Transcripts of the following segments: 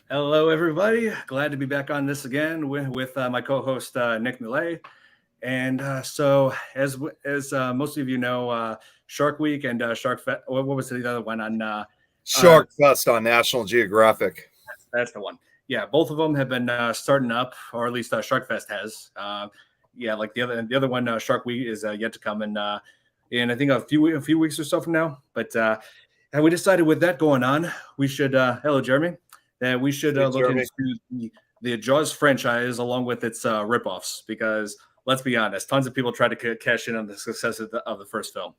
Hello, everybody. Glad to be back on this again with my co-host Nick Millet. And so, as most of you know, Shark Week and Shark Fest. What was the other one on? Uh, Shark Fest on National Geographic. that's the one. Yeah, both of them have been starting up, or at least Shark Fest has. Yeah, like the other one, Shark Week is yet to come in I think a few weeks or so from now. But and we decided with that going on, we should hello Jeremy, that we should Hey, look Jeremy. into the Jaws franchise along with its ripoffs because let's be honest, tons of people tried to cash in on the success of the first film.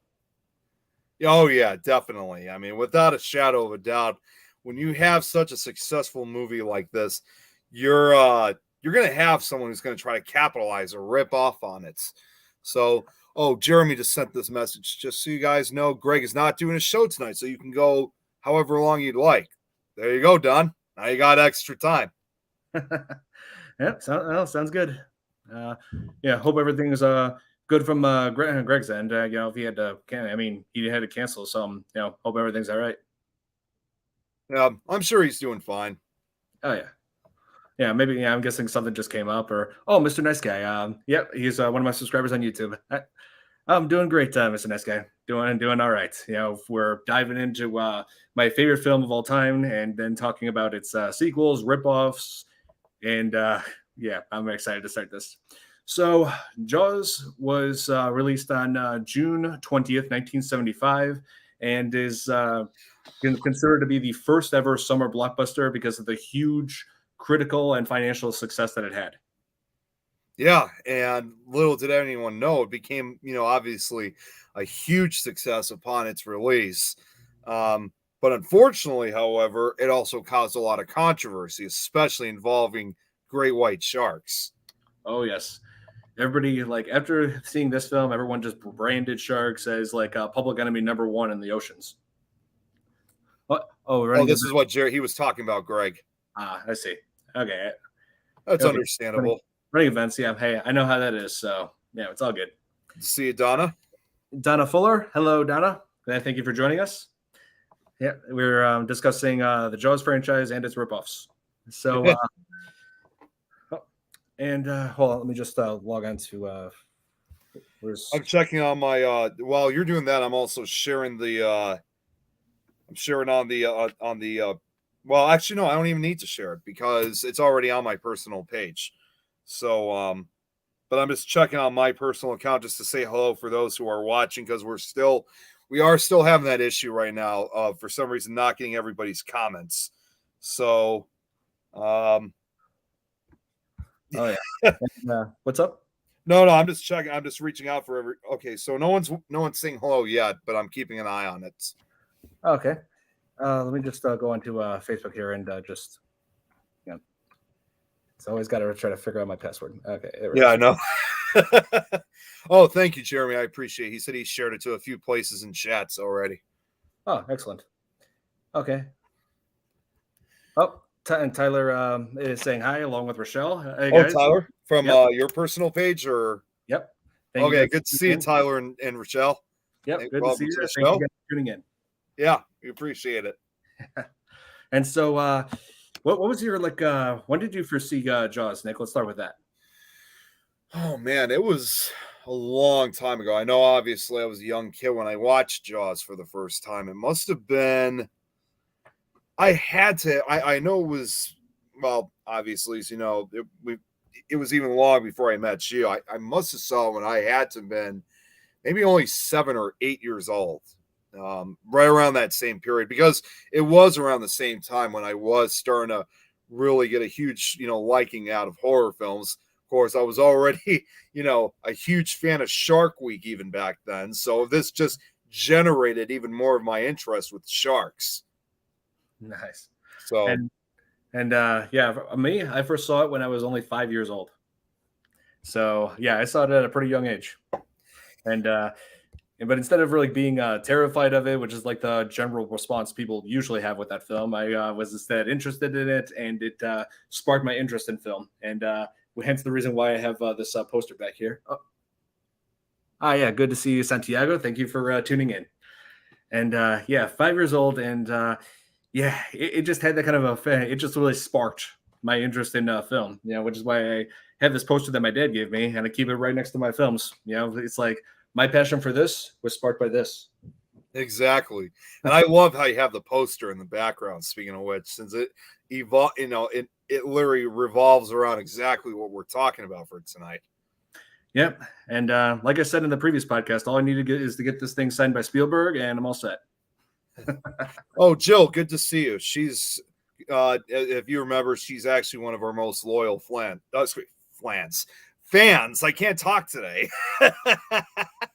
Oh, yeah, definitely. I mean, without a shadow of a doubt, when you have such a successful movie like this, you're going to have someone who's going to try to capitalize or rip off on it. So, Jeremy just sent this message. Just so you guys know, Greg is not doing a show tonight, so you can go however long you'd like. There you go, Don. Now you got extra time. Yep, sounds good. Uh, yeah, hope everything's good from Greg's end. If he had to, he had to cancel some. Hope everything's all right. Yeah, I'm sure he's doing fine. Oh yeah, yeah. Maybe I'm guessing something just came up, or Mr. Nice Guy. Yep, he's one of my subscribers on YouTube. I'm doing great, Mr. Nice Guy. Doing all right. We're diving into my favorite film of all time, and then talking about its sequels, ripoffs, and yeah, I'm excited to start this. So, Jaws was released on June 20th, 1975, and is considered to be the first ever summer blockbuster because of the huge critical and financial success that it had. Yeah, and little did anyone know, it became, obviously a huge success upon its release. But unfortunately, however, it also caused a lot of controversy, especially involving great white sharks. Oh yes, everybody like after seeing this film, everyone just branded sharks as like public enemy number one in the oceans. Oh, this is what he was talking about, Greg. I see. Okay, That's okay. understandable. Running events, yeah. Hey, I know how that is, so yeah, it's all good. See you, Donna. Donna Fuller. Hello, Donna. Thank you for joining us. Yeah, we're discussing the Jaws franchise and its ripoffs. So, hold on, let me just log on to. I'm checking on my. While you're doing that, I'm also sharing the. I'm sharing on the. Well, actually, no, I don't even need to share it because it's already on my personal page. So, but I'm just checking on my personal account just to say hello for those who are watching because we are still having that issue right now. For some reason, not getting everybody's comments. So, oh yeah, what's up? No, I'm just checking. I'm just reaching out for every. Okay, so no one's saying hello yet, but I'm keeping an eye on it. Okay, let me just go onto Facebook here and just. It's always got to try to figure out my password. Okay. Yeah, I know. Oh, thank you, Jeremy. I appreciate it. He said he shared it to a few places in chats already. Oh, excellent. Okay. Oh, and Tyler is saying hi along with Rochelle. Hey, guys. Tyler, from your personal page, or? Yep. Okay, good to see you, Tyler and Rochelle. Yep, good to see you. Thank you guys for tuning in. Yeah, we appreciate it. And so, what was your when did you first see Jaws, Nick? Let's start with that. Oh man, it was a long time ago. I know obviously I was a young kid when I watched Jaws for the first time. It must have been I know it was, well, obviously, as you know, it was even long before I met you. I must have saw it when I had to have been maybe only 7 or 8 years old. Right around that same period, because it was around the same time when I was starting to really get a huge, liking out of horror films. Of course, I was already, a huge fan of Shark Week even back then. So this just generated even more of my interest with sharks. Nice. So, and yeah, me, I first saw it when I was only 5 years old. So yeah, I saw it at a pretty young age. But instead of really being terrified of it, which is like the general response people usually have with that film, I was instead interested in it, and it sparked my interest in film, and hence the reason why I have this poster back here. Yeah, good to see you, Santiago. Thank you for tuning in. And yeah, 5 years old, and Yeah, it just had that kind of a. It just really sparked my interest in film. Which is why I have this poster that my dad gave me, and I keep it right next to my films. It's like my passion for this was sparked by this. Exactly. And I love how you have the poster in the background, speaking of which, since it it literally revolves around exactly what we're talking about for tonight. Yep. And like I said in the previous podcast, all I need to get is to get this thing signed by Spielberg, and I'm all set. Oh, Jill, good to see you. She's if you remember, she's actually one of our most loyal fans. I can't talk today.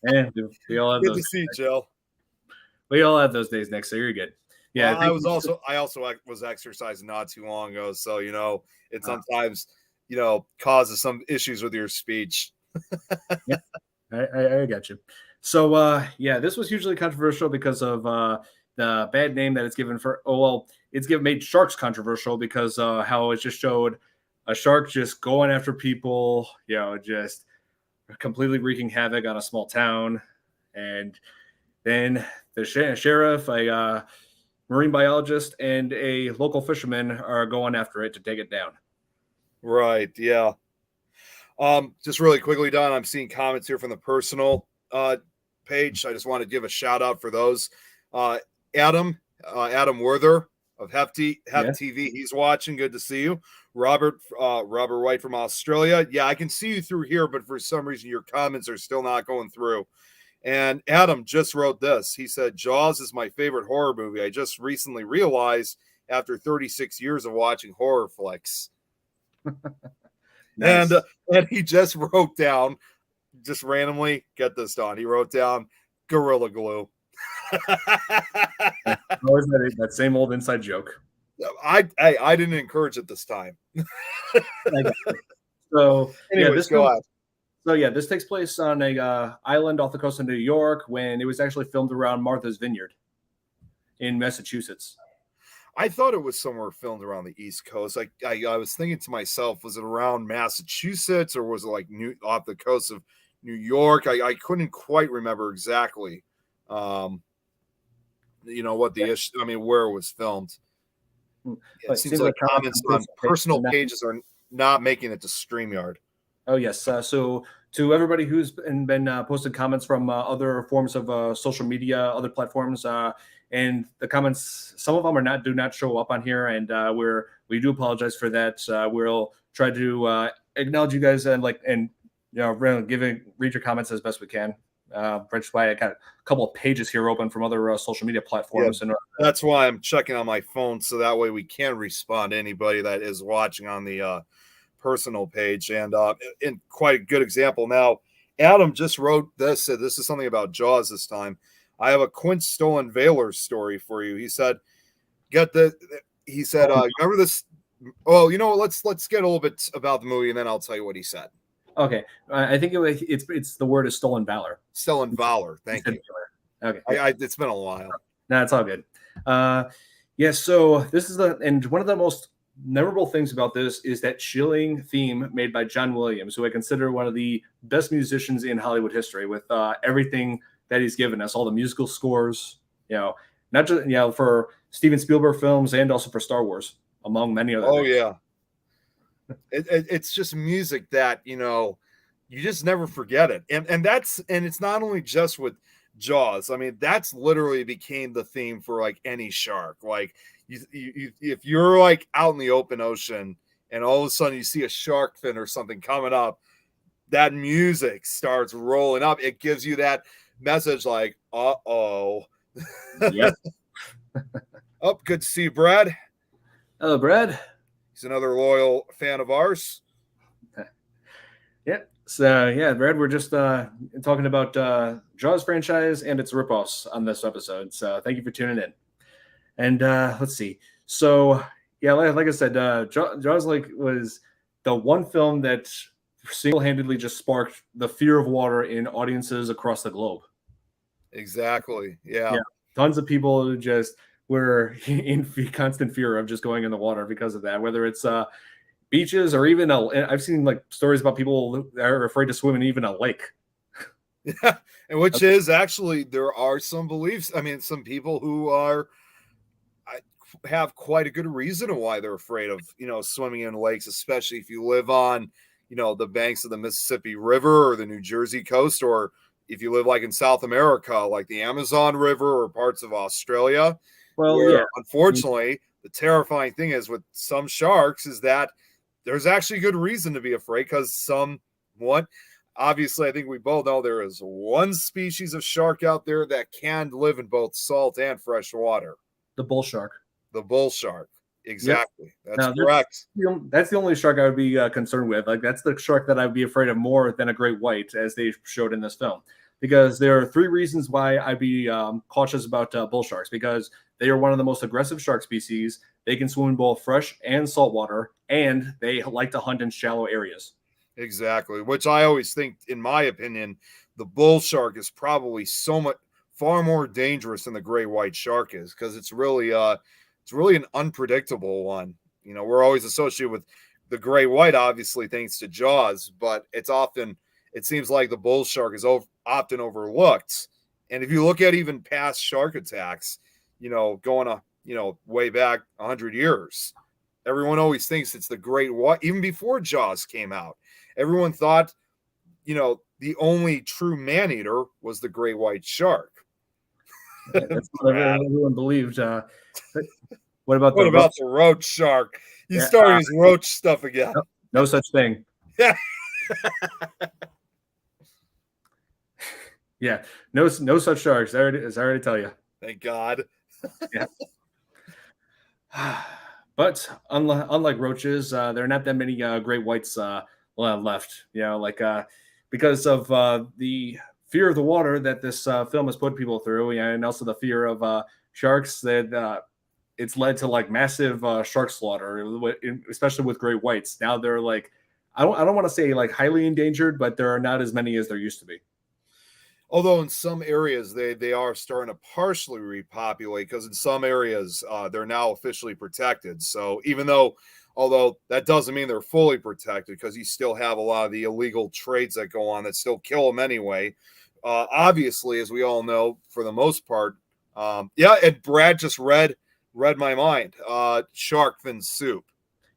And we all have Good those. to see you, Jill. We all have those days, Nick. So you're good. Yeah, I also was exercising not too long ago, so it sometimes causes some issues with your speech. Yeah, I got you. So yeah, this was hugely controversial because of the bad name that it's given for. Oh well, made sharks controversial because how it just showed a shark just going after people, just completely wreaking havoc on a small town, and then the sheriff, a marine biologist, and a local fisherman are going after it to take it down. Right. Yeah. Just really quickly, Don, I'm seeing comments here from the personal page. I just want to give a shout out for those. Adam Werther of Heft TV, he's watching. Good to see you. Robert White from Australia. Yeah, I can see you through here, but for some reason your comments are still not going through. And Adam just wrote this. He said, Jaws is my favorite horror movie. I just recently realized after 36 years of watching horror flicks. Nice. And he just wrote down, just randomly, get this, Don. He wrote down Gorilla Glue. Always that same old inside joke. I didn't encourage it this time. So anyways, go on. So yeah, this takes place on a island off the coast of New York when it was actually filmed around Martha's Vineyard in Massachusetts. I thought it was somewhere filmed around the East Coast. I was thinking to myself, was it around Massachusetts or was it like off the coast of New York? I couldn't quite remember exactly. What the issue? I mean, where it was filmed. It seems like comments on personal pages are not making it to StreamYard. Oh yes. So to everybody who's been posted comments from other forms of social media, other platforms, and the comments, some of them do not show up on here, and we do apologize for that. We'll try to acknowledge you guys and read your comments as best we can. Which is why I got a couple of pages here open from other social media platforms. Yeah, and that's why I'm checking on my phone so that way we can respond to anybody that is watching on the personal page. And in quite a good example. Now, Adam just wrote this. Said this is something about Jaws this time. I have a Quint Stolen Valor story for you. He said, remember this? Well, let's get a little bit about the movie and then I'll tell you what he said. Okay. I think it's the word is Stolen Valor. Stolen Valor. Thank you. Okay. It's been a while. No, it's all good. Yeah. So this is and one of the most memorable things about this is that chilling theme made by John Williams, who I consider one of the best musicians in Hollywood history, with everything that he's given us, all the musical scores, not just for Steven Spielberg films and also for Star Wars, among many other things. Yeah. It's just music that you just never forget it, and it's not only just with Jaws. I mean, that's literally became the theme for like any shark. Like if you're like out in the open ocean and all of a sudden you see a shark fin or something coming up, that music starts rolling up. It gives you that message like, uh-oh. Yep. Oh, good to see you, Brad. Hello, Brad. He's another loyal fan of ours. Yeah. So yeah, Brad, we're just talking about Jaws franchise and its ripoffs on this episode. So thank you for tuning in. And let's see. So yeah, like I said, Jaws was the one film that single-handedly just sparked the fear of water in audiences across the globe. Exactly. Yeah. Tons of people just were in constant fear of just going in the water because of that, whether it's beaches or even I've seen like stories about people that are afraid to swim in even a lake. Yeah, and which is actually, there are some beliefs. I mean, some people who are have quite a good reason why they're afraid of, swimming in lakes, especially if you live on, the banks of the Mississippi River or the New Jersey coast, or if you live like in South America, like the Amazon River or parts of Australia, Well, yeah. where unfortunately the terrifying thing is with some sharks is that there's actually good reason to be afraid because one, obviously, I think we both know there is one species of shark out there that can live in both salt and fresh water. The bull shark. The bull shark. Yep. Exactly. That's Now, correct. that's the only shark I would be concerned with. Like, that's the shark that I would be afraid of more than a great white, as they showed in this film. Because there are three reasons why I'd be cautious about bull sharks. Because they are one of the most aggressive shark species. They can swim in both fresh and salt water, and they like to hunt in shallow areas. Exactly. Which I always think, in my opinion, the bull shark is probably far more dangerous than the gray white shark is, because it's really an unpredictable one. We're always associated with the gray white, obviously, thanks to Jaws, but it seems like the bull shark is often overlooked. And if you look at even past shark attacks, going way back 100 years, everyone always thinks it's the great white. Even before Jaws came out, everyone thought, the only true man eater was the gray white shark. That's what everyone believed. What about the roach shark? You started his roach stuff again. No such thing. Yeah. Yeah, no such sharks. I already tell you. Thank God. Yeah. But unlike roaches, there are not that many great whites left. Because of the fear of the water that this film has put people through, and also the fear of sharks, that it's led to like massive shark slaughter, especially with great whites. Now they're like, I don't want to say like highly endangered, but there are not as many as there used to be. Although in some areas they are starting to partially repopulate, because in some areas they're now officially protected. So although that doesn't mean they're fully protected, because you still have a lot of the illegal trades that go on that still kill them anyway. Obviously, as we all know, for the most part, and Brad just read my mind. Shark fin soup.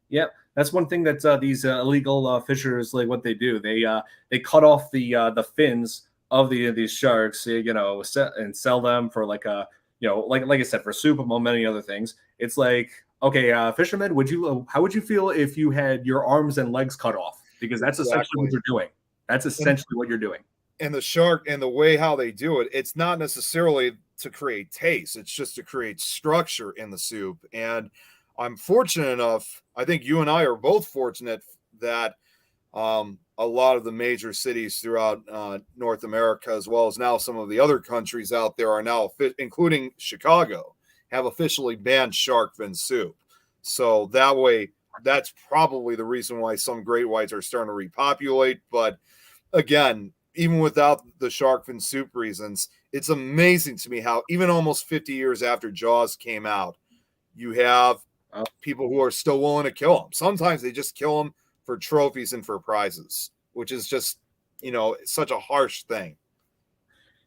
Yep, that's one thing that these illegal fishers, like, what they do. They cut off the fins of these sharks, and sell them for like like I said, for soup, among many other things. It's like, okay, fishermen, how would you feel if you had your arms and legs cut off? Because that's essentially what you're doing. That's essentially what you're doing. And the shark, and the way how they do it, it's not necessarily to create taste. It's just to create structure in the soup. And I'm fortunate enough, I think you and I are both fortunate that a lot of the major cities throughout North America, as well as now some of the other countries out there, are now, including Chicago, have officially banned shark fin soup. So that way, that's probably the reason why some great whites are starting to repopulate. But again, even without the shark fin soup reasons, it's amazing to me how even almost 50 years after Jaws came out, you have people who are still willing to kill them. Sometimes they just kill them for trophies and for prizes, which is just, such a harsh thing.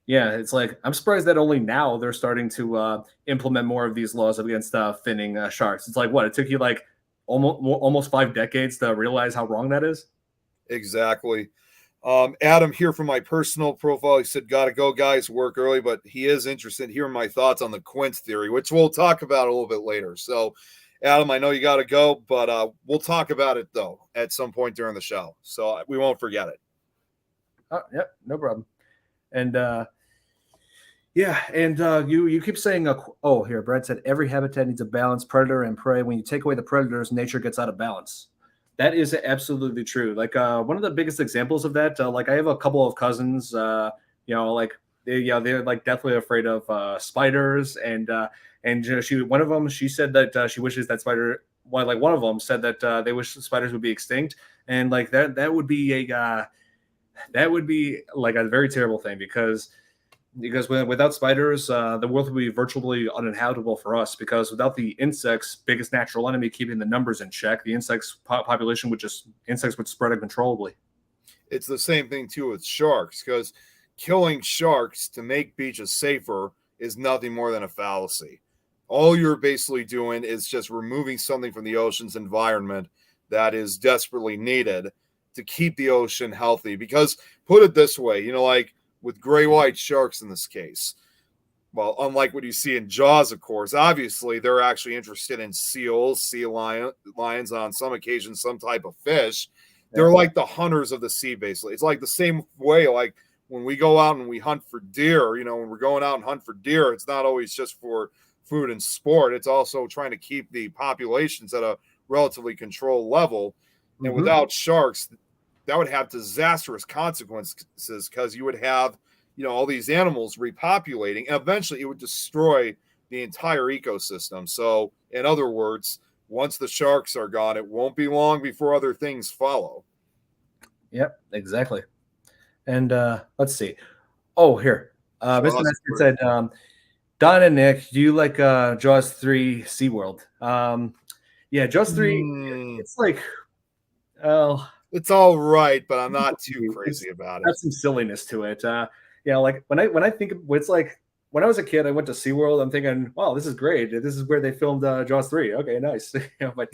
Yeah, it's like, I'm surprised that only now they're starting to implement more of these laws against finning sharks. It's like, what, it took you like almost 5 decades to realize how wrong that is? Exactly. Adam here from my personal profile, he said, gotta go, guys, work early, but he is interested in hearing my thoughts on the quince theory, which we'll talk about a little bit later. So Adam, I know you got to go, but we'll talk about it, though, at some point during the show. So we won't forget it. Yep, no problem. And you keep saying, here, Brad said, every habitat needs a balance, predator and prey. When you take away the predators, nature gets out of balance. That is absolutely true. Like one of the biggest examples of that, like I have a couple of cousins, they're like deathly afraid of spiders, and one of them, she said that she wishes that spider. Well, like one of them said that they wish spiders would be extinct, and like that would be like a very terrible thing, because without spiders, the world would be virtually uninhabitable for us, because without the insects, biggest natural enemy, keeping the numbers in check, the population insects would spread uncontrollably. It's the same thing too with sharks, because killing sharks to make beaches safer is nothing more than a fallacy. All you're basically doing is just removing something from the ocean's environment that is desperately needed to keep the ocean healthy. Because put it this way, like with gray white sharks in this case, well, unlike what you see in Jaws, of course, obviously they're actually interested in seals, lions, on some occasions, some type of fish. Yeah. They're like the hunters of the sea, basically. It's like the same way, like when we go out and we hunt for deer, when we're going out and hunt for deer, it's not always just for food and sport. It's also trying to keep the populations at a relatively controlled level. And Mm-hmm. without sharks, that would have disastrous consequences because you would have all these animals repopulating, and eventually it would destroy the entire ecosystem. So, in other words, once the sharks are gone, it won't be long before other things follow. Yep, exactly. And let's see. Oh, here. Mr. Jaws, Nestor said, Don and Nick, do you like Jaws 3 SeaWorld? Yeah, Jaws 3, it's like, oh, it's all right, but I'm not too crazy about it. Got some silliness to it. Yeah, like when I think of it's like when I was a kid, I went to SeaWorld. I'm thinking, wow, this is great. This is where they filmed Jaws 3. Okay, nice. But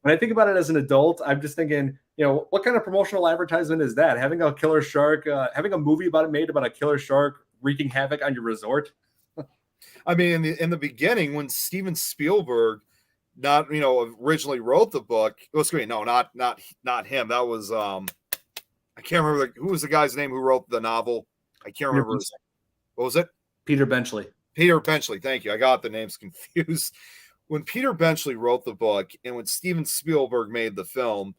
when I think about it as an adult, I'm just thinking, what kind of promotional advertisement is that? Having a killer shark, having a movie made about a killer shark wreaking havoc on your resort. I mean, in the beginning, when Steven Spielberg not originally wrote the book, no, not him. That was I can't remember who was the guy's name who wrote the novel. I can't remember. What was it? Peter Benchley. Peter Benchley. Thank you. I got the names confused. When Peter Benchley wrote the book and when Steven Spielberg made the film,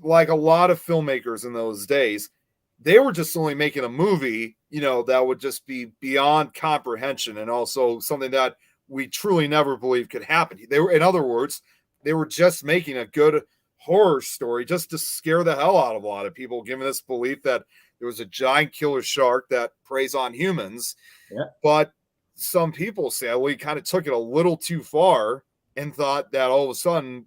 like a lot of filmmakers in those days, they were just only making a movie, that would just be beyond comprehension and also something that we truly never believed could happen. They were, in other words, they were just making a good horror story just to scare the hell out of a lot of people, given this belief that there was a giant killer shark that preys on humans. Yeah. But some people sadly kind of took it a little too far and thought that all of a sudden,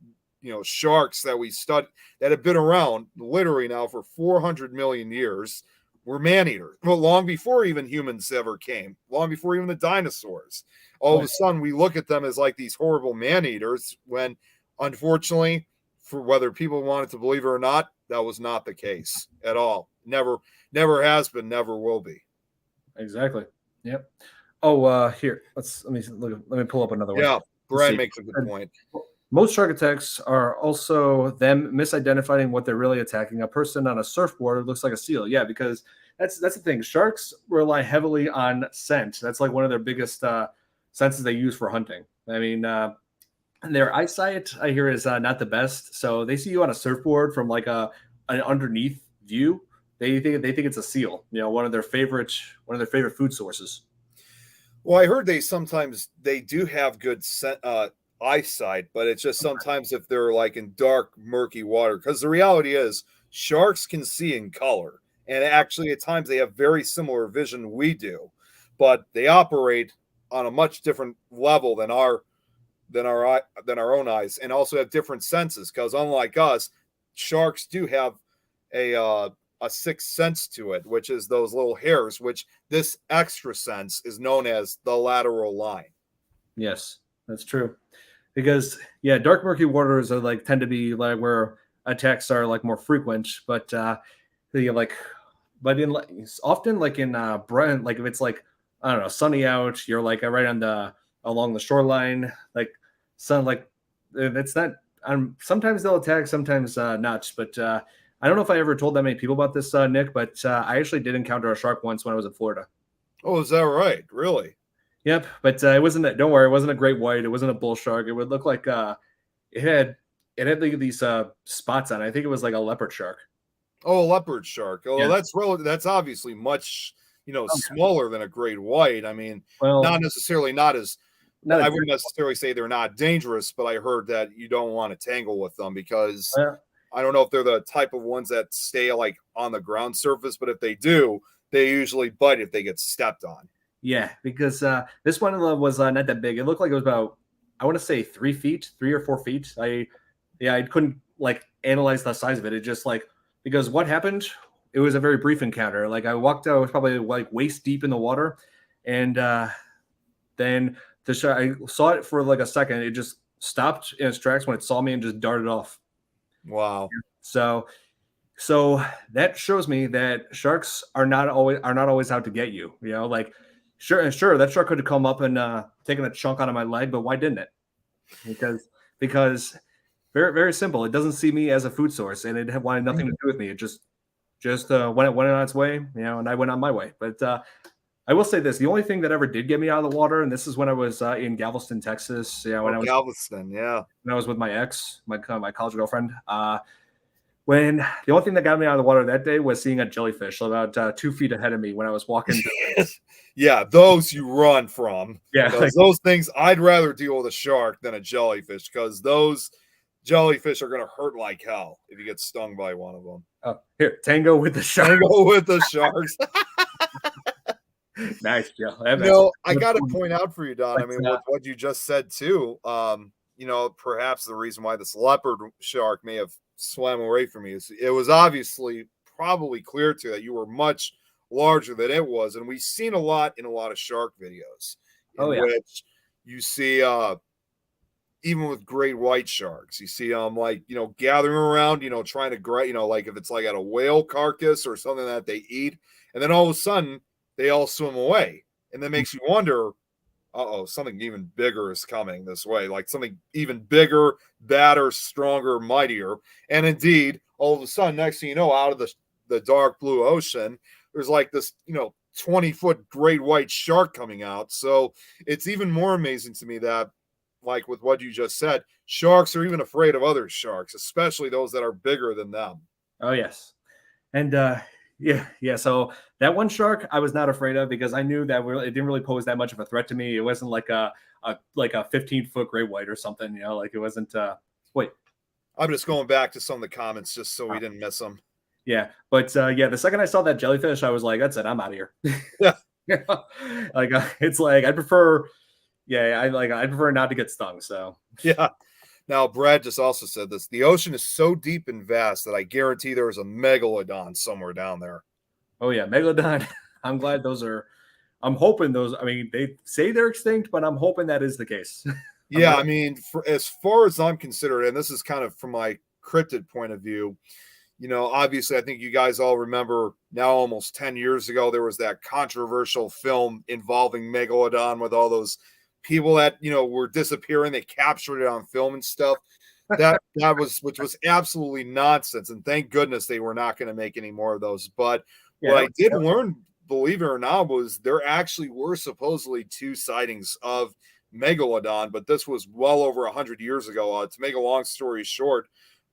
sharks that we studied that have been around literally now for 400 million years were man-eaters. But long before even humans ever came, long before even the dinosaurs, all of a sudden we look at them as like these horrible man-eaters when unfortunately, for whether people wanted to believe it or not, that was not the case at all. Never has been, never will be. Exactly. Yep. Oh, here. Let me pull up another one. Yeah, Brian makes a good point. Most shark attacks are also them misidentifying what they're really attacking. A person on a surfboard looks like a seal. Yeah, because that's the thing. Sharks rely heavily on scent. That's like one of their biggest senses they use for hunting. I mean, their eyesight, I hear, is not the best. So they see you on a surfboard from like an underneath view. They think it's a seal. One of their favorite food sources. Well, I heard they do have good eyesight, but it's just sometimes if they're like in dark, murky water. Because the reality is, sharks can see in color, and actually at times they have very similar vision we do, but they operate on a much different level than our own eyes, and also have different senses. Because unlike us, sharks do have a sixth sense to it, which is those little hairs, which this extra sense is known as the lateral line. Yes, that's true. Because dark murky waters are tend to be like where attacks are like more frequent, but often like in Brent, like if it's like I don't know sunny out, you're like right on along the shoreline, like sun like it's not. Sometimes they'll attack, sometimes not. But I don't know if I ever told that many people about this, Nick. But I actually did encounter a shark once when I was in Florida. Oh, is that right? Really? Yep, but it wasn't that. Don't worry, it wasn't a great white. It wasn't a bull shark. It would look like it had like these spots on it. I think it was like a leopard shark. Oh, a leopard shark. Oh, Yeah. that's obviously much smaller than a great white. I mean, Well, not necessarily not as. I wouldn't necessarily say they're not dangerous, but I heard that you don't want to tangle with them because I don't know if they're the type of ones that stay like on the ground surface, but if they do, they usually bite if they get stepped on. Yeah, because this one was not that big. It looked like it was about, I want to say 3 feet, 3 or 4 feet. I couldn't like analyze the size of it. It just because what happened, it was a very brief encounter. Like I walked out, I was probably like waist deep in the water. And then The shark, I saw it for like a second. It just stopped in its tracks when it saw me and just darted off. Wow. So so that shows me that sharks are not always out to get you. You know, like sure that shark could have come up and taken a chunk out of my leg, but why didn't it? Because very very simple. It doesn't see me as a food source, and it had wanted nothing to do with me. It just went on its way, you know, and I went on my way. But I will say this: the only thing that ever did get me out of the water, and this is when I was in Galveston, Texas. Yeah, Oh, Galveston, yeah. when I was with my ex, my college girlfriend. When the only thing that got me out of the water that day was seeing a jellyfish about 2 feet ahead of me when I was walking. Yeah, those you run from. Yeah, Because those things, I'd rather deal with a shark than a jellyfish, because those jellyfish are going to hurt like hell if you get stung by one of them. oh, here, tango with the shark. Go with the sharks. Nice, Joe. I got to point out for you, Don. I mean, with what you just said too. Perhaps the reason why this leopard shark may have swam away from me is it was obviously probably clear to that you were much larger than it was, and we've seen a lot in a lot of shark videos in which you see even with great white sharks, you see them gathering around, trying to grab, like if it's like at a whale carcass or something that they eat, and then all of a sudden they all swim away, and that makes you wonder, something even bigger is coming this way, like something even bigger, badder, stronger, mightier. And indeed, all of a sudden, next thing you know, out of the dark blue ocean, there's like this, 20-foot great white shark coming out. So it's even more amazing to me that, like with what you just said, sharks are even afraid of other sharks, especially those that are bigger than them. Oh yes, and yeah. So that one shark I was not afraid of because I knew that it didn't really pose that much of a threat to me. It wasn't like a 15-foot great white or something. Like it wasn't. Wait, I'm just going back to some of the comments just so we didn't miss them. Yeah, but the second I saw that jellyfish, I was like, that's it, I'm out of here. Yeah. It's like I'd prefer not to get stung. So yeah. Now, Brad just also said this: the ocean is so deep and vast that I guarantee there is a megalodon somewhere down there. Oh yeah, megalodon. I'm glad those are. I'm hoping those. I mean, they say they're extinct, but I'm hoping that is the case. Yeah, I mean, as far as I'm considered, and this is kind of from my cryptid point of view, obviously, I think you guys all remember now almost 10 years ago, there was that controversial film involving Megalodon with all those people that, were disappearing. They captured it on film and stuff. Which was absolutely nonsense. And thank goodness they were not going to make any more of those. But what I did learn, believe it or not, was there actually were supposedly 2 sightings of Megalodon, but this was well over 100 years ago. To make a long story short,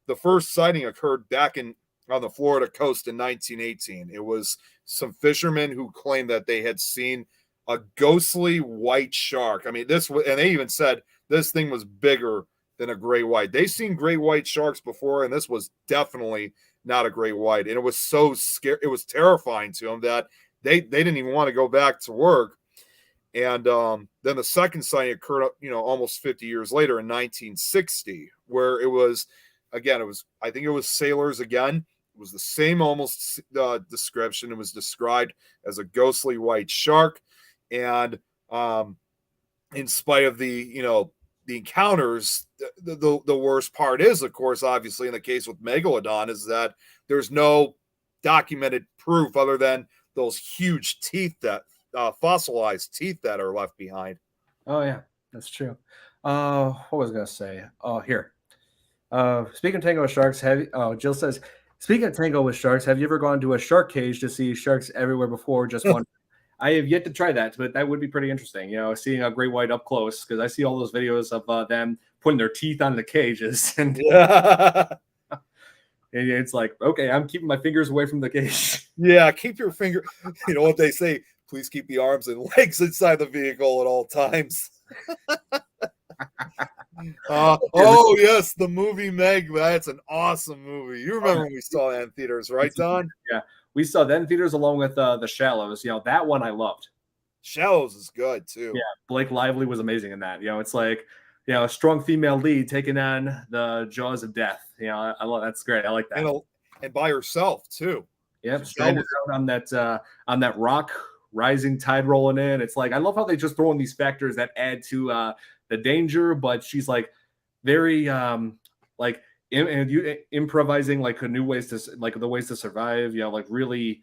the first sighting occurred back on the Florida coast in 1918. It was some fishermen who claimed that they had seen a ghostly white shark. I mean, and they even said this thing was bigger than a gray white. They've seen gray white sharks before, and this was definitely not a gray white. And it was so scary, it was terrifying to them that they didn't even want to go back to work. And then the second sighting occurred, almost 50 years later in 1960, where it was. Again, I think it was sailors again. It was the same almost description. It was described as a ghostly white shark. And in spite of the encounters, the worst part is, of course, obviously in the case with Megalodon, is that there's no documented proof other than those huge teeth, that fossilized teeth that are left behind. Oh yeah, that's true. What was I gonna say? Oh, here. Speaking of tango with sharks, Jill says, speaking of tango with sharks, have you ever gone to a shark cage to see sharks everywhere before? Just one. I have yet to try that, but that would be pretty interesting. Seeing a great white up close, because I see all those videos of them putting their teeth on the cages, and it's like, okay, I'm keeping my fingers away from the cage. Yeah, keep your finger. You know what they say? Please keep the arms and legs inside the vehicle at all times. Oh yes, the movie Meg. That's an awesome movie. You remember when we saw that in theaters, right, Don? Yeah, we saw that in theaters along with The Shallows. That one I loved. Shallows is good too. Yeah, Blake Lively was amazing in that. It's like, a strong female lead taking on the jaws of death. I love that's great. I like that. And by herself too. Yep, stranded out on that rock rising tide rolling in. It's like I love how they just throw in these factors that add to the danger, but she's like very like improvising like new ways to like the ways to survive. You know, like really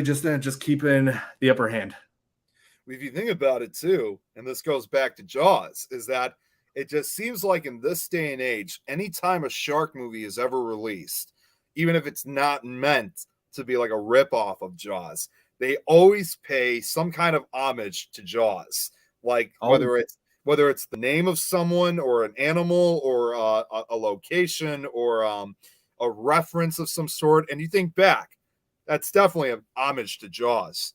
just keeping the upper hand. If you think about it too, and this goes back to Jaws, is that it just seems like in this day and age, anytime a shark movie is ever released, even if it's not meant to be like a ripoff of Jaws, they always pay some kind of homage to Jaws, like Oh, whether it's the name of someone or an animal or a location or a reference of some sort. And you think back, that's definitely an homage to Jaws.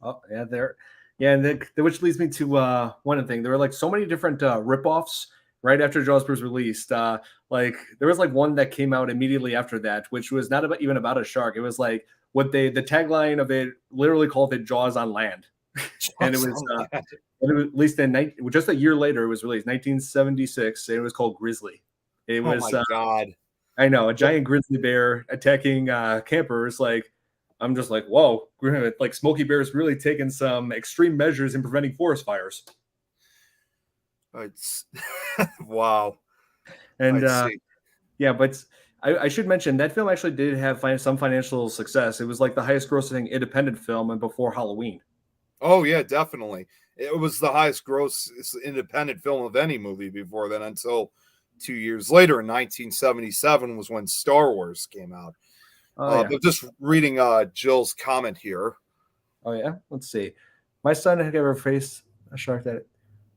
oh yeah, there. Yeah, and which leads me to one thing. There were like so many different ripoffs right after Jaws was released. Like there was like one that came out immediately after that, which was not even about a shark. It was like the tagline of it literally called it Jaws on Land, and it was released in just a year later. It was released 1976, and it was called Grizzly. It Oh was my God. I know a giant grizzly bear attacking campers. Like I'm just like, whoa, like Smokey Bear's really taking some extreme measures in preventing forest fires. It's wow. And I see. yeah, but I should mention that film actually did have some financial success. It was like the highest grossing independent film and before Halloween. Oh yeah, definitely. It was the highest gross independent film of any movie before then until 2 years later in 1977 was when Star Wars came out. Oh yeah. But just reading Jill's comment here. Oh yeah. Let's see. My son had ever faced a shark that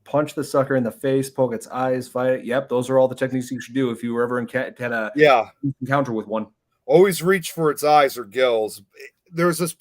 punch the sucker in the face, poke its eyes, fight it. Yep, those are all the techniques you should do if you were ever had a Yeah, encounter with one. always reach for its eyes or gills. There's this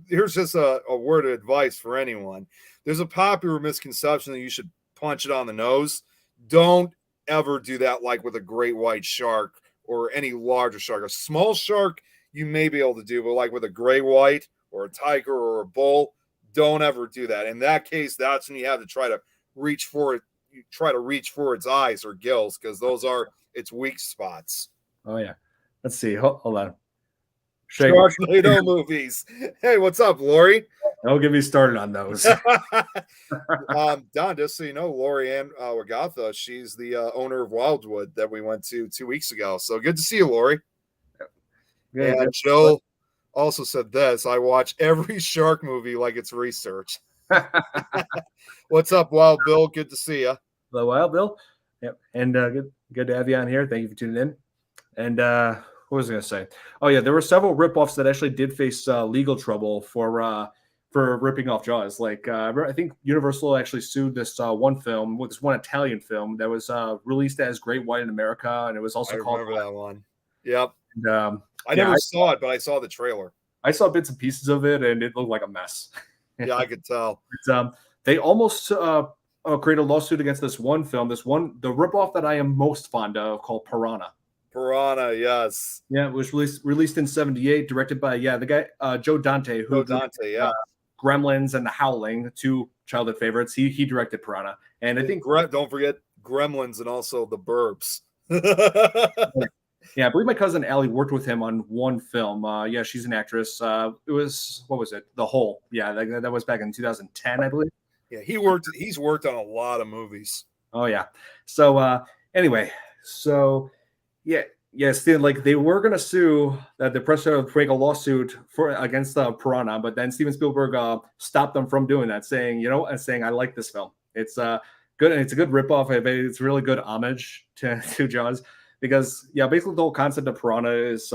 here's just a word of advice for anyone. There's a popular misconception that you should punch it on the nose. Don't ever do that like with a great white shark or any larger shark. A small shark you may be able to do, but like with a gray white or a tiger or a bull, don't ever do that. In that case, that's when you have to try to reach for it. You try to reach for its eyes or gills because those are its weak spots. Oh yeah. Let's see. Hold on. Sharknado movies. Hey, what's up, Lori? Don't get me started on those. Don, just so you know, Lori Ann Wagatha, she's the owner of Wildwood that we went to 2 weeks ago. So good to see you, Lori. Good, And Jill also said this: I watch every shark movie like it's research. What's up, Wild Bill? Good to see you. Hello, Wild Bill. Yep, and good to have you on here. Thank you for tuning in. And what was I going to say? Oh yeah, there were several ripoffs that actually did face legal trouble for ripping off Jaws. Like I think Universal actually sued this one film, this one Italian film that was released as Great White in America, and it was also called. I remember that one. Yep. And, I never saw it, but I saw the trailer. I saw bits and pieces of it, and it looked like a mess. Yeah, I could tell. They almost created a lawsuit against this one film, the ripoff that I am most fond of, called Piranha. Piranha, yes. Yeah, it was released in '78, directed by the guy Joe Dante, who Gremlins and The Howling, two childhood favorites. He directed Piranha, and I think don't forget Gremlins and also The Burbs. Yeah, I believe my cousin Allie worked with him on one film. Yeah, she's an actress. It was, what was it? The Hole. Yeah, that was back in 2010, I believe. Yeah, he's worked on a lot of movies. Oh yeah. So anyway, so yeah, still like they were gonna sue the press to make a lawsuit against Piranha, but then Steven Spielberg stopped them from doing that, saying I like this film. It's good. It's a good ripoff. It's really good homage to Jaws. Because basically the whole concept of Piranha is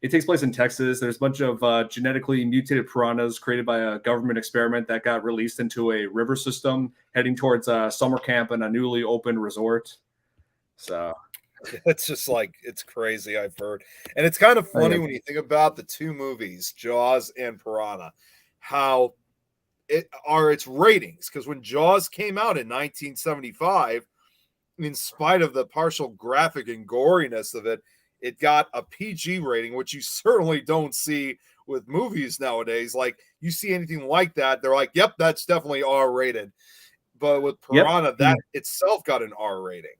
it takes place in Texas. There's a bunch of genetically mutated piranhas created by a government experiment that got released into a river system heading towards a summer camp and a newly opened resort. So it's just like, it's crazy, I've heard. And it's kind of funny when you think about the two movies, Jaws and Piranha, how its ratings. Because when Jaws came out in 1975, in spite of the partial graphic and goriness of it, it got a PG rating, which you certainly don't see with movies nowadays. Like, you see anything like that, they're like, yep, that's definitely R-rated. But with Piranha, that itself got an R rating.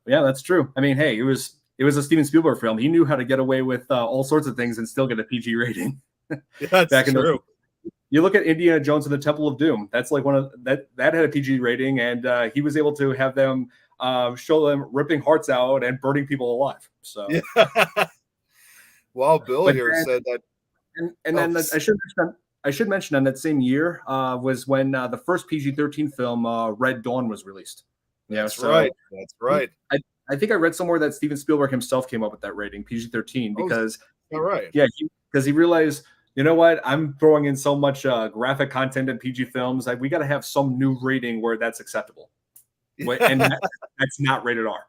Yeah, that's true. I mean, hey, it was a Steven Spielberg film. He knew how to get away with all sorts of things and still get a PG rating. That's true. you look at Indiana Jones and the Temple of Doom. That's like one of that had a PG rating, and he was able to have them show them ripping hearts out and burning people alive. So, Yeah. Well, Bill but here then, said that. and Oh, then I should mention on that same year was when the first PG-13 film Red Dawn was released. Yeah, that's so right. That's right. I think I read somewhere that Steven Spielberg himself came up with that rating, PG-13, Oh, because all right. yeah, because he realized, you know what, I'm throwing in so much graphic content in PG films, like we got to have some new rating where that's acceptable, and that's not rated R.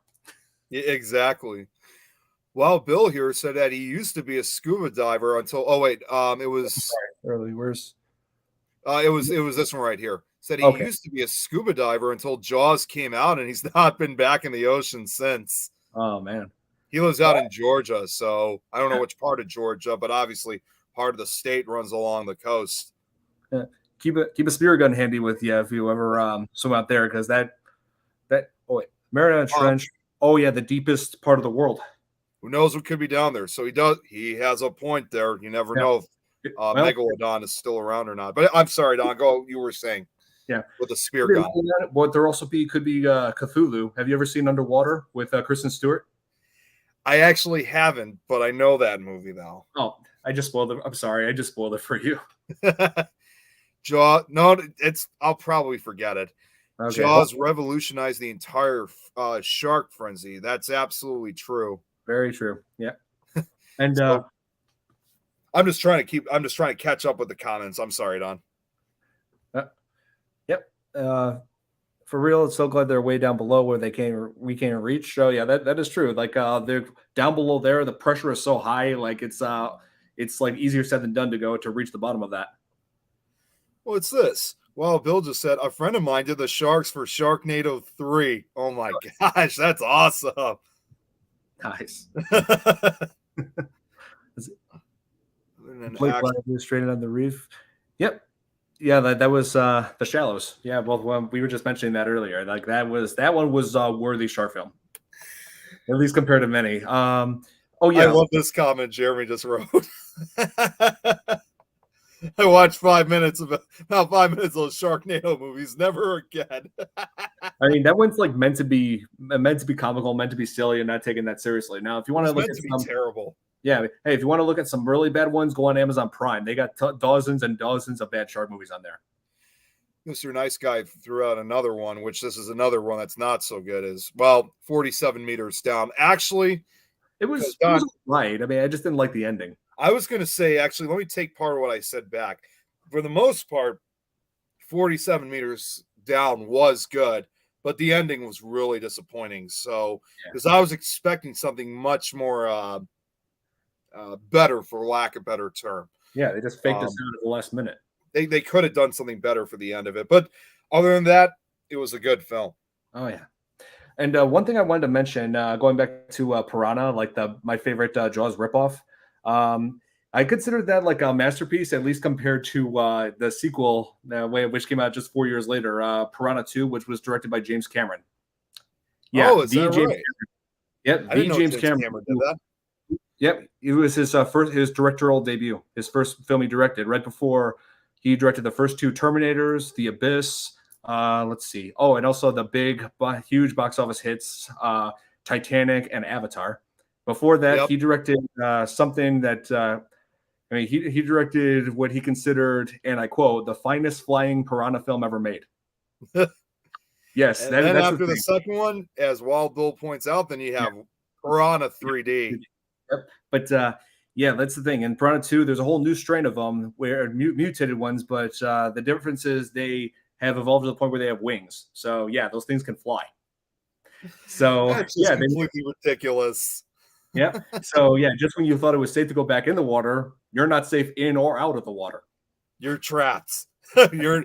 Yeah, exactly. Well, Bill here said that he used to be a scuba diver until. Oh wait, Early, where's it was this one right here. Said he okay? used to be a scuba diver until Jaws came out, and he's not been back in the ocean since. Oh man, He lives out in Georgia, so I don't know which part of Georgia, but obviously part of the state runs along the coast. yeah. Keep a spear gun handy with you if you ever swim out there, because that oh wait, Mariana Trench. Oh yeah, the deepest part of the world. Who knows what could be down there? So he has a point there. You never know if Well, Megalodon is still around or not. But I'm sorry, Don. Go. You were saying, yeah, with a spear gun. But there also could be Cthulhu. Have you ever seen Underwater with Kristen Stewart? I actually haven't, but I know that movie now. Oh, I just spoiled it. I'm sorry, I just spoiled it for you. Jaws. No, I'll probably forget it. Okay. Jaws revolutionized the entire shark frenzy. That's absolutely true. Very true. Yeah. And so, I'm just trying to catch up with the comments. I'm sorry, Don. Yep. For real, it's so glad they're way down below where we can't reach. So yeah, that is true. Like they're down below there, the pressure is so high, like it's like easier said than done to reach the bottom of that. Well, it's this. Well, Bill just said a friend of mine did the sharks for Sharknado 3. Oh my gosh, that's awesome. Nice. Actually, straight on the reef. Yep. Yeah, that was The Shallows. Yeah, well, we were just mentioning that earlier. Like that one was a worthy shark film, at least compared to many. Oh yeah, I love this comment Jeremy just wrote. I watched 5 minutes of those Sharknado movies. Never again. I mean, that one's like meant to be comical, meant to be silly, and not taking that seriously. Now, if you want to look at some terrible, yeah, hey, if you want to look at some really bad ones, go on Amazon Prime. They got dozens and dozens of bad shark movies on there. Mr. Nice Guy threw out another one, which this is another one that's not so good. Is 47 meters down. Actually, it was right. I mean, I just didn't like the ending. I was going to say, actually, let me take part of what I said back. For the most part, 47 meters down was good, but the ending was really disappointing. So, because I was expecting something much more better, for lack of a better term. Yeah, they just faked us out at the last minute. They could have done something better for the end of it. But other than that, it was a good film. Oh, yeah. And one thing I wanted to mention, going back to Piranha, like my favorite Jaws ripoff, I consider that like a masterpiece, at least compared to the sequel, which came out just 4 years later, Piranha 2, which was directed by James Cameron. Yeah, is that right? Yep, I didn't know James Cameron did that. Yep, it was his his directorial debut, his first film he directed. Right before he directed the first two Terminators, The Abyss. Let's see. Oh, and also the huge box office hits, Titanic and Avatar. Before that, he directed something that. He directed what he considered, and I quote, the finest flying piranha film ever made. Yes. And then after the second one, as Wild Bill points out, then you have Piranha 3D. Yep. But yeah, that's the thing. In Piranha 2, there's a whole new strain of them, where mutated ones, but the difference is they have evolved to the point where they have wings. So yeah, those things can fly. So that's just completely ridiculous. Yeah. So yeah, just when you thought it was safe to go back in the water, you're not safe in or out of the water. You're trapped. you're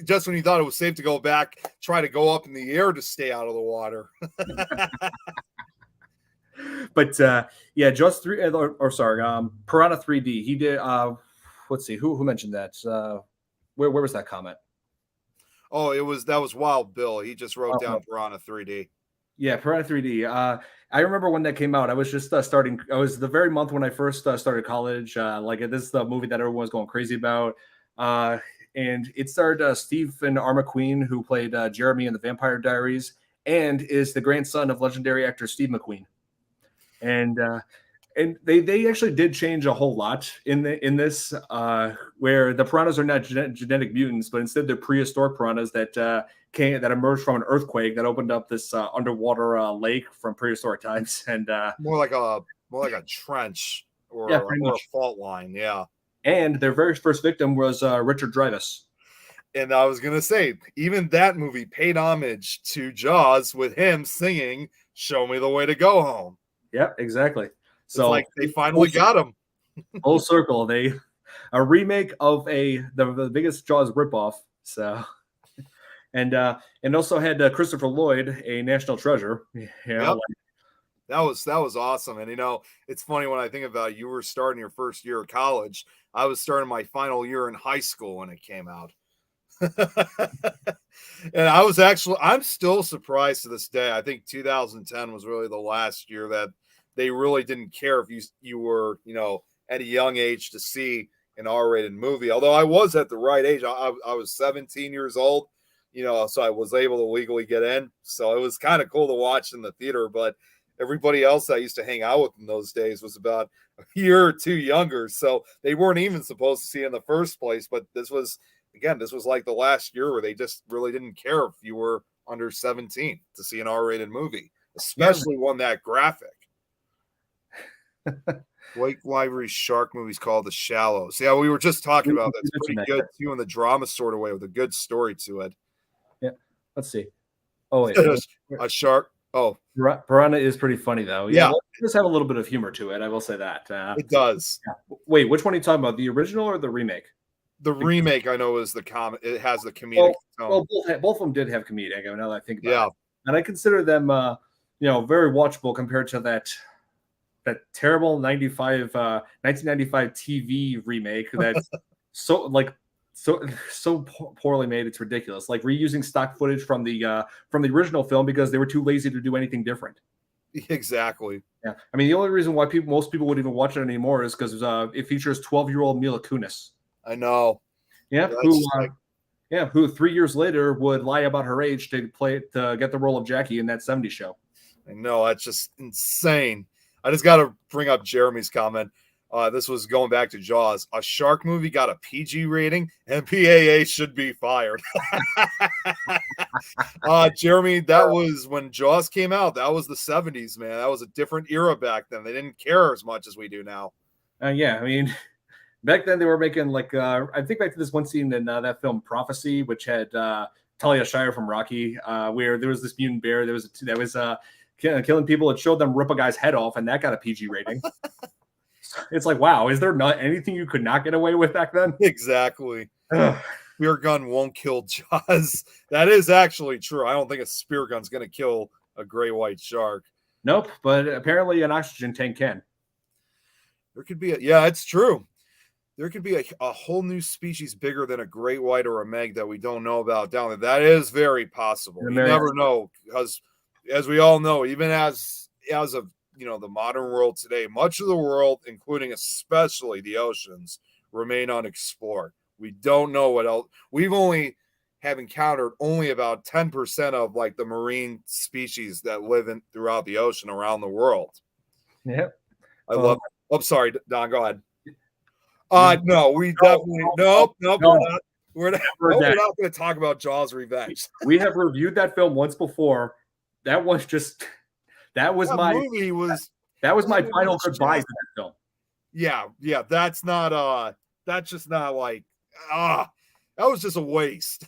just when you thought it was safe to go back, try to go up in the air to stay out of the water. But yeah, just Piranha 3D. He did. Let's see, who mentioned that? Where was that comment? Oh, that was Wild Bill. He just wrote down Piranha 3D. Yeah, Piranha 3D. I remember when that came out. I was just starting. I was the very month when I first started college. Like this is the movie that everyone was going crazy about. And it starred Stephen R. McQueen, who played Jeremy in The Vampire Diaries, and is the grandson of legendary actor Steve McQueen. And they actually did change a whole lot in this, where the piranhas are not genetic mutants, but instead they're prehistoric piranhas that emerged from an earthquake that opened up this underwater lake from prehistoric times. And more like a trench or, yeah, or a fault line. Yeah. And their very first victim was Richard Dreyfuss. And I was gonna say, even that movie paid homage to Jaws with him singing "Show Me the Way to Go Home." Yeah, exactly. So it's like they finally got him. Full circle. A remake of the biggest Jaws ripoff. So, and also had Christopher Lloyd, a national treasure. Yep. That was awesome. And it's funny when I think about it, you were starting your first year of college. I was starting my final year in high school when it came out. And I'm still surprised to this day. I think 2010 was really the last year that they really didn't care if you were, at a young age to see an R-rated movie. Although I was at the right age. I was 17 years old, so I was able to legally get in. So it was kind of cool to watch in the theater, but everybody else I used to hang out with in those days was about a year or two younger. So they weren't even supposed to see it in the first place. But this was like the last year where they just really didn't care if you were under 17 to see an R-rated movie, especially one that graphic. Blake Lively's shark movie's called The Shallows. Yeah, we were just talking about that. It's pretty good too in the drama sort of way with a good story to it. Yeah, let's see. Oh wait, a shark. Oh, Piranha is pretty funny though. Yeah, well, it does have a little bit of humor to it. I will say that. It does. Yeah. Wait, which one are you talking about? The original or the remake? The remake, I know, is the it has the comedic tone. Well, both of them did have comedic. Now that I think about it, and I consider them, very watchable compared to that terrible 1995 TV remake that's so poorly made. It's ridiculous. Like reusing stock footage from the original film because they were too lazy to do anything different. Exactly. Yeah, I mean the only reason why most people would even watch it anymore is because it features 12-year-old Mila Kunis. I know. Yeah, who 3 years later would lie about her age to get the role of Jackie in that 70s show. I know, that's just insane. I just got to bring up Jeremy's comment. This was going back to Jaws. A shark movie got a PG rating, and PAA should be fired. Jeremy, that was when Jaws came out. That was the 70s, man. That was a different era back then. They didn't care as much as we do now. Yeah, I mean, back then they were making I think back to this one scene in that film Prophecy, which had Talia Shire from Rocky, where there was this mutant bear that was killing people. It showed them rip a guy's head off, and that got a PG rating. It's like, wow, is there not anything you could not get away with back then? Exactly. Spear gun won't kill Jaws. That is actually true. I don't think a spear gun's going to kill a gray white shark. Nope, but apparently an oxygen tank can. There could be it's true. There could be a whole new species bigger than a great white or a meg that we don't know about down there. That is very possible. You never know, because as we all know, even as of the modern world today, much of the world, including especially the oceans, remain unexplored. We don't know what else. We've only have encountered only about 10% of the marine species that live throughout the ocean around the world. Yep. I love it. I'm sorry, Don, go ahead. No, we definitely nope. We're not going to talk about Jaws Revenge. We have reviewed that film once before. That was my final goodbye to that film. Yeah, that's not that's just not that was just a waste.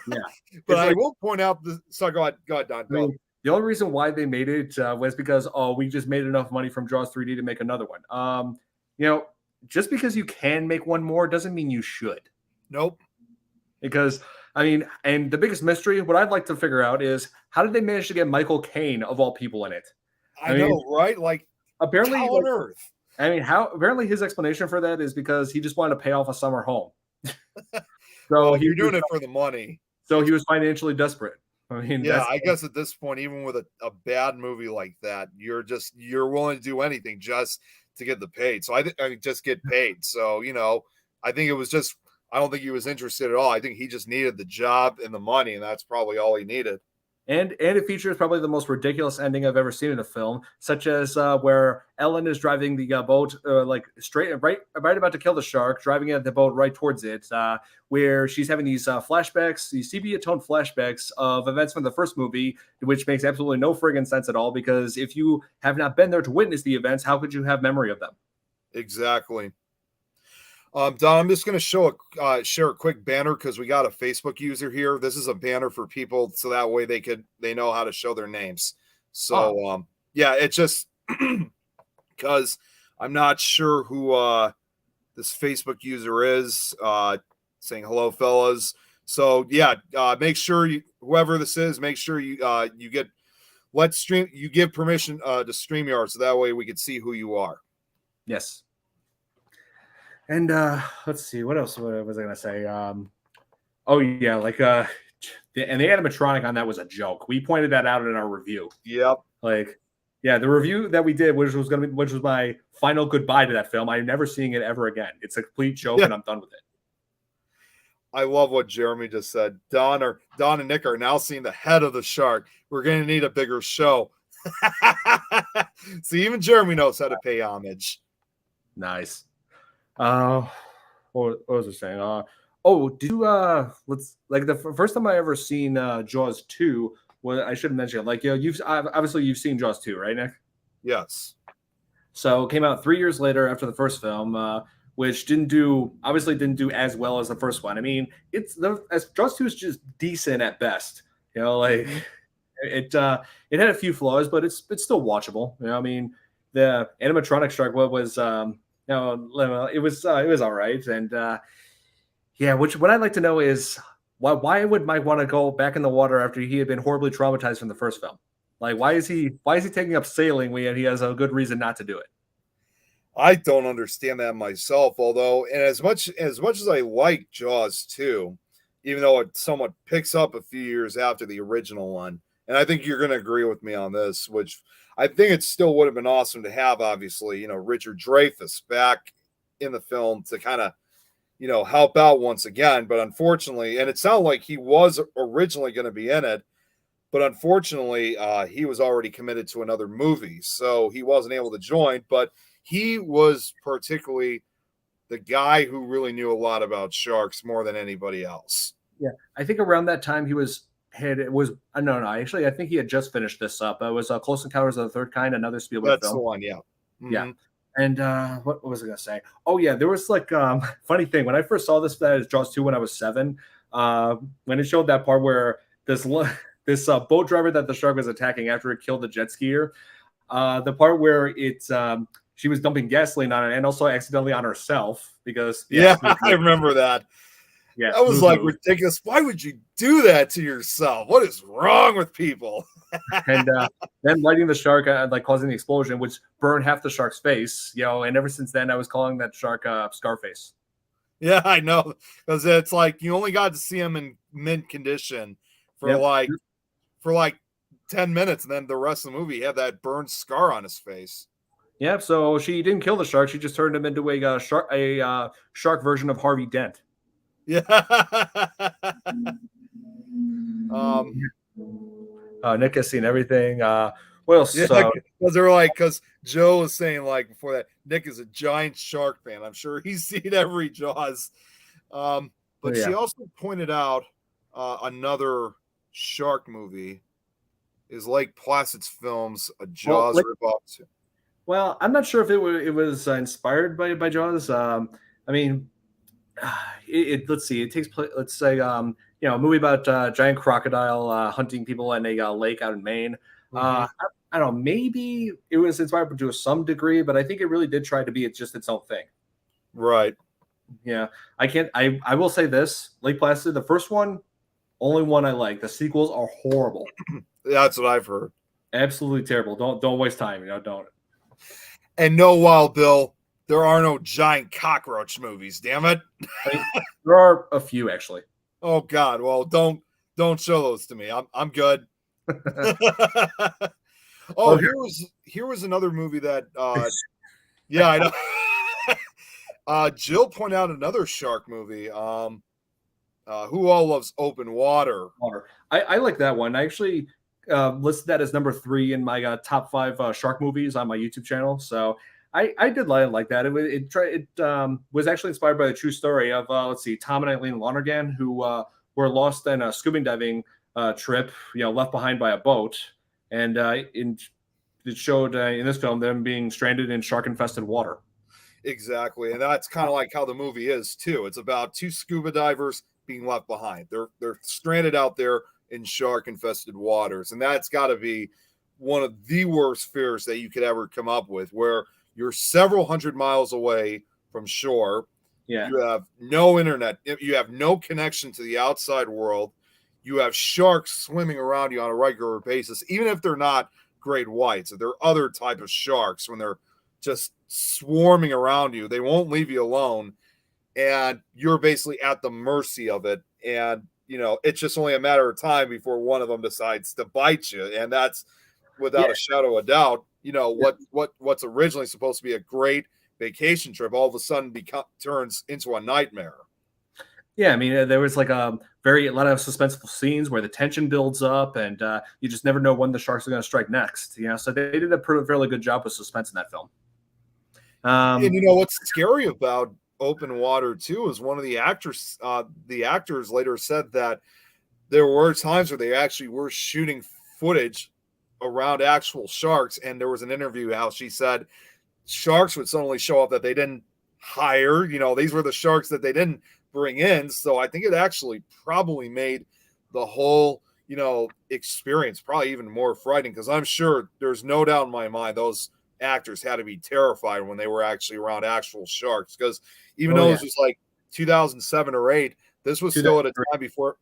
Yeah. But I will point out sorry, go ahead, Don. Go. The only reason why they made it was because we just made enough money from Jaws 3D to make another one. Just because you can make one more doesn't mean you should. Nope. Because and the biggest mystery, what I'd like to figure out is how did they manage to get Michael Caine of all people in it? I know, right? Apparently, how on earth? Apparently his explanation for that is because he just wanted to pay off a summer home. So you're doing it for the money. So he was financially desperate. I guess at this point, even with a bad movie like that, you're willing to do anything just to get the paid. So I just get paid. So I think it was just I don't think he was interested at all. I think he just needed the job and the money, and that's probably all he needed. And it features probably the most ridiculous ending I've ever seen in a film, such as where Ellen is driving the boat like straight right about to kill the shark, driving the boat right towards it, where she's having these flashbacks, these sepia tone flashbacks of events from the first movie, which makes absolutely no friggin' sense at all. Because if you have not been there to witness the events, how could you have memory of them? Exactly. Don, I'm just going to share a quick banner because we got a Facebook user here. This is a banner for people so that way they know how to show their names. So yeah, it's just because I'm not sure who this Facebook user is saying hello, fellas. So yeah, make sure whoever this is, make sure you give permission to StreamYard so that way we can see who you are. Yes. And let's see, what else was I gonna say? Oh yeah, like the animatronic on that was a joke. We pointed that out in our review. Yep. Like, yeah, the review that we did, which was my final goodbye to that film. I'm never seeing it ever again. It's a complete joke, and I'm done with it. I love what Jeremy just said. Don and Nick are now seeing the head of the shark. We're going to need a bigger show. See, even Jeremy knows how to pay homage. Nice. What was I saying? Did you let's like the first time I ever seen Jaws 2? Well, I should have mentioned, like, you've obviously seen Jaws 2, right, Nick? Yes. So it came out 3 years later after the first film, which didn't do as well as the first one. I mean, Jaws 2 is just decent at best. Like it had a few flaws, but it's still watchable. I mean, the animatronic shark was it was all right. And what I'd like to know is why would Mike want to go back in the water after he had been horribly traumatized from the first film? Like, why is he taking up sailing when he has a good reason not to do it? I don't understand that myself. Although, and as much as I like Jaws 2, even though it somewhat picks up a few years after the original one, and I think you're going to agree with me on this, which I think it still would have been awesome to have, obviously, Richard Dreyfuss back in the film to kind of, help out once again. But unfortunately, and it sounded like he was originally going to be in it, but unfortunately, he was already committed to another movie, so he wasn't able to join. But he was particularly the guy who really knew a lot about sharks more than anybody else. Yeah, I think around that time I think he had just finished this up. It was Close Encounters of the Third Kind, another Spielberg film. That's the one, yeah. Mm-hmm. Yeah. And what was I gonna say? Oh yeah, there was like funny thing when I first saw this Jaws 2 when I was 7. When it showed that part where this boat driver that the shark was attacking after it killed the jet skier, the part where she was dumping gasoline on it and also accidentally on herself because I remember that. Yeah, that was like ridiculous. Why would you do that to yourself? What is wrong with people? And then lighting the shark, like causing the explosion, which burned half the shark's face. And ever since then, I was calling that shark Scarface. Yeah, I know, because it's like you only got to see him in mint condition for like 10 minutes, and then the rest of the movie he had that burned scar on his face. Yeah, so she didn't kill the shark; she just turned him into a shark version of Harvey Dent. Yeah. Nick has seen everything. What else? Because Joe was saying like before that, Nick is a giant shark fan. I'm sure he's seen every Jaws. But she also pointed out another shark movie is Lake Placid's films, a Jaws ripoff. Well, I'm not sure if it was inspired by Jaws. I mean, let's see. It takes place. Let's say a movie about giant crocodile hunting people in a lake out in Maine. I don't know. Maybe it was inspired to some degree, but I think it really did try to be just its own thing. Right. Yeah. I will say this: Lake Placid, the first one, only one I like. The sequels are horrible. That's what I've heard. Absolutely terrible. Don't waste time. Don't. And no, Wild Bill, there are no giant cockroach movies. Damn it. There are a few actually. Oh God. Well, don't show those to me. I'm good. Here was another movie that I know. Jill pointed out another shark movie. Who All Loves Open Water. Water. I like that one. I actually listed that as number 3 in my top 5 shark movies on my YouTube channel. So I did like that. It was actually inspired by the true story of let's see, Tom and Eileen Lonergan, who were lost in a scuba diving trip, left behind by a boat, and it showed in this film them being stranded in shark infested water. Exactly, and that's kind of like how the movie is too. It's about 2 scuba divers being left behind. They're stranded out there in shark infested waters, and that's got to be one of the worst fears that you could ever come up with, where you're several hundred miles away from shore. Yeah. You have no internet. You have no connection to the outside world. You have sharks swimming around you on a regular basis, even if they're not great whites. If they're other type of sharks, when they're just swarming around you, they won't leave you alone, and you're basically at the mercy of it. And it's just only a matter of time before one of them decides to bite you, and that's without a shadow of doubt. What's originally supposed to be a great vacation trip all of a sudden turns into a nightmare. Yeah, I mean, there was like a lot of suspenseful scenes where the tension builds up, and you just never know when the sharks are going to strike next. So they did a fairly good job with suspense in that film. And what's scary about Open Water too is one of the actors later said that there were times where they actually were shooting footage around actual sharks, and there was an interview how she said sharks would suddenly show up that they didn't hire. These were the sharks that they didn't bring in. So I think it actually probably made the whole experience probably even more frightening, because I'm sure there's no doubt in my mind those actors had to be terrified when they were actually around actual sharks, because even though this was like 2007 or 8, this was still at a time before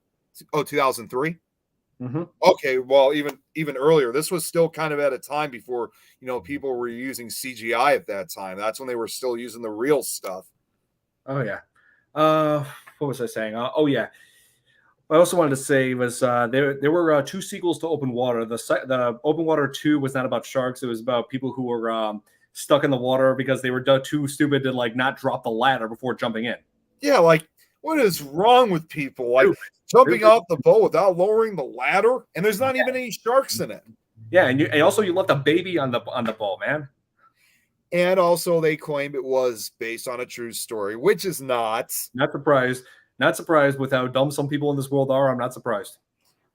2003. Mm-hmm. Okay, well, even earlier, this was still kind of at a time before people were using CGI at that time. That's when they were still using the real stuff. Oh yeah. What was I saying? Oh yeah. I also wanted to say was there were 2 sequels to Open Water. The Open Water 2 was not about sharks. It was about people who were stuck in the water because they were too stupid to not drop the ladder before jumping in. Yeah, like what is wrong with people? Like jumping off the boat without lowering the ladder, and there's not even any sharks in it. Yeah, and also you left a baby on the boat, man. And also they claim it was based on a true story, which is not. Not surprised. Not surprised with how dumb some people in this world are. I'm not surprised.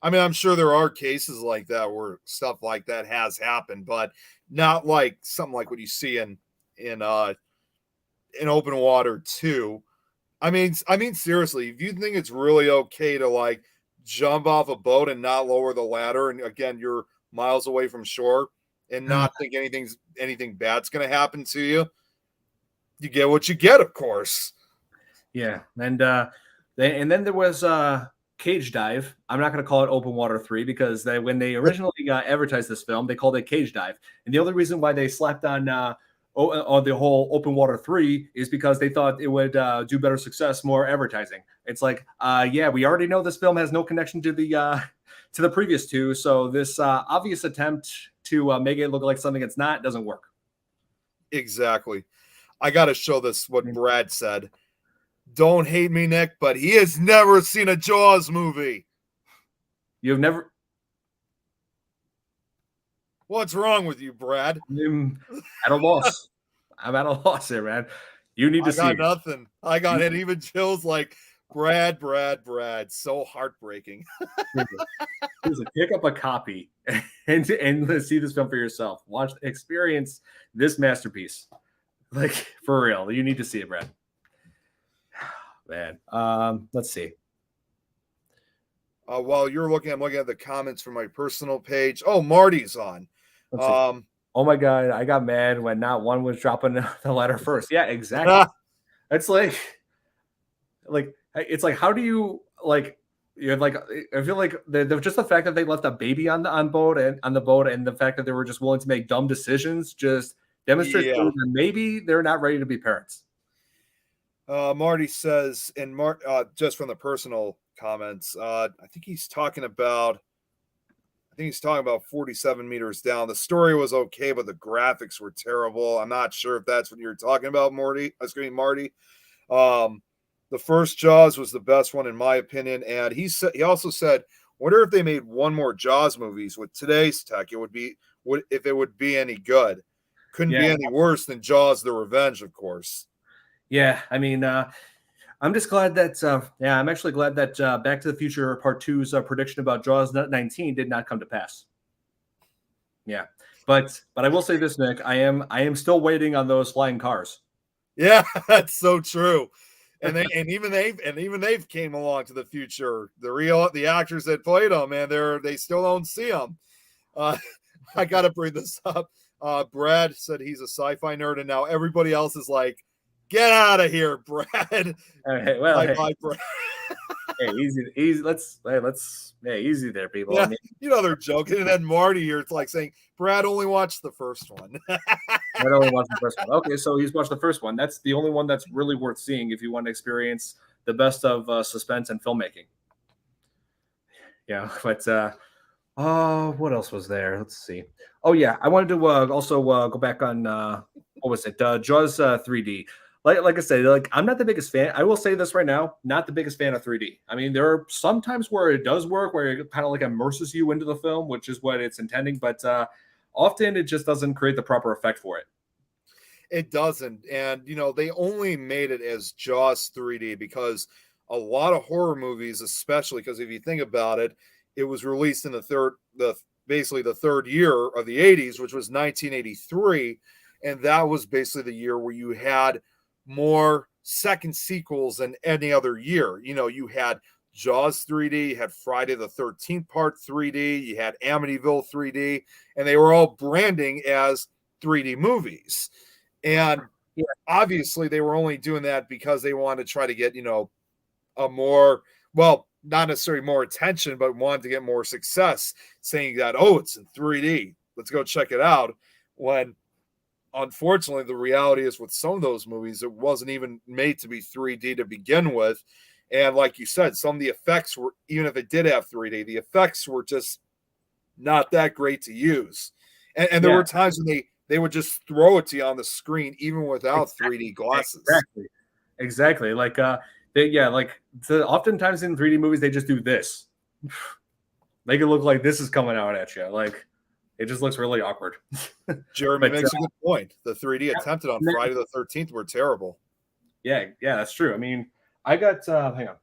I mean, I'm sure there are cases like that where stuff like that has happened, but not like something like what you see in Open Water 2. I mean, seriously, if you think it's really okay to jump off a boat and not lower the ladder, and again, you're miles away from shore, and not think anything bad's going to happen to you, you get what you get, of course. Yeah, and then there was Cage Dive. I'm not going to call it Open Water 3 because when they originally advertised this film, they called it Cage Dive, and the only reason why they slapped on the whole Open Water 3 is because they thought it would do better success, more advertising. It's like, yeah, we already know this film has no connection to the previous 2, so this obvious attempt to make it look like something it's not doesn't work. Exactly. I got to show this what Brad said. Don't hate me, Nick, but he has never seen a Jaws movie. You've never? What's wrong with you, Brad? I'm at a loss. I'm at a loss here, man. You need to see. I got nothing. I got it. Even Jill's like, Brad. So heartbreaking. Pick up a copy and see this film for yourself. Experience this masterpiece. Like, for real. You need to see it, Brad. Man. Let's see. While you're looking, I'm looking at the comments from my personal page. Oh, Marty's on. Oh my God, I got mad when not one was dropping the letter first. Yeah, exactly. It's it's like, how do you I feel like just the fact that they left a baby on the boat and the fact that they were just willing to make dumb decisions just demonstrates that maybe they're not ready to be parents. Marty says, just from the personal comments, I think he's talking about, think he's talking about 47 meters down. The story was okay, but the graphics were terrible. I'm not sure if that's what you're talking about, Morty. Marty. Um, the first Jaws was the best one in my opinion, and he also said, "Wonder if they made one more Jaws movies with today's tech, if it would be any good. Couldn't Yeah, be any worse than Jaws: The Revenge, of course." yeah. I mean, I'm just glad that yeah, I'm actually glad that Back to the Future Part Two's prediction about Jaws 19 did not come to pass. Yeah, but I will say this, Nick, I am still waiting on those flying cars. Yeah, that's so true. And even they've came along to the future. The actors that played them, man, they still don't see them. Uh, I gotta bring this up. Brad said he's a sci-fi nerd, and now everybody else is like, "Get out of here, Brad!" Okay, well, Bye, hey, bye, Brad. hey, easy. Let's hey, easy there, people. I Yeah, mean, they're joking. And then Marty here, it's like saying, "Brad only watched the first one." I only watched the first one. Okay, so he's watched the first one. That's the only one that's really worth seeing if you want to experience the best of suspense and filmmaking. Yeah, but what else was there? Let's see. Oh yeah, I wanted to also go back on what was it? Jaws 3D. Like I said, like I'm not the biggest fan. I will say this right now, not the biggest fan of 3D. I mean, there are some times where it does work, where it kind of like immerses you into the film, which is what it's intending, but often it just doesn't create the proper effect for it. It doesn't. And, they only made it as Jaws 3D because a lot of horror movies, especially because if you think about it, it was released in basically the third year of the 80s, which was 1983. And that was basically the year where you had more second sequels than any other year. You had Jaws 3D, you had Friday the 13th Part 3D, you had Amityville 3D, and they were all branding as 3D movies. And Yeah, obviously, they were only doing that because they wanted to try to get, a more, well, not necessarily more attention, but wanted to get more success, saying that, oh, it's in 3D. Let's go check it out. When unfortunately, the reality is with some of those movies, it wasn't even made to be 3D to begin with. And like you said, some of the effects were, even if it did have 3D, the effects were just not that great to use. And there yeah, were times when they would just throw it to you on the screen, even without 3D glasses. exactly. Like oftentimes in 3D movies they just do this. Make it look like this is coming out at you. Like it just looks really awkward. Jeremy But makes a good point. The 3D yeah, attempted on Friday the 13th were terrible. yeah, that's true. I mean, I got hang on.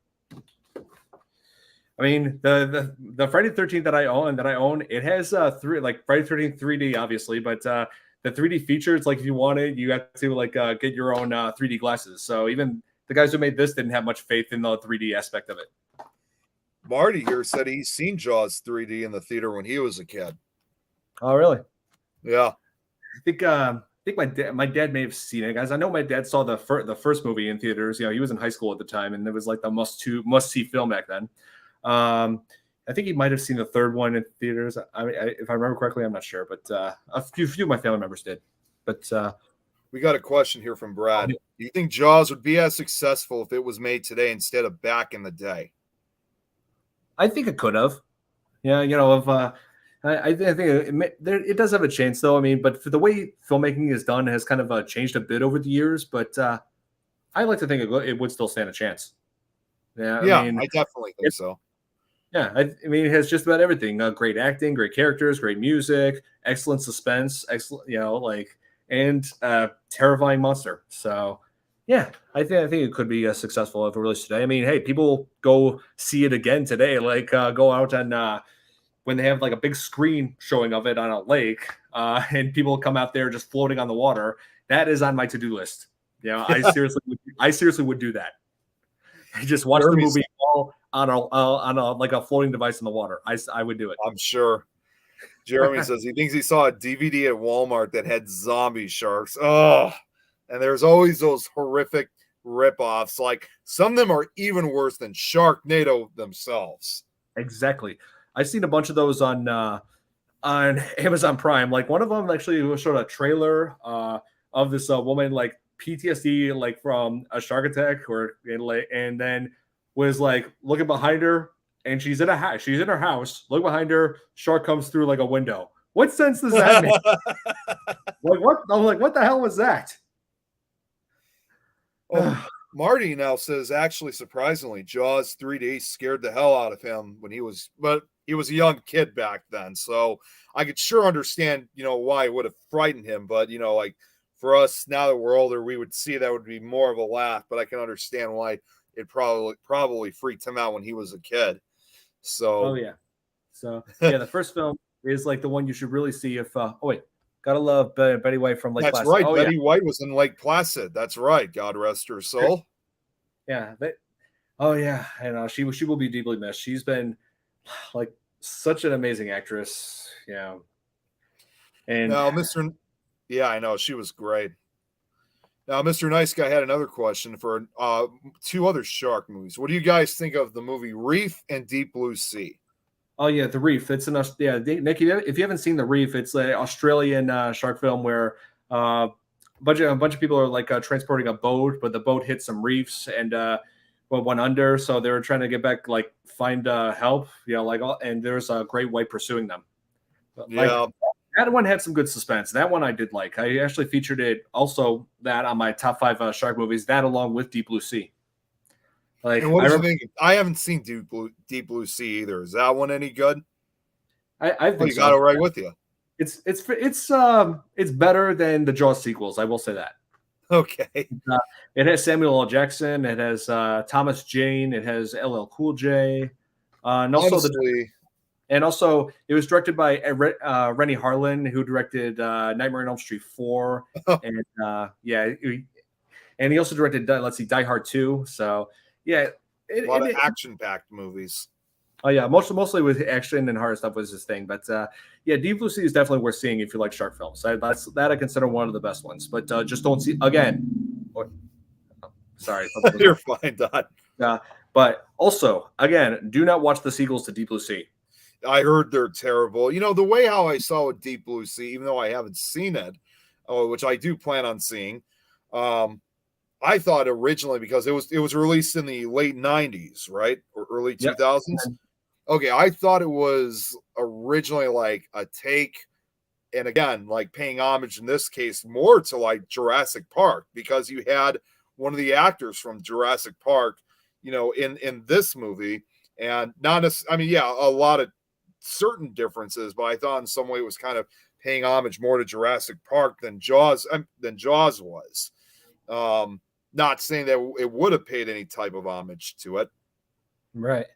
I mean, the Friday the 13th that I own, it has Friday 13th 3D obviously, but the 3D features, like if you want it, you have to get your own 3D glasses. So even the guys who made this didn't have much faith in the 3D aspect of it. Marty here said he's seen Jaws 3D in the theater when he was a kid. Oh, really? Yeah. I think my dad may have seen it, guys. I know my dad saw the first movie in theaters. He was in high school at the time, and it was like the must see film back then. I think he might have seen the third one in theaters. I mean, if I remember correctly, I'm not sure, but a few of my family members did. But We got a question here from Brad. Do you think Jaws would be as successful if it was made today instead of back in the day? I think it could have. Yeah, if I think it does have a chance, though. I mean, but for the way filmmaking is done, has kind of changed a bit over the years. But I like to think it would still stand a chance. Yeah, I Yeah, mean, I definitely think so. yeah, I mean, it has just about everything: great acting, great characters, great music, excellent suspense, excellent, and terrifying monster. So, yeah, I think it could be successful if it released today. I mean, hey, people go see it again today. Go out and when they have like a big screen showing of it on a lake, and people come out there just floating on the water. That is on my to-do list. I seriously would do that. Just watch the movie all on a floating device in the water. I would do it. I'm sure. Jeremy says he thinks he saw a DVD at Walmart that had zombie sharks. Oh, and there's always those horrific ripoffs. Like some of them are even worse than Sharknado themselves. Exactly. I've seen a bunch of those on Amazon Prime. Like one of them actually showed a trailer of this woman like PTSD from a shark attack, and then was like looking behind her, and she's in a house. She's in her house. Look behind her. Shark comes through like a window. What sense does that make? Like what? I'm like, what the hell was that? Oh, Marty now says actually surprisingly, Jaws 3D scared the hell out of him when he was a young kid back then. So I could sure understand, why it would have frightened him. But like for us now that we're older, we would see that would be more of a laugh. But I can understand why it probably freaked him out when he was a kid. So Oh yeah. So yeah, the first film is like the one you should really see if. Oh wait, gotta love Betty White from Lake that's Placid. right. Oh yeah, Betty White was in Lake Placid. That's right. God rest her soul. yeah. Oh yeah, and she will be deeply missed. She's been like such an amazing actress. Yeah, and Now, yeah, I know she was great. Now, Mr. Nice Guy had another question for two other shark movies. What do you guys think of the movie Reef and Deep Blue Sea? oh yeah, The Reef. It's an Nick. If you haven't seen The Reef, it's an Australian shark film where a bunch of people are like transporting a boat, but the boat hit some reefs and went under. So they were trying to get back, like find help. And there's a great white pursuing them. Like Yeah. that one had some good suspense. That one I did like. I actually featured it also that on my top 5 shark movies. That along with Deep Blue Sea. Like And what did you think? I haven't seen Deep Blue Sea either. Is that one any good? I think you got so. it right with you. It's better than the Jaws sequels. I will say that. Okay. It has Samuel L. Jackson. It has Thomas Jane. It has LL Cool J. And also Honestly, it was directed by Rennie Harlin, who directed Nightmare on Elm Street 4, and and he also directed Die Hard 2. So yeah, a lot of action-packed movies. Oh yeah, mostly with action and horror stuff was his thing. But yeah, Deep Blue Sea is definitely worth seeing if you like shark films. That I consider one of the best ones. But just don't see again. Sorry, you're fine, Don. But also, again, do not watch the sequels to Deep Blue Sea. I heard they're terrible. The way how I saw with Deep Blue Sea, even though I haven't seen it, which I do plan on seeing, I thought originally because it was released in the late 90s, right? Or early 2000s. Okay, I thought it was originally like a take, and again, like paying homage in this case more to like Jurassic Park, because you had one of the actors from Jurassic Park, in this movie, and not a lot of certain differences, but I thought in some way it was kind of paying homage more to Jurassic Park than Jaws was. Not saying that it would have paid any type of homage to it. Right.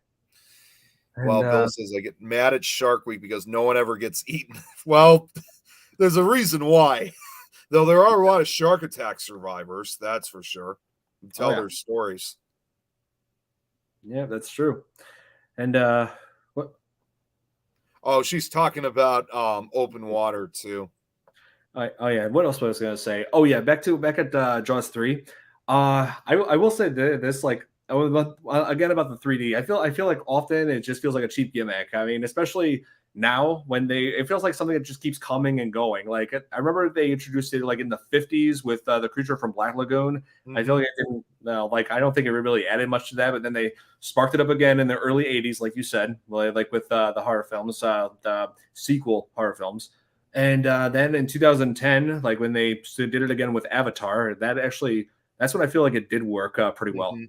Well, Bill says I get mad at Shark Week because no one ever gets eaten. Well, there's a reason why. Though there are a lot of shark attack survivors, that's for sure. Who tell their stories. Yeah, that's true. And what? Oh, she's talking about open water too. Oh yeah. What else was I gonna say? Oh yeah, back at Jaws 3. I will say this like again about the 3D. I feel like often it just feels like a cheap gimmick. I mean, especially now when it feels like something that just keeps coming and going. Like I remember they introduced it like in the 50s with the creature from Black Lagoon. Mm-hmm. I feel like it didn't I don't think it really added much to that, but then they sparked it up again in the early 80s, like you said, like with the horror films, the sequel horror films. And then in 2010, like when they did it again with Avatar, that's when I feel like it did work pretty well. Mm-hmm.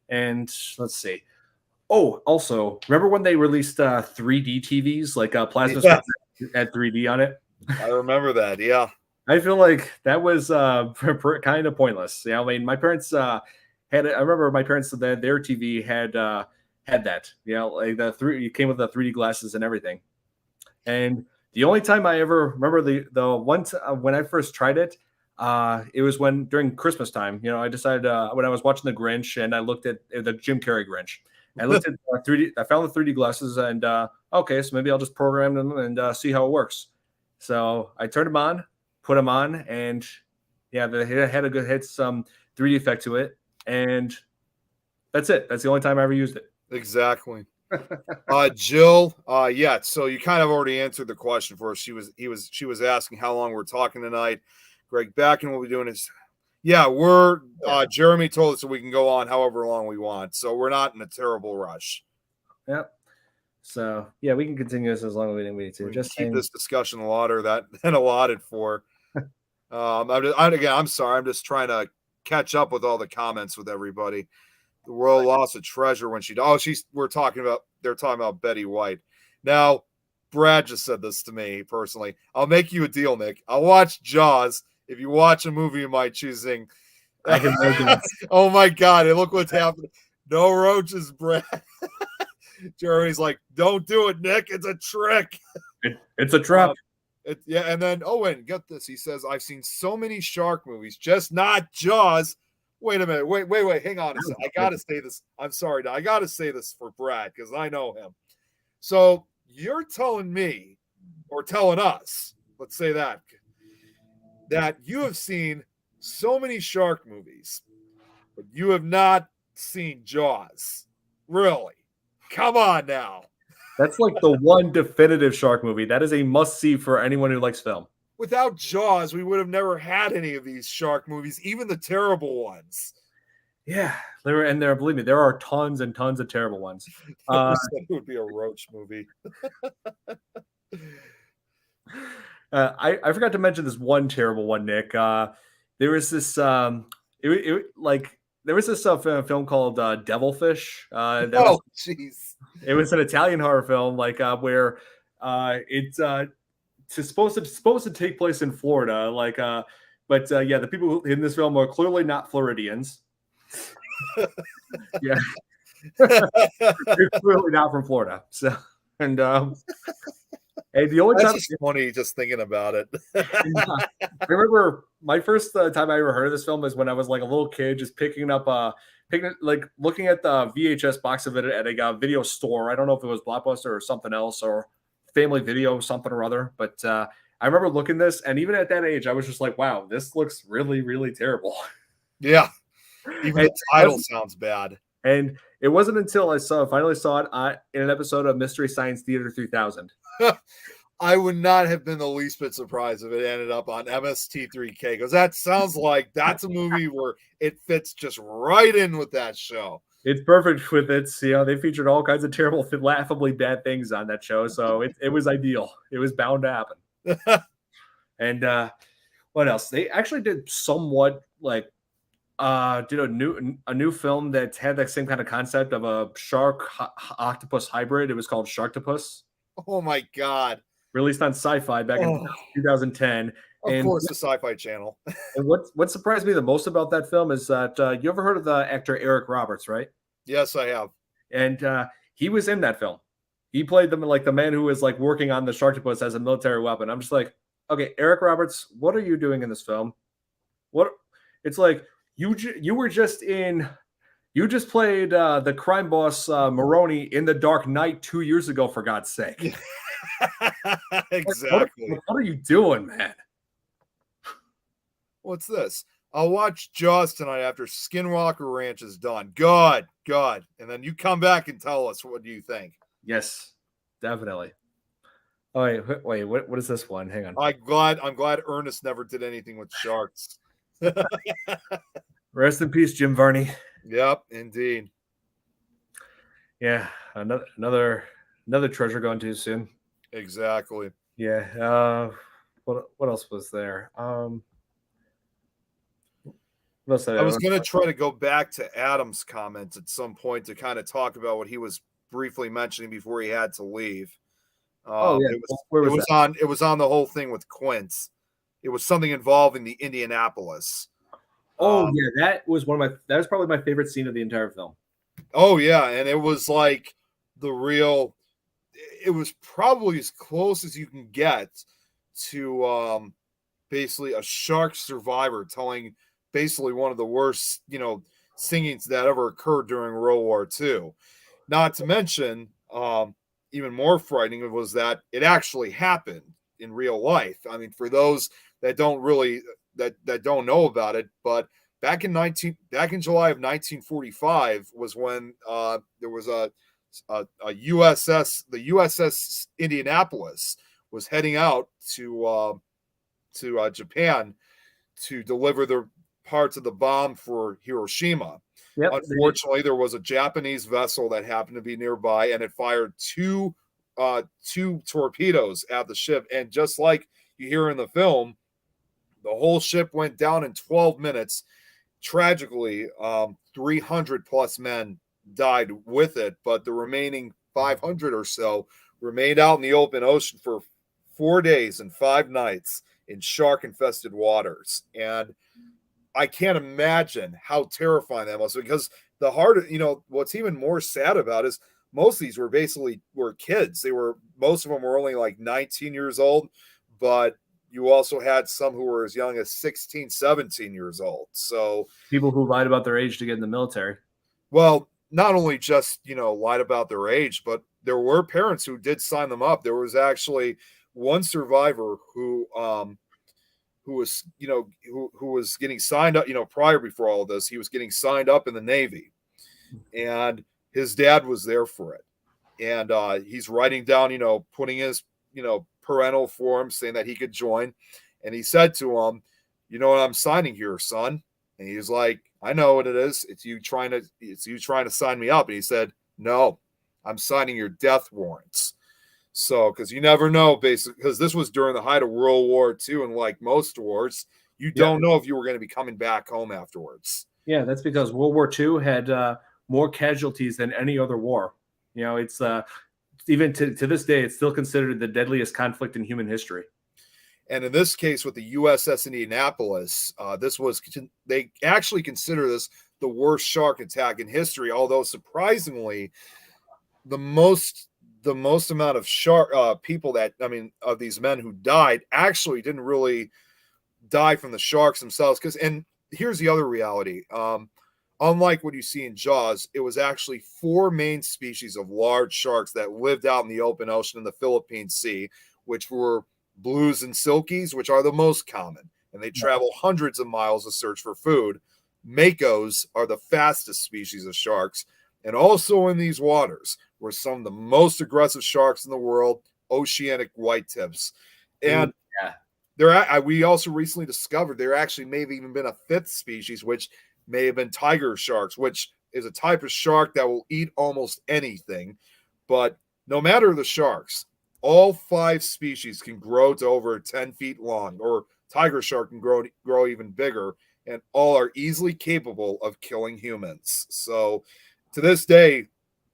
And let's see. Oh, also, remember when they released 3D TVs, like plasma had 3D on it? I remember that, yeah. I feel like that was kind of pointless. Yeah, I mean, my parents I remember my parents said that their TV had that. Like it came with the 3D glasses and everything. And the only time I ever remember the one when I first tried it, it was during Christmas time. I decided when I was watching The Grinch and I looked at the Jim Carrey Grinch. I looked at 3D. I found the 3D glasses and okay, so maybe I'll just program them and see how it works. So I turned them on, put them on, and yeah, they had some 3D effect to it, and that's it. That's the only time I ever used it. Exactly. Jill, yeah. So you kind of already answered the question for us. She was asking how long we're talking tonight. Greg Backen will be doing his. Yeah, Jeremy told us that we can go on however long we want, so we're not in a terrible rush. Yeah. So yeah, we can continue this as long as we need to. We can Just keep saying. this discussion water that been allotted for. I'm sorry. I'm just trying to catch up with all the comments with everybody. The world lost a treasure when she. Oh, we're talking about. They're talking about Betty White. Now, Brad just said this to me personally. I'll make you a deal, Nick. I'll watch Jaws if you watch a movie of my choosing. I can imagine. Oh my God! Look what's happening. No roaches, Brad. Jeremy's like, don't do it, Nick. It's a trick. It's a trap. Yeah, and then and get this. He says, I've seen so many shark movies, just not Jaws. Wait a minute. Wait. Hang on a second. I gotta say this. I'm sorry. I gotta say this for Brad because I know him. So you're telling me, or telling us, let's say that you have seen so many shark movies, but you have not seen Jaws. Really? Come on now. That's like the one definitive shark movie. That is a must-see for anyone who likes film. Without Jaws, we would have never had any of these shark movies, even the terrible ones. Yeah, believe me, there are tons and tons of terrible ones. It would be a roach movie. I forgot to mention this one terrible one, Nick. There was this there was this film called Devilfish. Jeez. It was an Italian horror film, where it's supposed to take place in Florida, but the people in this film are clearly not Floridians. Yeah, they're clearly not from Florida. So, and the only That's time just funny just thinking about it. I remember my first time I ever heard of this film is when I was like a little kid, just looking at the VHS box of it at a video store. I don't know if it was Blockbuster or something else or Family Video, something or other. But I remember looking this, and even at that age, I was just like, "Wow, this looks really, really terrible." Yeah, even the title sounds bad. And it wasn't until I finally saw it in an episode of Mystery Science Theater 3000. I would not have been the least bit surprised if it ended up on MST3K because that sounds like that's a movie where it fits just right in with that show. It's perfect with its, they featured all kinds of terrible, laughably bad things on that show. So it was ideal. It was bound to happen. And what else? They actually did somewhat did a new film that had that same kind of concept of a shark octopus hybrid. It was called Sharktopus. Oh my God. Released on Sci-Fi back in 2010. Of course, the Sci-Fi Channel. And what surprised me the most about that film is that you ever heard of the actor Eric Roberts, right? Yes, I have. And he was in that film. He played the man who was working on the Sharktopus as a military weapon. I'm just like, okay, Eric Roberts, what are you doing in this film? What? It's like you just played the crime boss Maroni in The Dark Knight 2 years ago, for God's sake. Exactly. What are you doing, man? What's this? I'll watch Jaws tonight after Skinwalker Ranch is done. Good. And then you come back and tell us what do you think. Yes, definitely. Oh, wait, what is this one? Hang on. I'm glad Ernest never did anything with sharks. Rest in peace, Jim Varney. Yep, indeed. Yeah, another treasure gone too soon. Exactly. Yeah. What else was there? I was going to try to go back to Adam's comments at some point to kind of talk about what he was briefly mentioning before he had to leave. It was on the whole thing with Quince. It was something involving the Indianapolis. Oh yeah, that was probably my favorite scene of the entire film. Oh yeah, and it was like it was probably as close as you can get to basically a shark survivor telling basically one of the worst, singings that ever occurred during World War II. Not to mention, even more frightening was that it actually happened in real life. I mean, for those that don't really that don't know about it, but back in July of 1945 was when there was a the USS Indianapolis was heading out to Japan to deliver the parts of the bomb for Hiroshima. Yep. Unfortunately, there was a Japanese vessel that happened to be nearby, and it fired two torpedoes at the ship. And just like you hear in the film, the whole ship went down in 12 minutes. Tragically, 300 plus men died with it, but the remaining 500 or so remained out in the open ocean for 4 days and 5 nights in shark infested waters. And I can't imagine how terrifying that was, because the hard, what's even more sad about is most of these were kids. Most of them were only like 19 years old, but you also had some who were as young as 16, 17 years old. So people who lied about their age to get in the military. well, not only just, lied about their age, but there were parents who did sign them up. There was actually one survivor who was, who was getting signed up, prior before all of this, he was getting signed up in the Navy, and his dad was there for it. And he's writing down, putting his, parental form saying that he could join. And he said to him, "You know what I'm signing here, son?" And he's like, "I know what it is. It's you trying to sign me up." And he said, "No, I'm signing your death warrants." So, because you never know, basically, because this was during the height of World War II, and like most wars, you don't know if you were going to be coming back home afterwards. Yeah, that's because World War II had more casualties than any other war. It's even to this day, it's still considered the deadliest conflict in human history. And in this case, with the USS Indianapolis, they actually consider this the worst shark attack in history. Although surprisingly, the most amount of shark people of these men who died actually didn't really die from the sharks themselves. And here's the other reality. Unlike what you see in Jaws, it was actually 4 main species of large sharks that lived out in the open ocean in the Philippine Sea, which were blues and silkies, which are the most common, and they travel hundreds of miles to search for food. Makos are the fastest species of sharks, and also in these waters were some of the most aggressive sharks in the world, oceanic whitetips. And we also recently discovered there actually may have even been a 5th species, which may have been tiger sharks, which is a type of shark that will eat almost anything. But no matter the sharks, all 5 species can grow to over 10 feet long, or tiger shark can grow even bigger, and all are easily capable of killing humans. So to this day,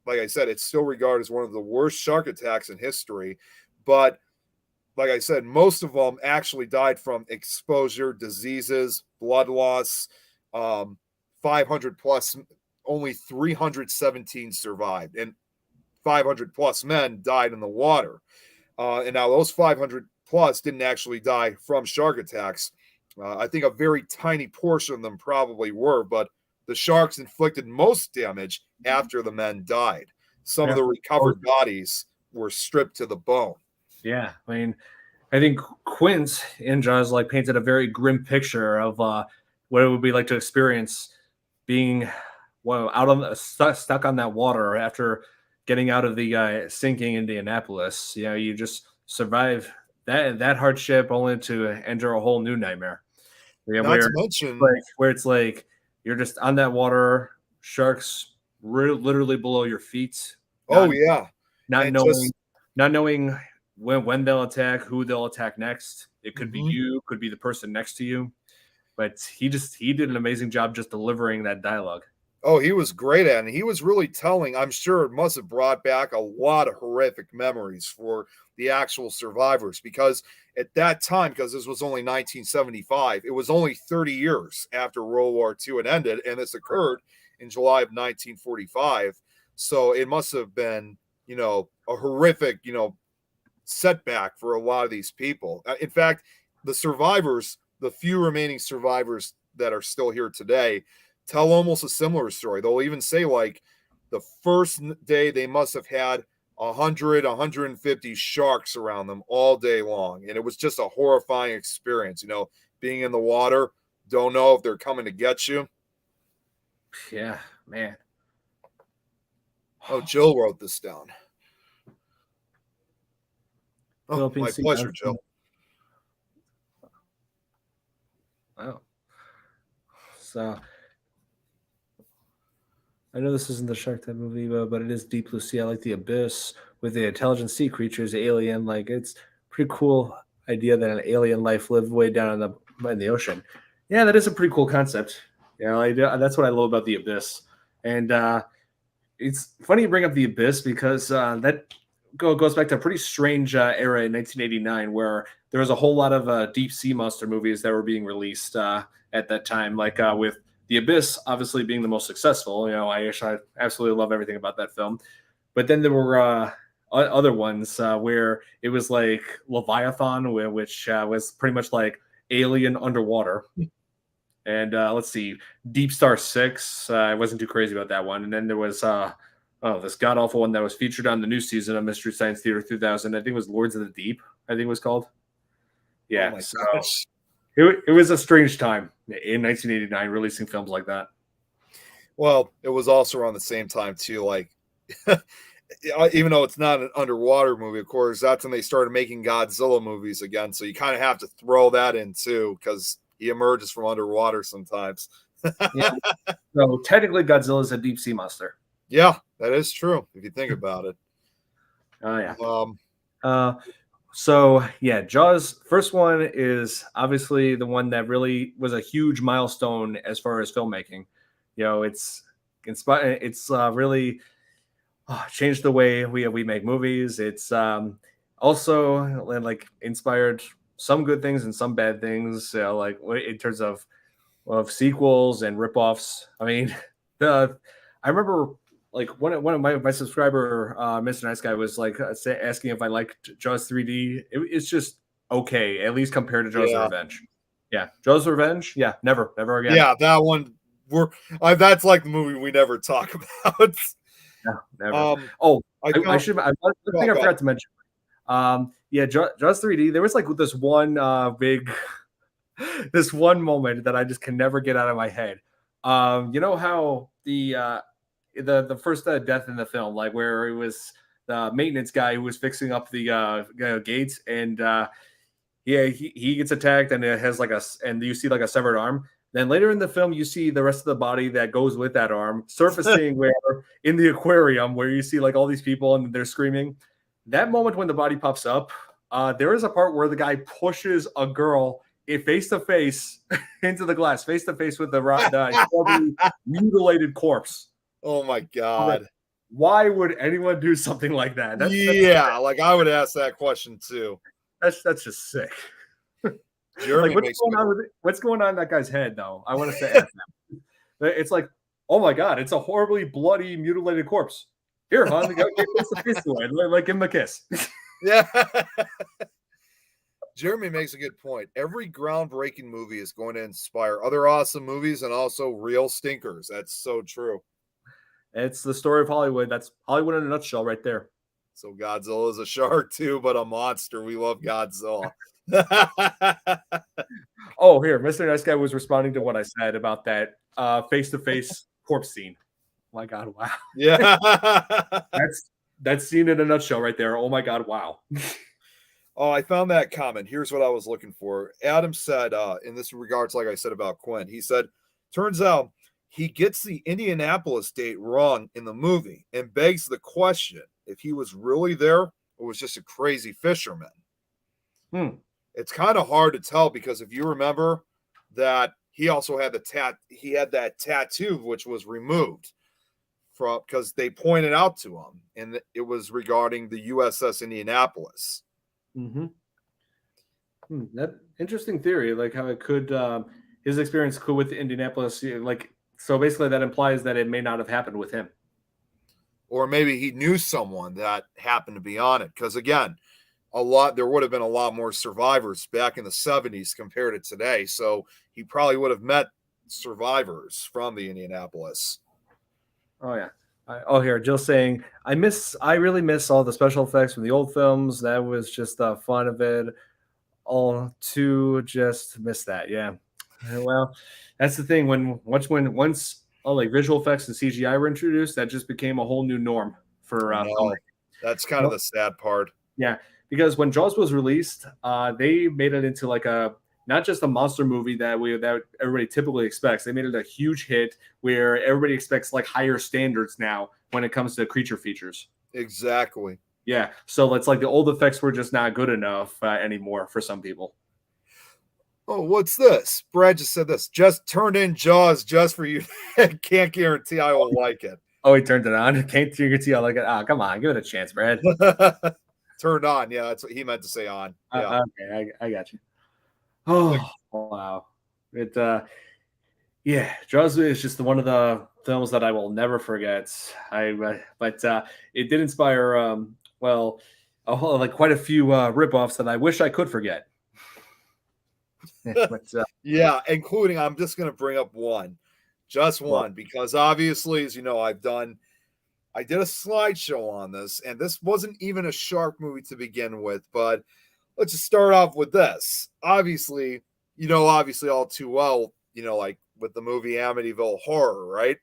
like I said, it's still regarded as one of the worst shark attacks in history. But like I said, most of them actually died from exposure, diseases, blood loss. 500 plus, only 317 survived, and 500 plus men died in the water. And now those 500 plus didn't actually die from shark attacks. I think a very tiny portion of them probably were, but the sharks inflicted most damage after the men died. Some of the recovered bodies were stripped to the bone. Yeah, I mean, I think Quint in Jaws painted a very grim picture of what it would be like to experience being out on stuck on that water after getting out of the sinking Indianapolis. You just survive that hardship only to enter a whole new nightmare. Not to mention, where it's like you're just on that water, sharks literally below your feet. Not knowing when they'll attack, who they'll attack next. It could be you, could be the person next to you. But he did an amazing job just delivering that dialogue. Oh, he was great at it. And he was really telling. I'm sure it must have brought back a lot of horrific memories for the actual survivors, because at that time, because this was only 1975, it was only 30 years after World War II had ended, and this occurred in July of 1945. So it must have been, a horrific, setback for a lot of these people. In fact, the survivors, the few remaining survivors that are still here today, tell almost a similar story. They'll even say the first day they must have had 100, 150 sharks around them all day long. And it was just a horrifying experience, being in the water, don't know if they're coming to get you. Yeah, man. Oh, Jill wrote this down. Oh, my pleasure, Jill. Wow. So I know this isn't the Shark Tank movie, but it is Deep Blue Sea. I like the Abyss with the intelligent sea creatures, alien. Like it's pretty cool idea that an alien life lived way down in the ocean. Yeah, that is a pretty cool concept. That's what I love about the Abyss, and it's funny you bring up the Abyss because goes back to a pretty strange era in 1989 where there was a whole lot of deep sea monster movies that were being released at that time, like with the Abyss obviously being the most successful. I absolutely love everything about that film. But then there were other ones where it was like Leviathan, which was pretty much like Alien underwater. And let's see, Deep Star Six. I wasn't too crazy about that one. And then there was this god awful one that was featured on the new season of Mystery Science Theater 2000. I think it was Lords of the Deep. I think it was called. Oh Yeah. my So gosh. it was a strange time in 1989 releasing films like that. Well, it was also around the same time too. Like, even though it's not an underwater movie, of course, that's when they started making Godzilla movies again. So you kind of have to throw that in too, because he emerges from underwater sometimes. Yeah. So technically, Godzilla is a deep sea monster. Yeah, that is true if you think about it. Oh yeah. Um, Uh, so yeah, Jaws. First one is obviously the one that really was a huge milestone as far as filmmaking. It's inspired. It's really changed the way we make movies. It's also like inspired some good things and some bad things. Like in terms of sequels and ripoffs. I mean, the I remember like one of my subscriber, Mr. Nice Guy, was like asking if I liked Jaws 3D. It's just okay, at least compared to Jaws: The yeah, Revenge. Yeah, Jaws: The Revenge. Yeah, never again. yeah, that one. That's like the movie we never talk about. No, never. um, Oh, I I found. should. One thing I Go ahead. forgot to mention. Yeah, Jaws 3D. There was like this one big, this one moment that I just can never get out of my head. You know how the first death in the film, like where it was the maintenance guy who was fixing up the gates, and yeah, he gets attacked, and it has like and you see like a severed arm. Then later in the film, you see the rest of the body that goes with that arm surfacing where in the aquarium, where you see like all these people and they're screaming. That moment when the body pops up, there is a part where the guy pushes a girl face to face into the glass, face to face with the horribly mutilated corpse. Oh my I'm like, god. why would anyone do something like that? Yeah, like I would ask that question too. That's just sick. Like Jeremy makes what's going on in that guy's head though? I want to say ask him. It's like, oh my god, it's a horribly bloody, mutilated corpse. Here, hon, go get the face away. Like give him a kiss. yeah. Jeremy makes a good point. Every groundbreaking movie is going to inspire other awesome movies and also real stinkers. That's so true. It's the story of Hollywood. That's Hollywood in a nutshell, right there. So Godzilla is a shark too, but a monster. We love Godzilla. Oh, here, Mr. Nice Guy was responding to what I said about that face-to-face corpse scene. My God, wow. Yeah. That's scene in a nutshell right there. Oh my God, wow. Oh, I found that comment. Here's what I was looking for. Adam said, in this regards, like I said about Quinn, he said, turns out he gets the Indianapolis date wrong in the movie and begs the question if he was really there or was just a crazy fisherman. It's kind of hard to tell because if you remember that he also had he had that tattoo which was removed from because they pointed out to him and it was regarding the USS Indianapolis. That interesting theory, like how it could his experience could with Indianapolis, like so basically that implies that it may not have happened with him. Or maybe he knew someone that happened to be on it. Because again, there would have been a lot more survivors back in the 70s compared to today. So he probably would have met survivors from the Indianapolis. Oh yeah. Here, Jill's saying, I really miss all the special effects from the old films. That was just the fun of it. All to just miss that. Yeah. Well, that's the thing. Once all like visual effects and CGI were introduced, that just became a whole new norm for filmmaking. That's kind of the sad part. Yeah, because when Jaws was released, they made it into like not just a monster movie that everybody typically expects. They made it a huge hit where everybody expects like higher standards now when it comes to creature features. Exactly. Yeah, so it's like the old effects were just not good enough anymore for some people. Oh, what's this? Brad just said this. Just turned in Jaws just for you. Can't guarantee I will like it. Oh, he turned it on. Can't you see I like it? Oh, come on, give it a chance, Brad. Turned on. Yeah, that's what he meant to say on. Yeah. Okay, I got you. Oh, wow. It yeah, Jaws is just one of the films that I will never forget. But it did inspire like quite a few ripoffs that I wish I could forget. but Yeah, including I'm just going to bring up one, just well, one, because obviously, as you know, I did a slideshow on this, and this wasn't even a shark movie to begin with. But let's just start off with this. Obviously, obviously all too well, like with the movie Amityville Horror, right?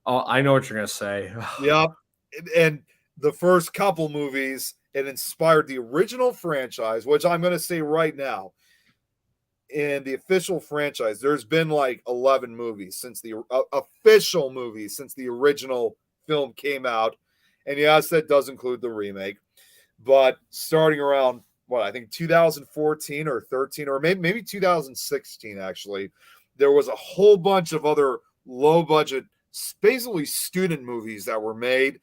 oh, I know what you're gonna say. Yep. And the first couple movies, it inspired the original franchise, which I'm going to say right now, in the official franchise, there's been like 11 movies since the official movies since the original film came out. And yes, that does include the remake. But starting around what I think 2014 or 13 or maybe 2016 actually, there was a whole bunch of other low budget, basically student movies that were made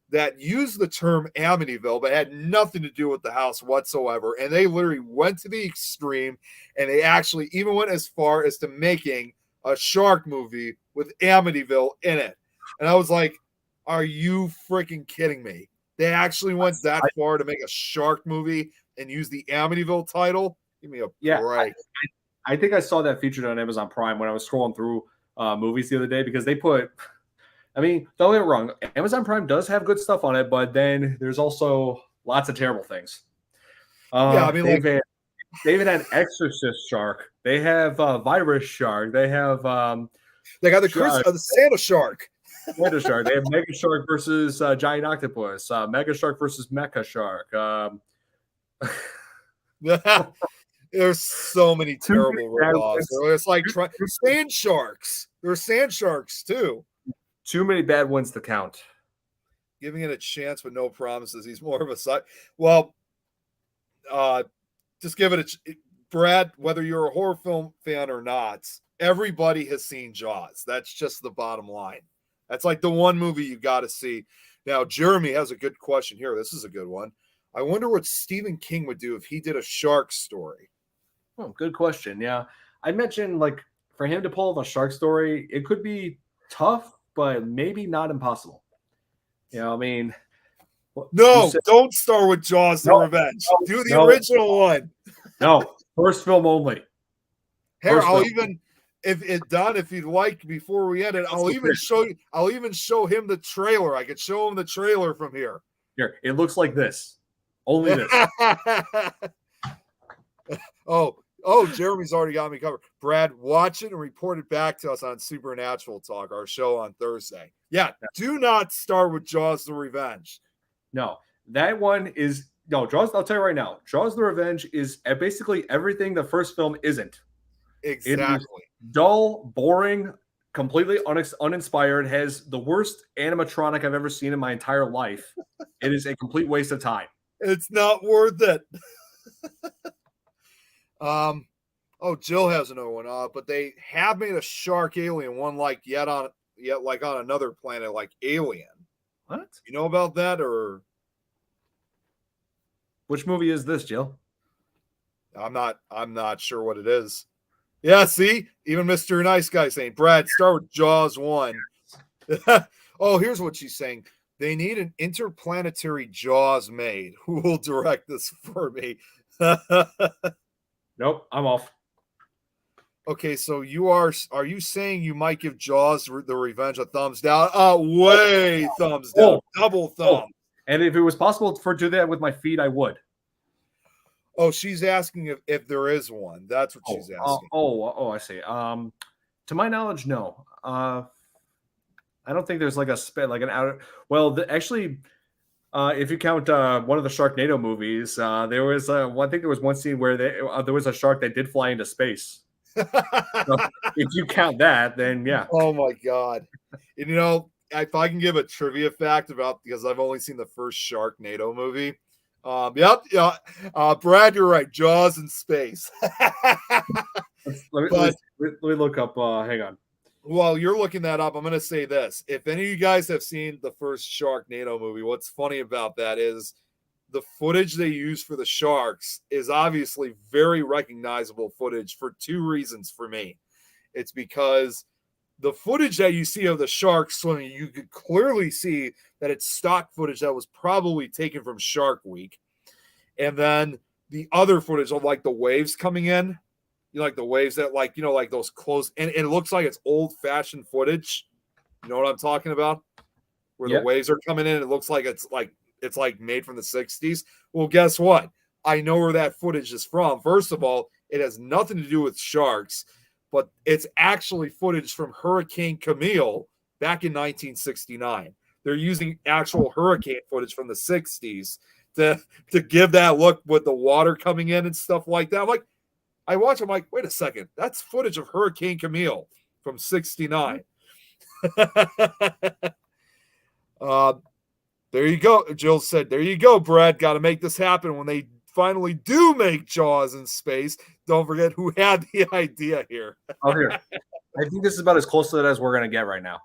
that used the term Amityville, but had nothing to do with the house whatsoever. And they literally went to the extreme, and they actually even went as far as to making a shark movie with Amityville in it. And I was like, are you freaking kidding me? They actually went that far to make a shark movie and use the Amityville title? Give me a Yeah, break. I think I saw that featured on Amazon Prime when I was scrolling through movies the other day because they put. I mean, don't get me wrong. Amazon Prime does have good stuff on it, but then there's also lots of terrible things. Yeah, I mean, They even had Exorcist Shark. They have Virus Shark. They have they got the Santa Shark. Santa Shark. They have Mega Shark versus Giant Octopus. Mega Shark versus Mecha Shark. There's so many terrible ripoffs. It's like sand sharks. There's sand sharks too. Too many bad ones to count. Giving it a chance with no promises. He's more of a side. Well, just give it a Brad. Whether you're a horror film fan or not, everybody has seen Jaws. That's just the bottom line. That's like the one movie you got to see. Now, Jeremy has a good question here. This is a good one. I wonder what Stephen King would do if he did a shark story. Oh, good question. Yeah, I mentioned like for him to pull off a shark story, it could be tough, but maybe not impossible. I mean, no, don't start with Jaws the Revenge. Do the original one. No, first film only. Here, I'll even if you'd like before we edit, I'll even show him the trailer. I could show him the trailer from here. Here, it looks like this. Only this. Oh, Jeremy's already got me covered. Brad, watch it and report it back to us on Supernatural Talk, our show on Thursday. Yeah, do not start with Jaws the Revenge. No, that one is Jaws. I'll tell you right now, Jaws the Revenge is basically everything the first film isn't. Exactly. Dull, boring, completely uninspired, has the worst animatronic I've ever seen in my entire life. It is a complete waste of time. It's not worth it. Jill has another one. But they have made a shark alien one yet on another planet like Alien. What? You know about that or which movie is this, Jill? I'm not sure what it is. Yeah, see? Even Mr. Nice Guy saying, Brad, start with Jaws 1. Oh, here's what she's saying. They need an interplanetary Jaws made. Who will direct this for me? Nope, I'm off. Okay, so are you saying you might give Jaws the Revenge a thumbs down? Thumbs down. Double thumb. And if it was possible to do that with my feet, I would. Oh, she's asking if there is one. That's what she's asking. I see. To my knowledge, no. I don't think there's like an outer. Well, actually, If you count one of the Sharknado movies, there was I think there was one scene where there was a shark that did fly into space. So if you count that, then yeah. Oh my god! And, you know, if I can give a trivia fact about, because I've only seen the first Sharknado movie. Yep, yeah. Brad, you're right. Jaws in space. But Let me look up. Hang on. while you're looking that up, I'm going to say this. If any of you guys have seen the first Sharknado movie, what's funny about that is the footage they use for the sharks is obviously very recognizable footage for two reasons for me. It's because the footage that you see of the sharks swimming, you could clearly see that it's stock footage that was probably taken from Shark Week. And then the other footage of like the waves coming in, you know, like the waves that like those close, and it looks like it's old fashioned footage. You know what I'm talking about? Where the waves are coming in, it looks like it's like made from the 60s. Well, guess what? I know where that footage is from. First of all, it has nothing to do with sharks, but it's actually footage from Hurricane Camille back in 1969. They're using actual hurricane footage from the 60s to give that look with the water coming in and stuff like that. I'm like, I watch, I'm like, wait a second, that's footage of Hurricane Camille from 69. There you go. Jill said, there you go, Brad. Got to make this happen when they finally do make Jaws in space. Don't forget who had the idea here. Oh, here. I think this is about as close to it as we're going to get right now.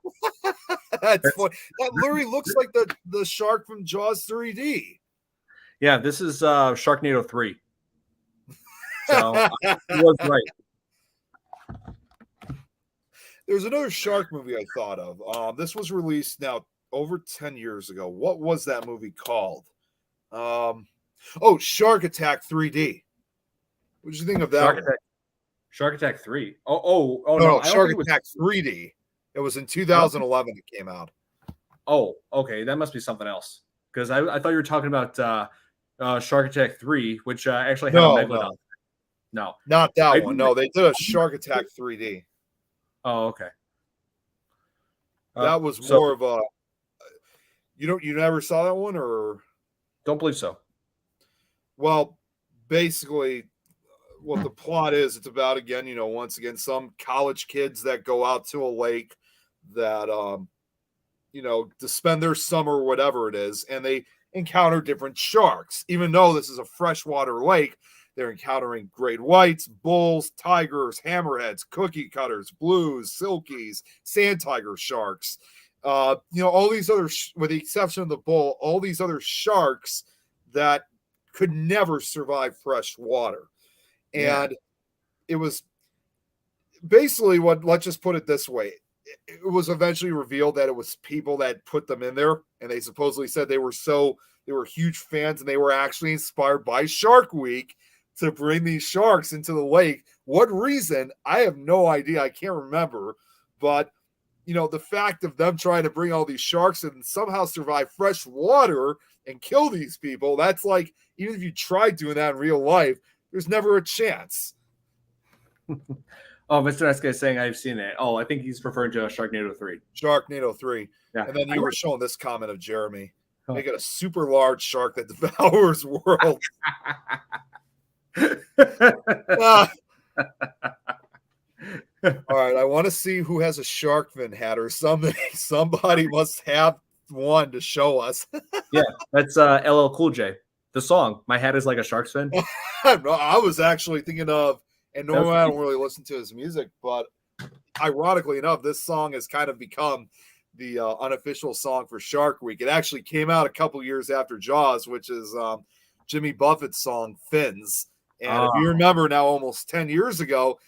That's funny. That literally looks like the shark from Jaws 3D. Yeah, this is Sharknado 3. So he was right. There's another shark movie I thought of. This was released now over 10 years ago. What was that movie called? Shark Attack 3D. What did you think of that? Shark Attack 3. No, Shark Attack 3D. It was in 2011 it came out. Oh, okay. That must be something else. Because I thought you were talking about Shark Attack 3, which actually had a Megalodon. No. Not that one. No, they did a Shark Attack 3D. Oh, okay. That was more of a... You never saw that one, or... Don't believe so. Well, basically, what the plot is, it's about, again, once again, some college kids that go out to a lake that, to spend their summer, or whatever it is, and they encounter different sharks. Even though this is a freshwater lake, they're encountering great whites, bulls, tigers, hammerheads, cookie cutters, blues, silkies, sand tiger sharks. All these other, with the exception of the bull, all these other sharks that could never survive fresh water. And it was basically let's just put it this way. It was eventually revealed that it was people that put them in there, and they supposedly said they were huge fans and they were actually inspired by Shark Week to bring these sharks into the lake. What reason? I have no idea. I can't remember. But, the fact of them trying to bring all these sharks and somehow survive fresh water and kill these people, that's like, even if you tried doing that in real life, there's never a chance. Oh, Mr. Nice Guy is saying I've seen it. Oh, I think he's referring to Sharknado 3. Sharknado 3. Yeah. And then you were showing this comment of Jeremy. Make it a super large shark that devours worlds. All right, I want to see who has a shark fin hat or something. Somebody must have one to show us. Yeah, that's LL Cool J. The song, My Hat is Like a Shark's Fin. I was actually thinking of, and normally I don't really listen to his music, but ironically enough, this song has kind of become the unofficial song for Shark Week. It actually came out a couple years after Jaws, which is Jimmy Buffett's song Fins. And if you remember now, almost 10 years ago,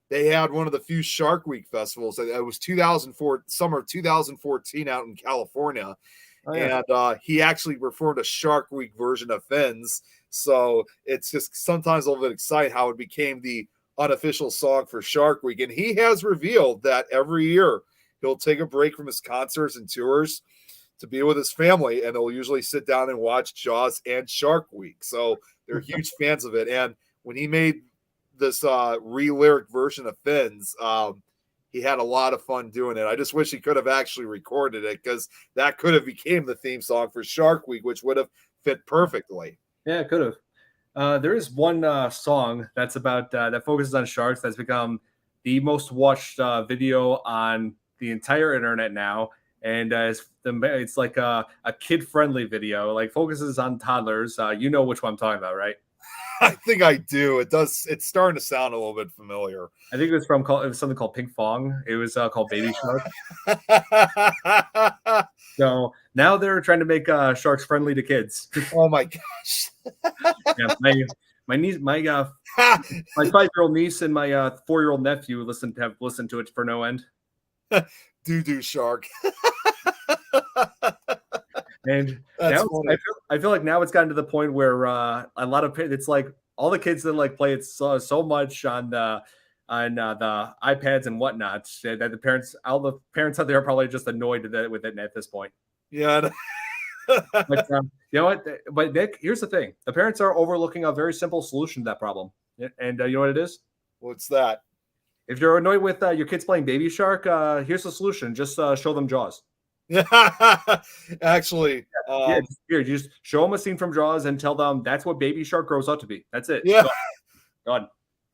they had one of the few Shark Week festivals. It was summer of 2014 out in California. Oh, yeah. And he actually performed a Shark Week version of Fins. So it's just sometimes a little bit exciting how it became the unofficial song for Shark Week. And he has revealed that every year he'll take a break from his concerts and tours to be with his family, and they'll usually sit down and watch Jaws and Shark Week. So they're huge fans of it. And when he made this re-lyric version of Fins, he had a lot of fun doing it. I just wish he could have actually recorded it, because that could have became the theme song for Shark Week, which would have fit perfectly. Yeah, it could have. There is one song that's about that focuses on sharks that's become the most watched video on the entire internet now, and it's like a kid-friendly video, like focuses on toddlers. You know which one I'm talking about, right? I think I do. It does. It's starting to sound a little bit familiar. I think it was something called Pink Fong. It was called Baby Shark. So now they're trying to make sharks friendly to kids. Oh my gosh. Yeah, my niece, my 5-year-old niece and my 4-year-old nephew have listened to it for no end. Doo-doo shark. And That's now funny. I feel like now it's gotten to the point where a lot of it's like all the kids that like play it so much on the iPads and whatnot that all the parents out there are probably just annoyed with it at this point. Yeah. But you know what? But Nick, here's the thing: the parents are overlooking a very simple solution to that problem. And you know what it is? What's that? If you're annoyed with your kids playing Baby Shark, here's the solution: just show them Jaws. Actually, Yeah, just show them a scene from Jaws and tell them that's what Baby Shark grows up to be. That's it. yeah. Done.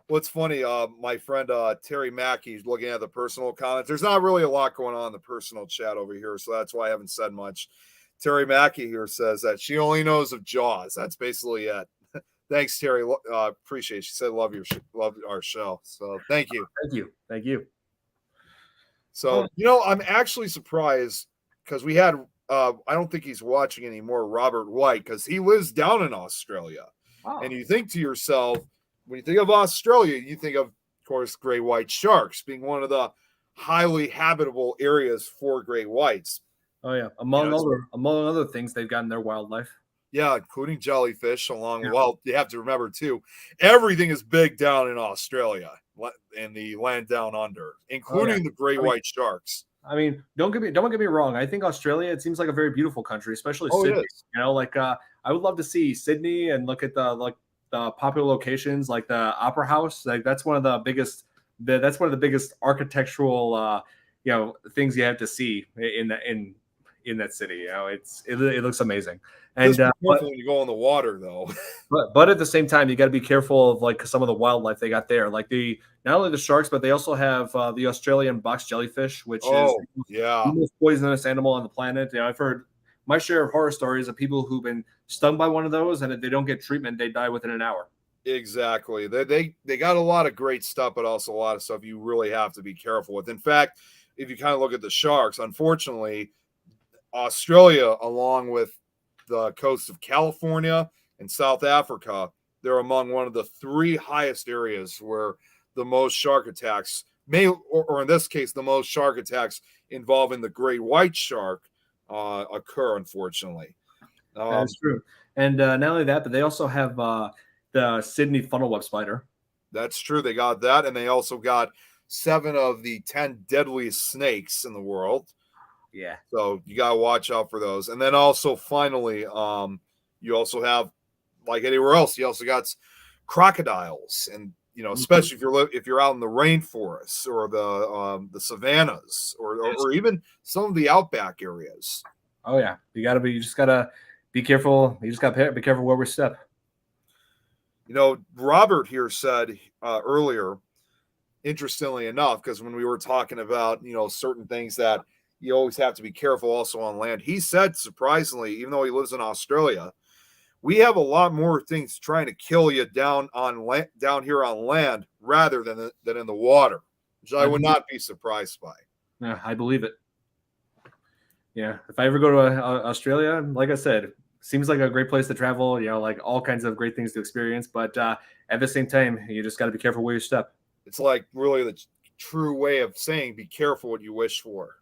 What's funny, my friend Terry Mackey's looking at the personal comments. There's not really a lot going on in the personal chat over here, so that's why I haven't said much. Terry Mackey here says that she only knows of Jaws. That's basically it. Thanks, Terry. Appreciate it. She said love our show. So thank you. Thank you. So I'm actually surprised, because we had I don't think he's watching anymore, Robert White, because he lives down in Australia. Wow. And you think to yourself, when you think of Australia, you think of course, great white sharks being one of the highly habitable areas for great whites. Oh yeah, among other things, they've gotten their wildlife. Yeah, including jellyfish. Well, you have to remember too, everything is big down in Australia and the land down under, including the great white sharks. I mean, don't get me wrong. I think Australia, it seems like a very beautiful country, especially Sydney. It is. You know, like I would love to see Sydney and look at the popular locations like the Opera House. Like that's one of the biggest architectural things you have to see in that city. You know, it looks amazing. And when you go in the water, though. but at the same time, you got to be careful of like some of the wildlife they got there. Like not only the sharks, but they also have the Australian box jellyfish, which is the most poisonous animal on the planet. You know, I've heard my share of horror stories of people who've been stung by one of those, and if they don't get treatment, they die within an hour. Exactly. They got a lot of great stuff, but also a lot of stuff you really have to be careful with. In fact, if you kind of look at the sharks, unfortunately, Australia, along with the coast of California and South Africa, they're among one of the 3 highest areas where the most shark attacks or in this case, the most shark attacks involving the great white shark occur, unfortunately. That's true. And not only that, but they also have the Sydney funnel web spider. That's true. They got that. And they also got 7 of the 10 deadliest snakes in the world. Yeah. So you got to watch out for those. And then also finally, you also have, like anywhere else, you also got crocodiles, and especially if you're out in the rainforests or the savannas or even some of the outback areas. Oh yeah, you just gotta be careful. You just gotta be careful where we step. Robert here said earlier, interestingly enough, because when we were talking about certain things that you always have to be careful also on land, he said, surprisingly, even though he lives in Australia, we have a lot more things trying to kill you down here on land rather than in the water, which I would not be surprised by. Yeah, I believe it. Yeah, if I ever go to Australia, like I said, seems like a great place to travel. Like all kinds of great things to experience, but at the same time, you just got to be careful where you step. It's like really the true way of saying, be careful what you wish for.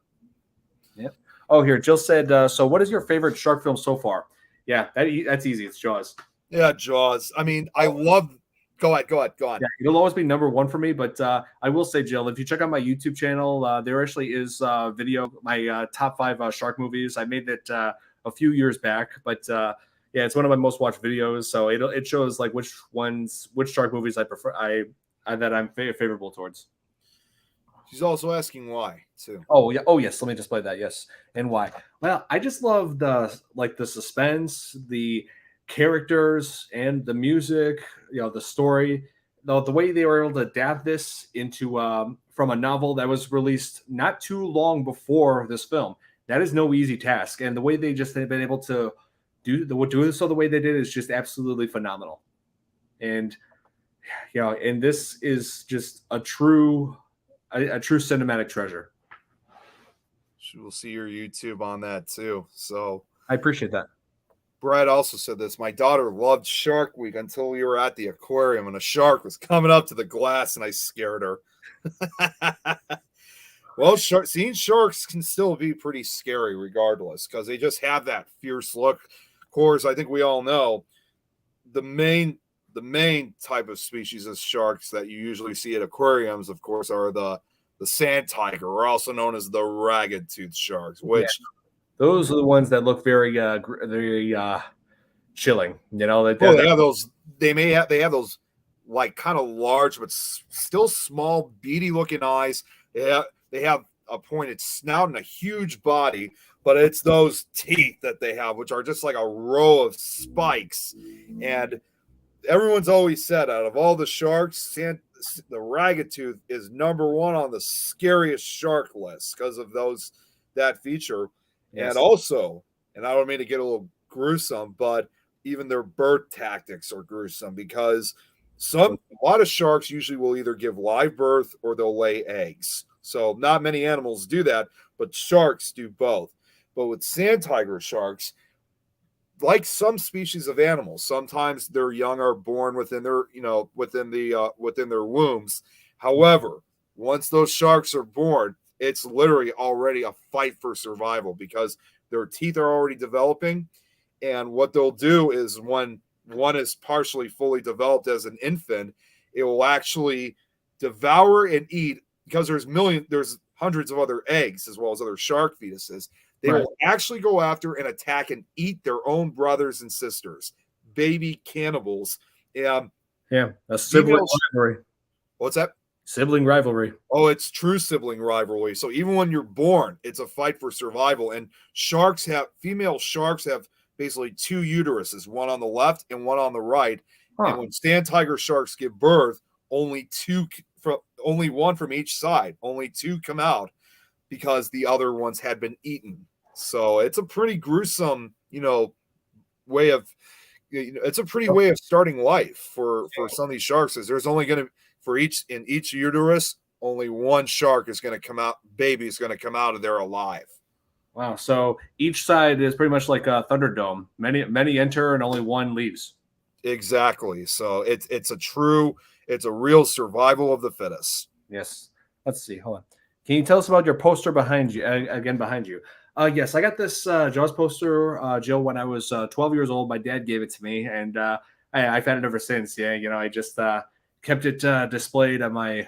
Yep. Oh, here, Jill said, so what is your favorite shark film so far? Yeah, that's easy. It's Jaws. Yeah, Jaws. I mean, I love. Go ahead. Yeah, it'll always be number one for me. But I will say, Jill, if you check out my YouTube channel, there actually is video, my top 5 shark movies. I made it a few years back, but yeah, it's one of my most watched videos. So it shows like which shark movies I prefer, that I'm favorable towards. She's also asking why too. Oh yeah. Oh yes. Let me just play that. Yes. And why? Well, I just love the suspense, the characters, and the music. The story. The way they were able to adapt this into from a novel that was released not too long before this film. That is no easy task, and the way they just have been able to do this so the way they did is just absolutely phenomenal. And and this is just a true cinematic treasure. We'll see your YouTube on that too. So I appreciate that. Brad also said this. My daughter loved Shark Week until we were at the aquarium and a shark was coming up to the glass and I scared her. Well, seeing sharks can still be pretty scary regardless because they just have that fierce look. Of course, I think we all know the main type of species of sharks that you usually see at aquariums, of course, are the sand tiger, or also known as the ragged tooth sharks, which those are the ones that look very chilling. they have those. They have those like kind of large but still small, beady looking eyes. They have a pointed snout and a huge body, but it's those teeth that they have, which are just like a row of spikes. And everyone's always said, out of all the sharks, the ragged tooth is number one on the scariest shark list because of that feature. Yes. And also, and I don't mean to get a little gruesome, but even their birth tactics are gruesome because a lot of sharks usually will either give live birth or they'll lay eggs. So not many animals do that, but sharks do both. But with sand tiger sharks, like some species of animals, sometimes their young are born within their wombs. However, once those sharks are born, it's literally already a fight for survival because their teeth are already developing. And what they'll do is when one is partially fully developed as an infant, it will actually devour and eat because there's hundreds of other eggs as well as other shark fetuses. They will actually go after and attack and eat their own brothers and sisters, baby cannibals. A sibling rivalry. What's that? Sibling rivalry. Oh, it's true sibling rivalry. So even when you're born, it's a fight for survival. And female sharks have basically two uteruses, one on the left and one on the right. Huh. And when sand tiger sharks give birth, only one from each side. Only two come out because the other ones had been eaten. So it's a pretty gruesome, way of starting life for some of these sharks. Is there's only going to in each uterus, only one shark is going to come out. Baby is going to come out of there alive. Wow. So each side is pretty much like a Thunderdome. Many enter and only one leaves. Exactly. So it's a real survival of the fittest. Yes. Let's see. Hold on. Can you tell us about your poster behind you? Behind you. Yes, I got this Jaws poster, Jill, when I was 12 years old. My dad gave it to me, and I've had it ever since. Yeah, I just kept it displayed at my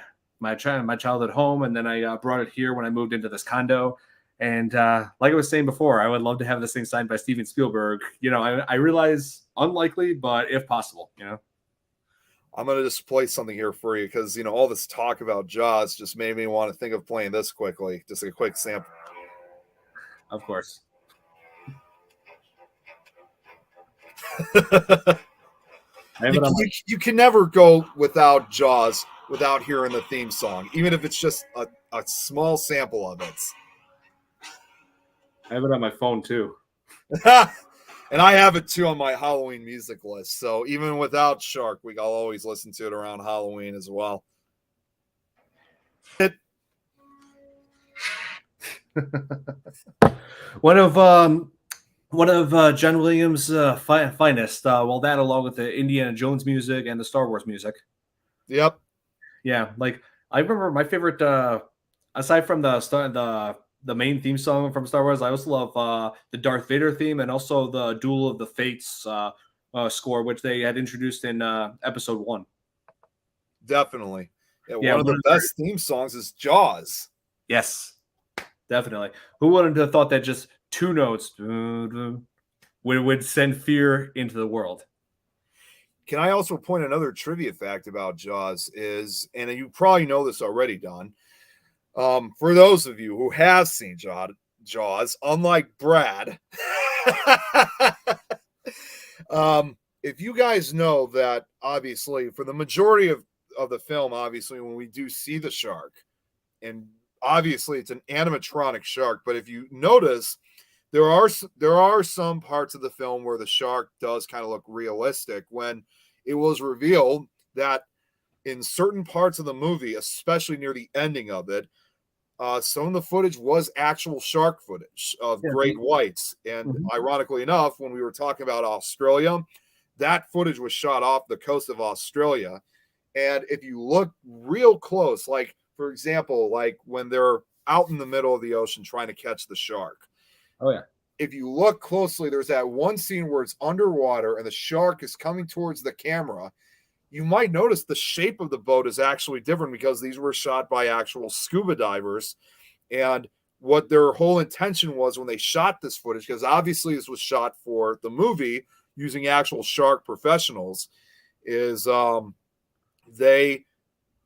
childhood home, and then I brought it here when I moved into this condo. And like I was saying before, I would love to have this thing signed by Steven Spielberg. I realize unlikely, but if possible, I'm going to just play something here for you because, all this talk about Jaws just made me want to think of playing this quickly. Just a quick sample. Of course. You can never go without Jaws without hearing the theme song, even if it's just a small sample of it. I have it on my phone, too. And I have it too on my Halloween music list. So even without Shark Week, I'll always listen to it around Halloween as well. One of John Williams' finest. That along with the Indiana Jones music and the Star Wars music. Yep. Yeah, like I remember my favorite. Aside from the main theme song from Star Wars, I also love the Darth Vader theme and also the Duel of the Fates score, which they had introduced in episode 1. Definitely. Yeah, one of the best theme songs is Jaws. Yes, definitely. Who wouldn't have thought that just 2 notes would send fear into the world? Can I also point another trivia fact about Jaws is, and you probably know this already, Don, For those of you who have seen Jaws, unlike Brad, if you guys know that, obviously, for the majority of the film, obviously, when we do see the shark, and obviously it's an animatronic shark, but if you notice, there are some parts of the film where the shark does kind of look realistic when it was revealed that in certain parts of the movie, especially near the ending of it, some of the footage was actual shark footage of Yeah, great whites. And mhm. ironically enough, when we were talking about Australia, that footage was shot off the coast of Australia. And if you look real close, like for example, like when they're out in the middle of the ocean trying to catch the shark, Oh yeah. if you look closely, there's that one scene where it's underwater and the shark is coming towards the camera. You might notice the shape of the boat is actually different because these were shot by actual scuba divers. And what their whole intention was when they shot this footage, because obviously this was shot for the movie using actual shark professionals, is they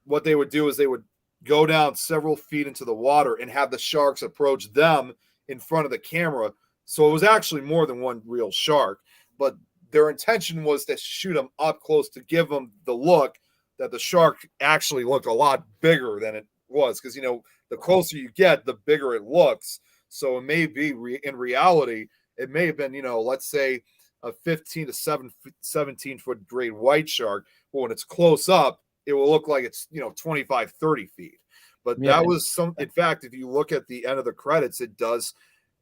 what they would do is they would go down several feet into the water and have the sharks approach them in front of the camera. So it was actually more than one real shark, but their intention was to shoot them up close to give them the look that the shark actually looked a lot bigger than it was. Because, the closer you get, the bigger it looks. So it may be in reality, it may have been, let's say a 15 to 17 foot great white shark. But when it's close up, it will look like it's 25, 30 feet. But Yeah, that was in fact, if you look at the end of the credits, it does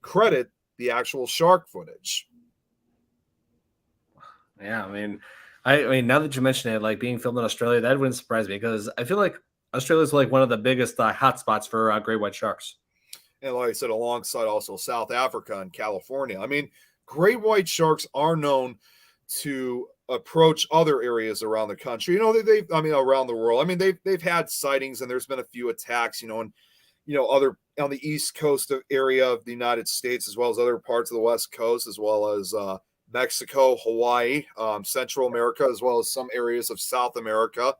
credit the actual shark footage. yeah. I mean, now that you mention it, like being filmed in Australia, that wouldn't surprise me because I feel like Australia is like one of the biggest hotspots for great white sharks. And like I said, alongside also South Africa and California. I mean, great white sharks are known to approach other areas around the country. Around the world. I mean, they've had sightings and there's been a few attacks, and other on the east coast area of the United States, as well as other parts of the west coast, as well as Mexico, Hawaii, Central America, as well as some areas of South America,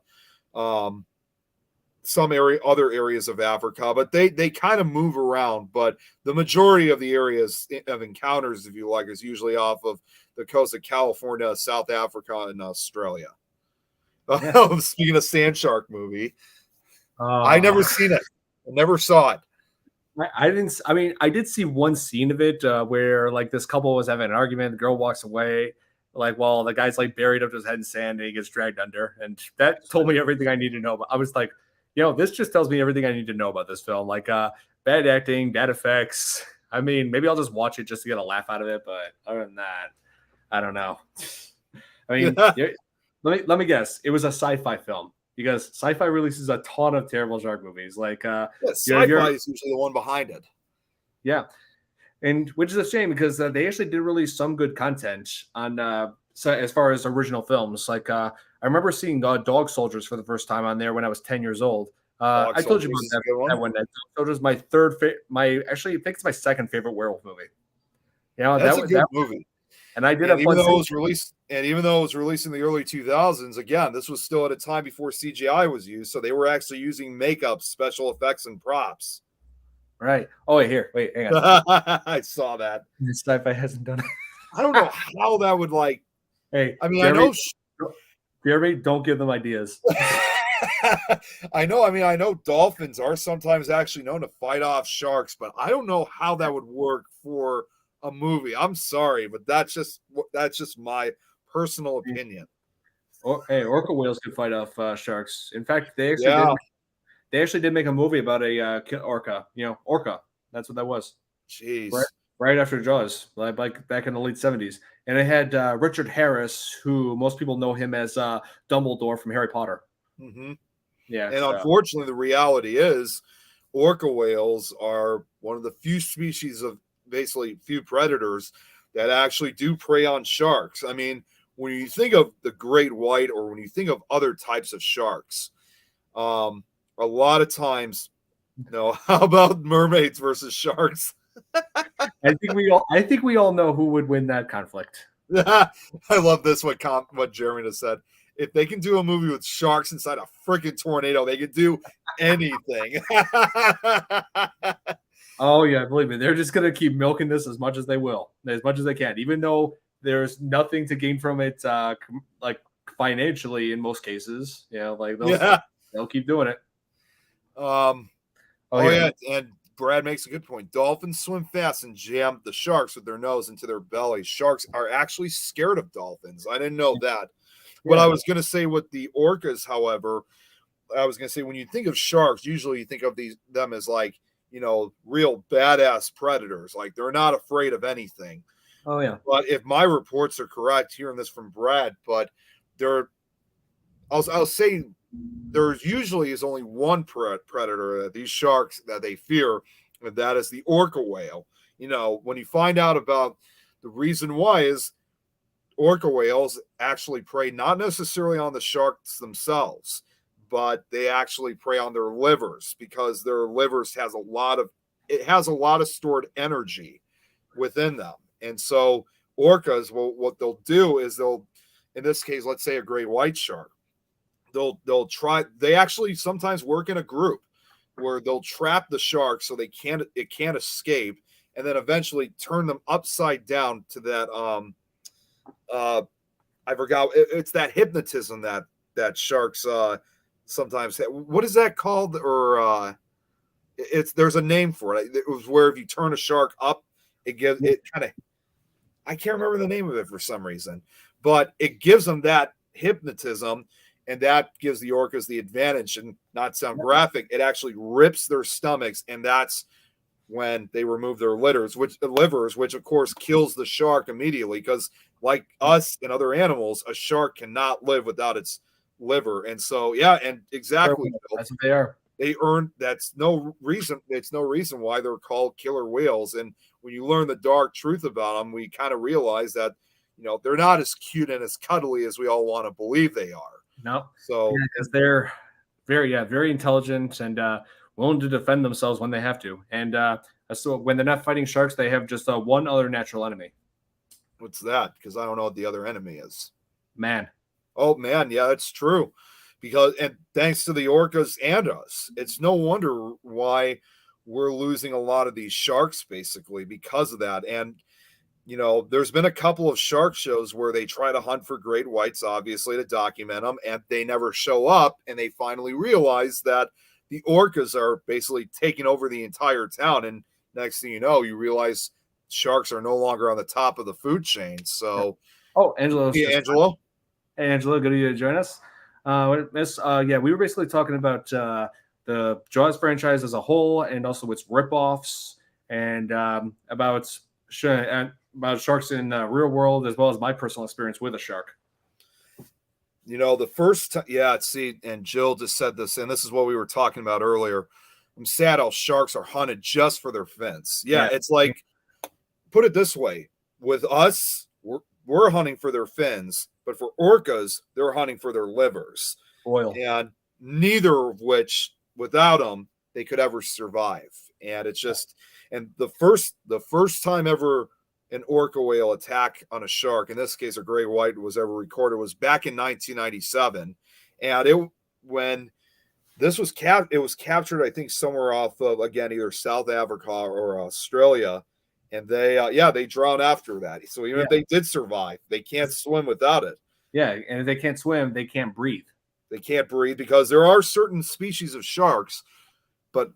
other areas of Africa. But they kind of move around. But the majority of the areas of encounters, if you like, is usually off of the coast of California, South Africa, and Australia. Yeah. Speaking of sand shark movie, I Uh, never seen it. I never saw it. I didn't. I mean, I did see one scene of it where like this couple was having an argument. The girl walks away, like while the guy's like buried up to his head in sand and he gets dragged under, and that told me everything I need to know. But I was like, this just tells me everything I need to know about this film. Like, bad acting, bad effects. I mean, maybe I'll just watch it just to get a laugh out of it. But other than that, I don't know. I mean, let me guess. It was a sci-fi film because sci-fi releases a ton of terrible shark movies. Like, Yeah, sci-fi is usually the one behind it. yeah, and which is a shame because they actually did release some good content on so as far as original films. Like, I remember seeing Dog Soldiers for the first time on there when I was 10 years old. Dog I told you Soldiers is about a good one. that one. Dog Soldiers is my actually, I think it's my second favorite werewolf movie. That's a good movie. And I did And a even fun though it was released in the early 2000s, again, this was still at a time before CGI was used, so they were actually using makeup, special effects, and props. right. Oh, wait, hang on. I saw that. Sci-fi hasn't done it. I don't know how that would like. Hey, I mean, Jeremy, Jeremy, don't give them ideas. I know. I mean, I know dolphins are sometimes actually known to fight off sharks, but I don't know how that would work for a movie. I'm sorry, but that's just my personal opinion. Hey, orca whales could fight off sharks. In fact, they actually Yeah. did. They actually did make a movie about a orca. Orca. That's what that was. Jeez. Right after Jaws, like back in the late 70s, and it had Richard Harris, who most people know him as Dumbledore from Harry Potter. Mm-hmm. Yeah, and unfortunately, the reality is, orca whales are one of the few species of basically few predators that actually do prey on sharks. I mean, when you think of the great white, or when you think of other types of sharks, a lot of times, how about mermaids versus sharks? I think we all know who would win that conflict. I love this. What Jeremy has said. if they can do a movie with sharks inside a freaking tornado, they can do anything. Oh yeah, believe me, they're just gonna keep milking this as much as they will, as much as they can, even though there's nothing to gain from it, like financially in most cases. Like Yeah. they'll keep doing it. Oh Oh yeah, yeah, and Brad makes a good point. Dolphins swim fast and jam the sharks with their nose into their belly. Sharks are actually scared of dolphins. I didn't know that. What I yeah. was going to say with the orcas, however, I was going to say when you think of sharks, usually you think of them as like, real badass predators. Like they're not afraid of anything. Oh yeah. But if my reports are correct, hearing this from Brad, but they're, I'll say there's usually is only one predator that these sharks that they fear, and that is the orca whale. When you find out about the reason why is orca whales actually prey not necessarily on the sharks themselves, but they actually prey on their livers because their livers has a lot of stored energy within them. And so orcas, well, what they'll do is in this case, let's say a great white shark, they actually sometimes work in a group where they'll trap the shark so it can't escape, and then eventually turn them upside down to that I forgot, it's that hypnotism that sharks sometimes have. What is that called? Or there's a name for it. It was where if you turn a shark up, it gives it kind of, I can't remember the name of it for some reason, but it gives them that hypnotism, and that gives the orcas the advantage. And not sound graphic, it actually rips their stomachs, and that's when they remove their livers, which of course kills the shark immediately. Because like us and other animals, a shark cannot live without its liver. And so, yeah, and exactly, That's what they are. they earn. That's no reason. It's no reason why they're called killer whales. And when you learn the dark truth about them, we kind of realize that they're not as cute and as cuddly as we all want to believe they are. No, So because they're very intelligent and willing to defend themselves when they have to. And so when they're not fighting sharks, they have just one other natural enemy. what's that? Because I don't know what the other enemy is. Man. Oh man, yeah, it's true. Because and thanks to the orcas and us, it's no wonder why we're losing a lot of these sharks basically because of that. And there's been a couple of shark shows where they try to hunt for great whites, obviously, to document them, and they never show up. And they finally realize that the orcas are basically taking over the entire town. And next thing you realize sharks are no longer on the top of the food chain. So, oh, Angelo. hey, Angelo. Hey, Angelo, good of you to join us. Yeah, we were basically talking about the Jaws franchise as a whole, and also its ripoffs, and about sharks in real world, as well as my personal experience with a shark. The first time, yeah, see, and Jill just said this, and this is what we were talking about earlier. I'm sad how sharks are hunted just for their fins. Yeah, it's like, put it this way, with us, we're hunting for their fins, but for orcas, they're hunting for their livers. Oil. And neither of which, without them, they could ever survive. And it's just, and the first time ever an orca whale attack on a shark, in this case a gray white, was ever recorded was back in 1997. And when this was it was captured, I think, somewhere off of, again, either South Africa or Australia. And they drown after that. So even if they did survive, they can't swim without it. Yeah, and if they can't swim, they can't breathe. They can't breathe because there are certain species of sharks, but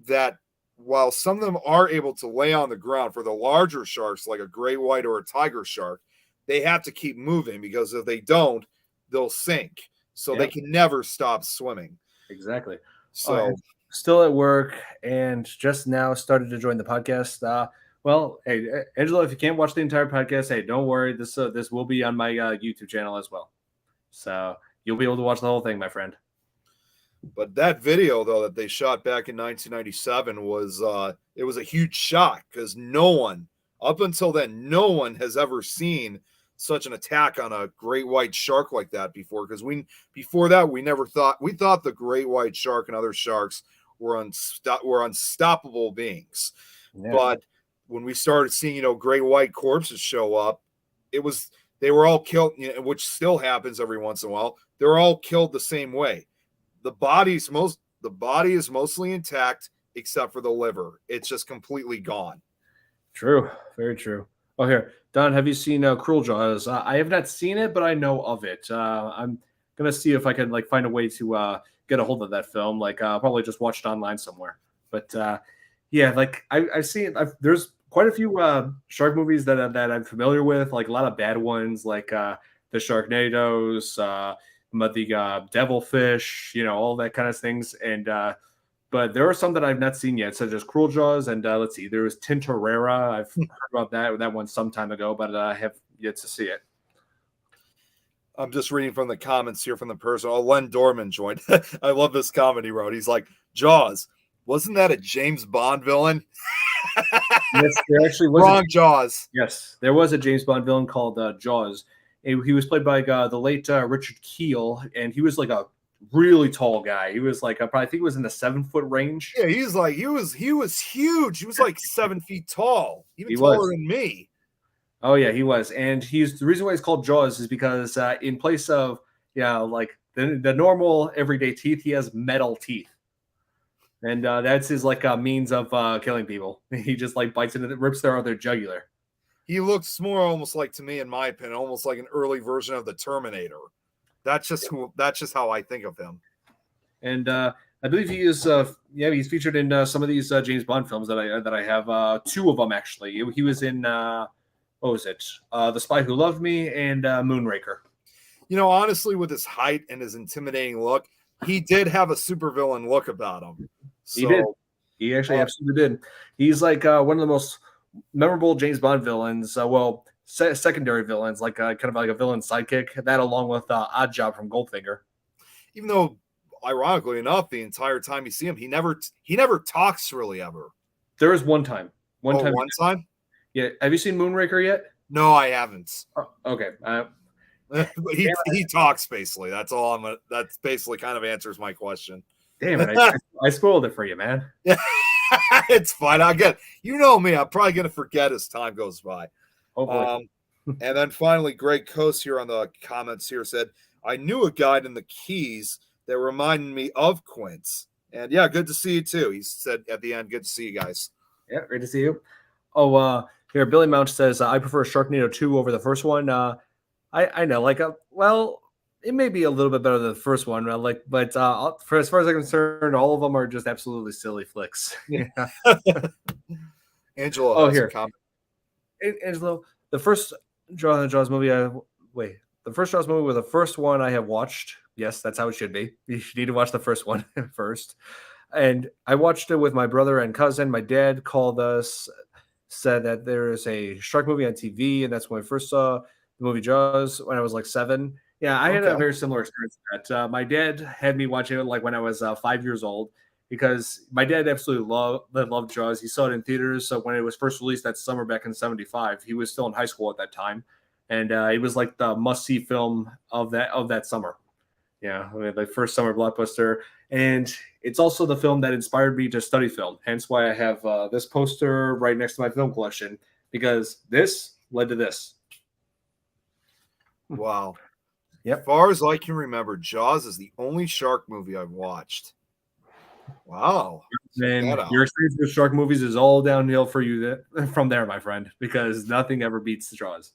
that while some of them are able to lay on the ground, for the larger sharks like a gray white or a tiger shark, they have to keep moving because if they don't, they'll sink. So they can never stop swimming. Exactly. So still at work and just now started to join the podcast. Well, hey, Angelo, if you can't watch the entire podcast, hey, don't worry. This will be on my YouTube channel as well. So you'll be able to watch the whole thing, my friend. But that video, though, that they shot back in 1997 was it was a huge shock because up until then, no one has ever seen such an attack on a great white shark like that before. Because we thought the great white shark and other sharks were unstoppable beings. Yeah. But when we started seeing, great white corpses show up, it was they were all killed, which still happens every once in a while. They're all killed the same way. The body is mostly intact except for the liver. It's just completely gone. True, very true. Oh, here, Don, have you seen Cruel Jaws? I have not seen it, but I know of it. I'm gonna see if I can like find a way to get a hold of that film. Like, probably just watch it online somewhere. But yeah, like I've seen. There's quite a few shark movies that I'm familiar with. Like a lot of bad ones, like the Sharknadoes, but the Devilfish, all that kind of things. And but there are some that I've not seen yet, such as Cruel Jaws, and let's see, there was Tintorera. I've heard about that one some time ago, but I have yet to see it. I'm just reading from the comments here from the person. Oh, Len Dorman joined. I love this comment he wrote. He's like, Jaws, wasn't that a James Bond villain? Yes, there actually was Wrong Jaws. Yes, there was a James Bond villain called Jaws. He was played by the late Richard Keel, and he was like a really tall guy. He was like probably I think he was in the 7-foot range. Yeah, he was huge. He was like 7 feet tall, even He taller was. than me. Oh yeah, he was, and he's the reason why he's called Jaws is because in place of like the normal everyday teeth, he has metal teeth, and that's his like means of killing people. He just like bites into rips their jugular. He looks more almost like, to me, in my opinion, almost like an early version of the Terminator. That's just how I think of him. And I believe he is he's featured in some of these James Bond films that I have 2 of them actually. He was in what was it? The Spy Who Loved Me and Moonraker. Honestly, with his height and his intimidating look, he did have a supervillain look about him. So, He did. He actually absolutely did. He's like one of the most memorable James Bond villains. Secondary villains, like kind of like a villain sidekick. That along with Odd Job from Goldfinger. Even though, ironically enough, the entire time you see him, he never talks really ever. There is one time. One time. Yeah. Have you seen Moonraker yet? No, I haven't. Oh, okay. He talks basically. That's all that's basically kind of answers my question. Damn it. I spoiled it for you, man. It's fine. I get, me. I'm probably going to forget as time goes by. Hopefully. And then finally, Greg Coase here on the comments here said, I knew a guy in the Keys that reminded me of Quince. And yeah, good to see you too. He said at the end, good to see you guys. Yeah, great to see you. Oh, here, Billy Mount says, I prefer Sharknado 2 over the first one. I know, like, well, it may be a little bit better than the first one, but for as far as I'm concerned, all of them are just absolutely silly flicks. Yeah. Angelo, oh, here, Angelo, the first Jaws movie. The first Jaws movie was the first one I have watched. Yes, that's how it should be. You need to watch the first one first. And I watched it with my brother and cousin. My dad called us, said that there is a shark movie on TV, and that's when I first saw the movie Jaws when I was like 7. Yeah, I had a very similar experience to that. My dad had me watching it like when I was 5 years old because my dad absolutely loved Jaws. He saw it in theaters. So when it was first released that summer back in '75, he was still in high school at that time, and it was like the must-see film of that summer. Yeah, I mean, the first summer blockbuster, and it's also the film that inspired me to study film. Hence why I have this poster right next to my film collection because this led to this. Wow. Yep. As far as I can remember, Jaws is the only shark movie I've watched. Wow. And your experience with shark movies is all downhill for you from there, my friend, because nothing ever beats Jaws.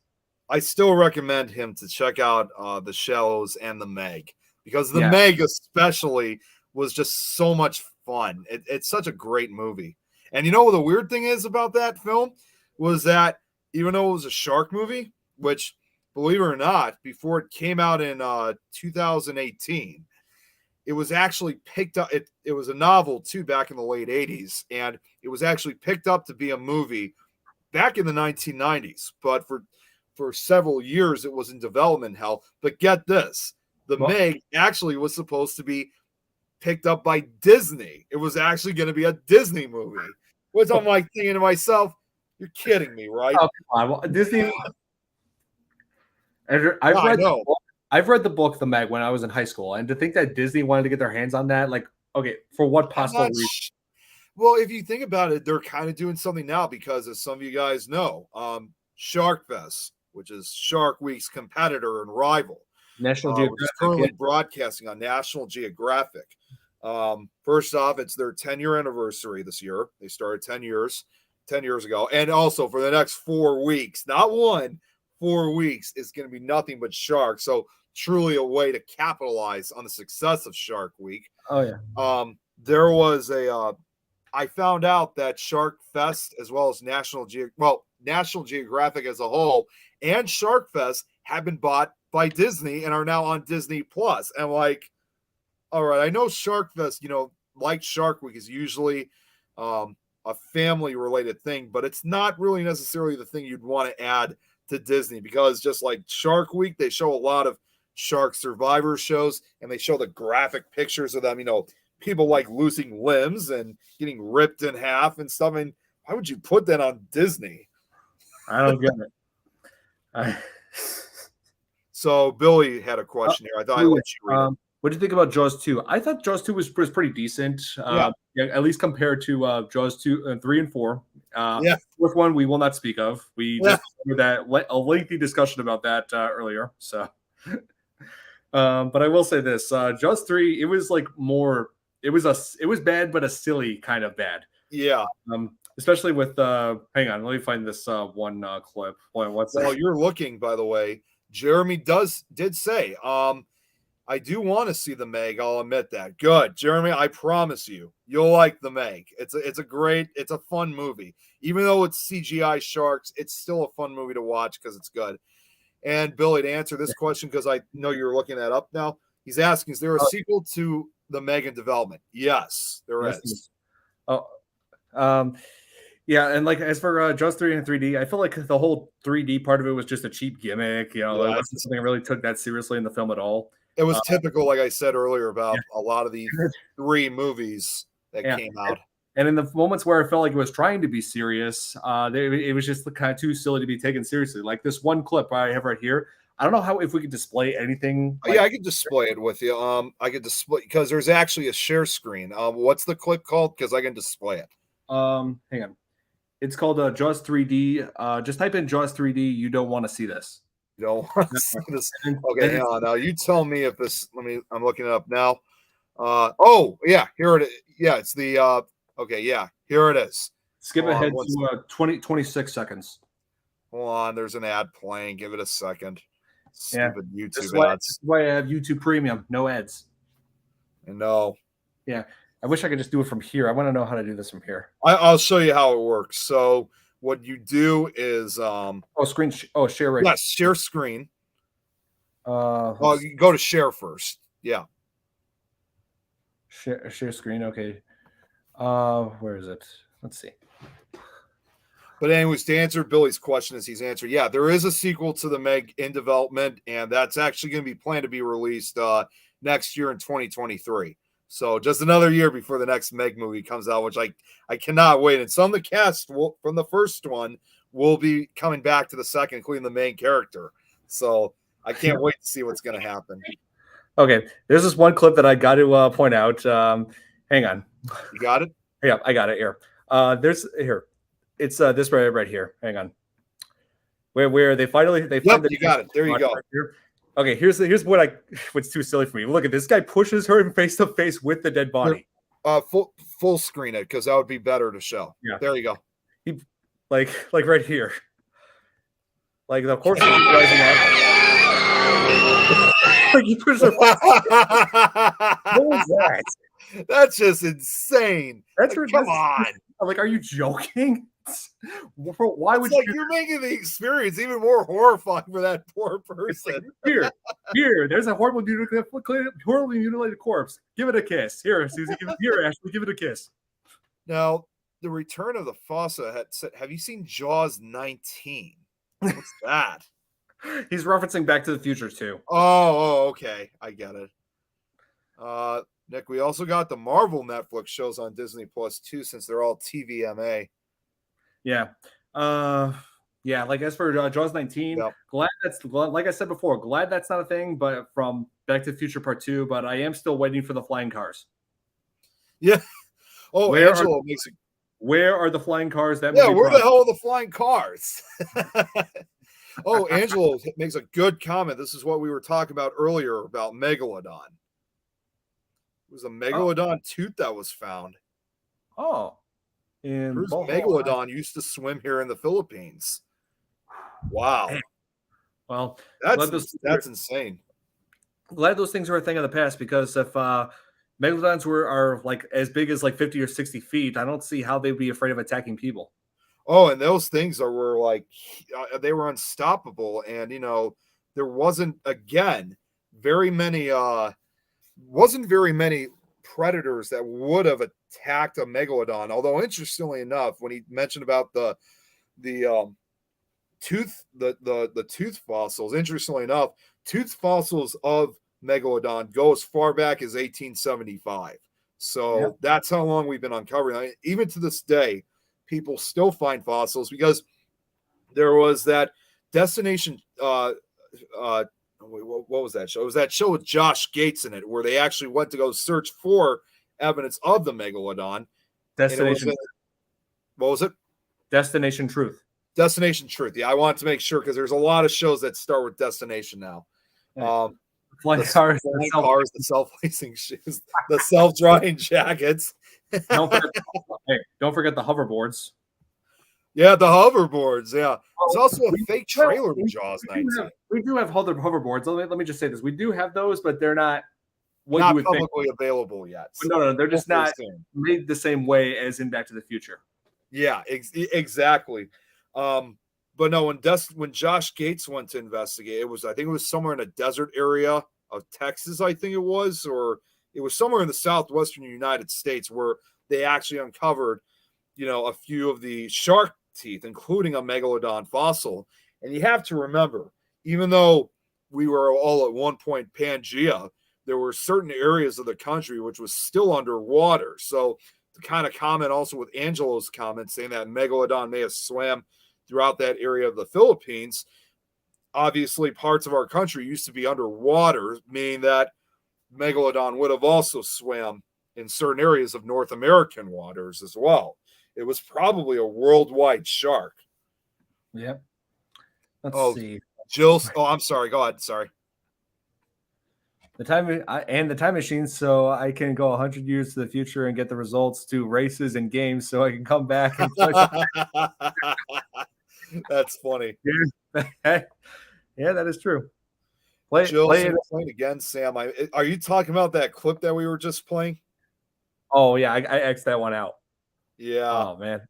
I still recommend him to check out The Shallows and The Meg, because The Meg especially was just so much fun. It's such a great movie. And you know what the weird thing is about that film was that even though it was a shark movie, which, believe it or not, before it came out in 2018, it was actually picked up. It was a novel too back in the late 80s, and it was actually picked up to be a movie back in the 1990s. But for several years, it was in development hell. But get this, The Meg actually was supposed to be picked up by Disney. It was actually going to be a Disney movie, which I'm like thinking to myself, you're kidding me, right? Oh, come on. Disney. I've read the book The Meg when I was in high school, and to think that Disney wanted to get their hands on that, like, okay, for what possible reason? Well, if you think about it, they're kind of doing something now because, as some of you guys know, Shark Fest which is Shark Week's competitor and rival, National which is currently Geographic. broadcasting on National Geographic. First off, it's their 10-year anniversary this year. They started 10 years ago. And also for the next 4 weeks, not one, 4 weeks is going to be nothing but sharks. So truly a way to capitalize on the success of Shark Week. Oh yeah. There was I found out that Shark Fest, as well as National Geographic as a whole, and Shark Fest have been bought by Disney and are now on Disney Plus. And like, all right, I know Shark Fest, like Shark Week, is usually a family-related thing, but it's not really necessarily the thing you'd want to add to Disney, because just like Shark Week, they show a lot of shark survivor shows, and they show the graphic pictures of them, people like losing limbs and getting ripped in half and stuff. I mean, why would you put that on Disney? I don't get it. So Billy had a question here. I thought I'd let you read it. What do you think about Jaws 2? I thought Jaws 2 was pretty decent. Yeah, at least compared to Jaws 2, 3, and 4. Fourth one we will not speak of. We just had a lengthy discussion about that earlier. So, but I will say this: Jaws 3, it was like more. It was bad, but a silly kind of bad. Yeah. Especially with hang on, let me find this one clip. Well, you're looking, by the way. Jeremy did say, I do want to see the Meg. I'll admit that. Good, Jeremy. I promise you'll like the Meg. It's a fun movie. Even though it's CGI sharks, it's still a fun movie to watch because it's good. And Billy, to answer this question, because I know you're looking that up now, he's asking, is there a sequel to the Meg in development? Yes, there is. Yeah, and like as for Jaws 3 and 3D, I feel like the whole 3D part of it was just a cheap gimmick. It wasn't something I really took that seriously in the film at all. It was typical, like I said earlier, about a lot of the 3 movies that came out. And in the moments where I felt like it was trying to be serious, it was just kind of too silly to be taken seriously. Like this one clip I have right here. I don't know if we could display anything. Yeah, I could display it with you. I could display because there's actually a share screen. What's the clip called? Because I can display it. Hang on. It's called Jaws 3D. Just type in Jaws 3D. You don't want to see this. You don't want to see this. Okay, hang on. Now you tell me if this. I'm looking it up now. Oh yeah, here it is. Yeah, it's the. Okay, yeah, here it is. Skip ahead to 26 seconds. Hold on, there's an ad playing. Give it a second. Stupid YouTube ads. This is why I have YouTube Premium. No ads. I know. Yeah. I wish I could just do it from here. I want to know how to do this from here. I'll show you how it works. So what you do is share right. Yes, share screen. You go to share first. Yeah. Share screen. Okay. Where is it? Let's see. But anyways, to answer Billy's question, as he's answered, yeah, there is a sequel to the Meg in development, and that's actually going to be planned to be released next year in 2023. So just another year before the next Meg movie comes out, which I cannot wait. And some of the cast from the first one will be coming back to the second, including the main character. So I can't wait to see what's going to happen. Okay, there's this one clip that I got to point out. Hang on. You got it? Yeah, I got it here. It's this right here. Hang on. Where they find you got it. There you go. Right here. Okay, here's what's too silly for me. Look at this guy pushes her face to face with the dead body. Full screen it because that would be better to show. Yeah, there you go. He like right here. Like of course he's rising up. Like he pushes her. What was that? That's just insane. That's come on. Like, are you joking? Why would you're making the experience even more horrifying for that poor person? Like, here, there's a horribly mutilated corpse. Give it a kiss. Here, Susie. Ashley, give it a kiss. Now, the return of the Fossa had said, have you seen Jaws 19? What's that? He's referencing Back to the Future too. Oh, okay. I get it. Nick, we also got the Marvel Netflix shows on Disney Plus too, since they're all TVMA. Yeah. Yeah, like as for Jaws 19, glad like I said before, glad that's not a thing, but from Back to the Future Part 2, but I am still waiting for the flying cars. Yeah. Oh, Angelo makes it. Where are the flying cars? Where the hell are the flying cars? Oh, Angelo makes a good comment. This is what we were talking about earlier about megalodon. It was a Oh, megalodon tooth that was found. oh, in Whose Bohol. megalodon used to swim here in the Philippines? Wow, Man, well, that's glad those that's insane. glad those things are a thing of the past because if megalodons are like as big as like 50 or 60 feet, I don't see how they'd be afraid of attacking people. Oh, and those things were like they were unstoppable, and there very many wasn't very many predators that would have attacked a megalodon. Although interestingly enough, when he mentioned about the the tooth fossils, interestingly enough, tooth fossils of megalodon go as far back as 1875. Yeah, So that's how long we've been uncovering. I mean, even to this day, people still find fossils because there was that destination what was that show? It was that show with Josh Gates in it where they actually went to go search for evidence of the megalodon. And it was destination, what was it? destination truth. Destination Truth. Yeah, I wanted to make sure because there's a lot of shows that start with destination now. Flying The cars, flying cars, the self-lacing shoes, the self-drying jackets. don't forget, hey, don't forget the hoverboards. Yeah, the hoverboards. Yeah, there's also a We, fake well, trailer to Jaws we do 19. have, we do have hoverboards. Let me just say this: we do have those, but they're not what you Not would think. publicly available yet. But no, they're just Hopefully not soon. made the same way as in Back to the Future. Yeah, exactly. But no, when Josh Gates went to investigate, I think it was somewhere in a desert area of Texas, I think it was, or it was somewhere in the southwestern United States where they actually uncovered, a few of the shark teeth, including a megalodon fossil. And you have to remember, even though we were all at one point Pangea, there were certain areas of the country which was still underwater. So to kind of comment also with Angelo's comment saying that megalodon may have swam throughout that area of the Philippines, obviously parts of our country used to be underwater, meaning that megalodon would have also swam in certain areas of North American waters as well. It was probably a worldwide shark. Yep. Let's Oh, see. Jill's. Oh, I'm sorry. Go ahead. Sorry. The time machine, so I can go 100 years to the future and get the results to races and games, so I can come back and play. That's funny. Yeah, that is true. Play Jill's it. playing again, Sam. Are you talking about that clip that we were just playing? Oh yeah, I X'd that one out. Yeah. Oh man,